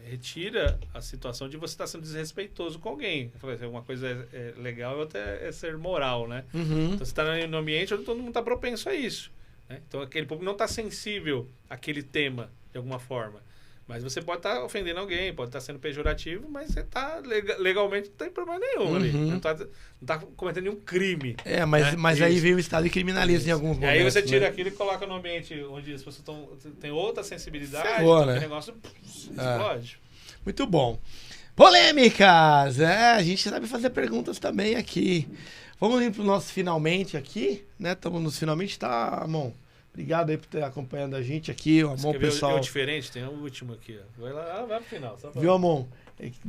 retira a situação de você estar sendo desrespeitoso com alguém. Eu falei, uma coisa é legal e outra é ser moral, né? Uhum. Então você está no ambiente onde todo mundo está propenso a isso, né? Então aquele público não está sensível àquele tema de alguma forma. Mas você pode estar ofendendo alguém, pode estar sendo pejorativo, mas você está legalmente não tem problema nenhum ali. Não está cometendo nenhum crime. Mas aí veio o Estado e criminaliza em alguns momentos. E aí você tira né? aquilo e coloca no ambiente onde as pessoas têm outra sensibilidade, Ferrou, então né? o negócio explode. Muito bom. Polêmicas! A gente sabe fazer perguntas também aqui. Vamos ir pro nosso finalmente aqui, né? Estamos nos finalmente, tá, Amon? Obrigado aí por ter acompanhado a gente aqui, o Amon, pessoal. É o diferente, tem o último aqui, ó. Vai lá, vai pro final. Só pra... Viu, Amon?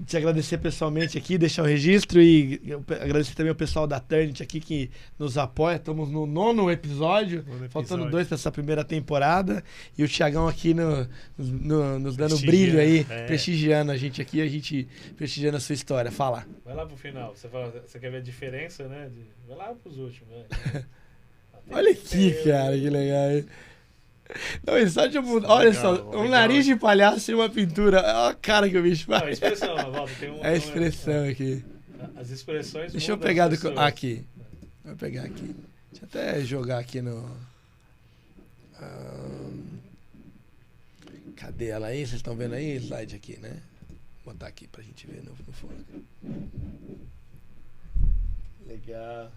Te agradecer pessoalmente aqui, deixar o registro e agradecer também ao pessoal da Turnit aqui que nos apoia. Estamos no 9º episódio, faltando 2 para essa primeira temporada. E o Thiagão aqui nos dando brilho aí, prestigiando a gente aqui, a gente prestigiando a sua história. Fala. Vai lá pro final. Você quer ver a diferença, né? Vai lá pros últimos, né? Olha aqui, cara, que legal. Hein? Não, só de mudar. Olha só, um nariz de palhaço e uma pintura. Olha a cara que o bicho faz. Não, a expressão, Walter, tem um. É a expressão aqui. As expressões. Deixa eu pegar aqui. Vou pegar aqui. Deixa eu até jogar aqui no. Cadê ela aí? Vocês estão vendo aí? Slide aqui, né? Vou botar aqui pra gente ver no foco. Legal.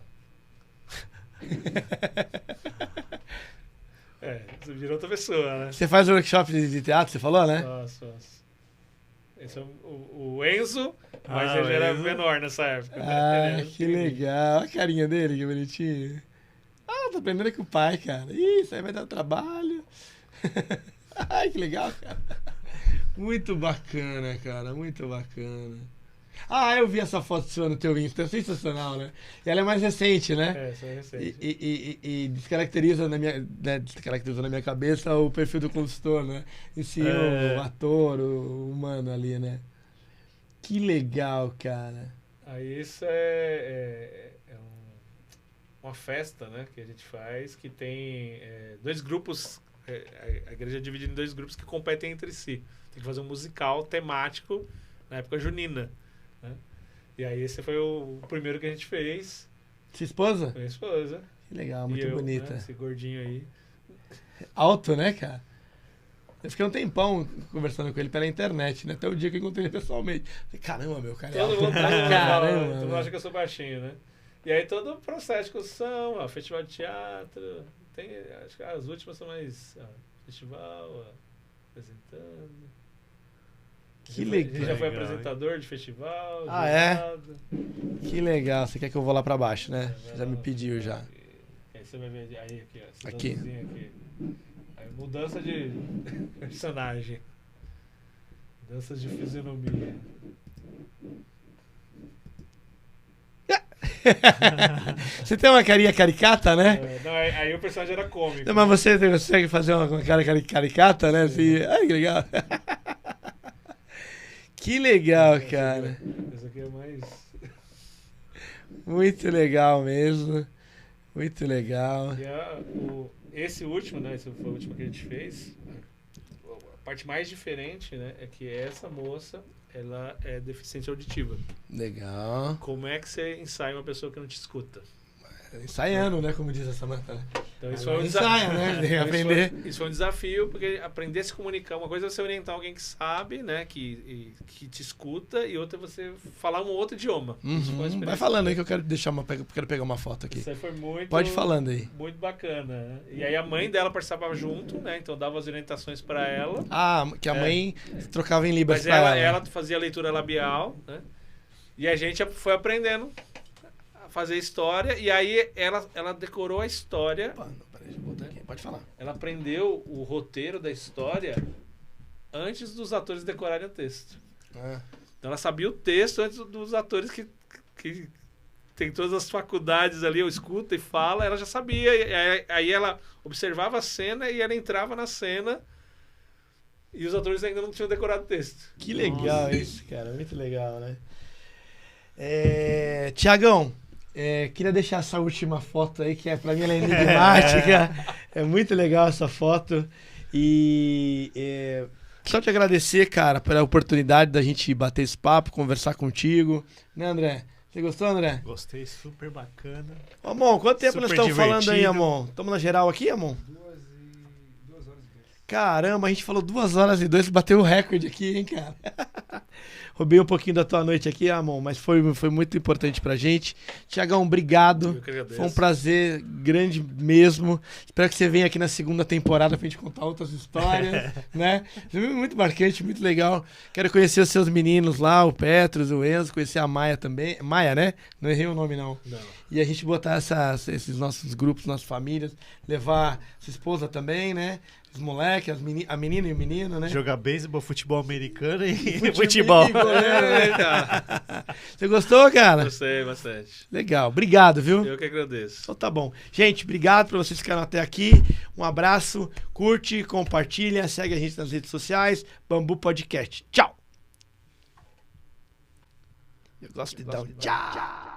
Você virou outra pessoa, né? Você faz workshop de teatro, você falou, né? Nossa. Esse é o Enzo, mas ele era menor nessa época. Que legal. Olha a carinha dele, que bonitinho. Tô aprendendo com o pai, cara. Isso aí vai dar trabalho. Ai, que legal, cara. Muito bacana, cara. Muito bacana. Eu vi essa foto sua no teu Insta, sensacional, né? E ela é mais recente, né? Essa é recente. E descaracteriza na minha cabeça o perfil do consultor, né? Em si, o ator, o humano ali, né? Que legal, cara. Aí isso uma festa, né? Que a gente faz, que tem 2 grupos, a igreja é dividida em 2 grupos que competem entre si. Tem que fazer um musical temático na época junina. Né? E aí esse foi o primeiro que a gente fez. Sua esposa? Minha esposa. Que legal, muito bonita. Né, esse gordinho aí. Alto, né, cara? Eu fiquei um tempão conversando com ele pela internet, né? Até o dia que eu encontrei ele pessoalmente. Falei, caramba, meu cara. Todo mundo caramba. Todo mundo acha que eu sou baixinho, né? E aí todo o processo de construção, festival de teatro. Acho que as últimas são mais festival, apresentando. Que legal. A gente já foi apresentador de festival. Que legal. Você quer que eu vou lá pra baixo, né? Você já me pediu já. Aí você vai ver aí aqui, ó. Aqui. Aí, mudança de personagem. Mudanças de fisionomia. Você tem uma carinha caricata, né? Aí o personagem era cômico. Não, mas você consegue fazer uma cara caricata, né? Assim, ai, que legal. Que legal, cara. Esse aqui é mais... Muito legal mesmo. Muito legal. E esse último, né? Esse foi o último que a gente fez. A parte mais diferente, né? É que essa moça, ela é deficiente auditiva. Legal. Como é que você ensaia uma pessoa que não te escuta? Ensaiando, né? Como diz a Samantha, né? Então isso foi um desafio, né? Tem que aprender. Isso foi um desafio, porque aprender a se comunicar. Uma coisa é você orientar alguém que sabe, né? Que te escuta, e outra é você falar um outro idioma. Vai falando aí que eu quero quero pegar uma foto aqui. Isso aí foi muito... Pode ir falando aí. Muito bacana, né? E aí a mãe dela participava junto, né? Então dava as orientações para ela. Que a mãe trocava em libras pra ela. Ela fazia a leitura labial, né? E a gente foi aprendendo fazer história, e aí ela decorou a história. Peraí, deixa eu botar aqui. Pode falar. Ela aprendeu o roteiro da história antes dos atores decorarem o texto. Então ela sabia o texto antes dos atores que tem todas as faculdades ali, eu escuto e fala, ela já sabia. Aí ela observava a cena e ela entrava na cena e os atores ainda não tinham decorado o texto. Que legal isso, cara. Muito legal, né? Tiagão, queria deixar essa última foto aí, que pra mim ela é enigmática. É muito legal essa foto. E Só te agradecer, cara, pela oportunidade da gente bater esse papo, conversar contigo. Né, André? Você gostou, André? Gostei, super bacana. Ô, Amon, quanto tempo nós Super estamos falando aí, divertido. Amon? Estamos na geral aqui, Amon? 2 horas e 2. Caramba, a gente falou 2 horas e 2, bateu o recorde aqui, hein, cara? Roubei um pouquinho da tua noite aqui, Amon, mas foi muito importante pra gente. Tiagão, obrigado. Eu que agradeço. Foi um prazer grande mesmo. Espero que você venha aqui na segunda temporada pra gente contar outras histórias, né? Foi muito marcante, muito legal. Quero conhecer os seus meninos lá, o Petros, o Enzo, conhecer a Maia também. Maia, né? Não errei o nome, não. Não. E a gente botar esses nossos grupos, nossas famílias, levar sua esposa também, né? Os moleques, a menina e o menino, né? Jogar beisebol, futebol americano e futebol. Eita. Você gostou, cara? Gostei bastante. Legal. Obrigado, viu? Eu que agradeço. Então tá bom. Gente, obrigado por vocês ficarem até aqui. Um abraço, curte, compartilha, segue a gente nas redes sociais. Bambu Podcast. Tchau. Eu gosto de dar um tchau.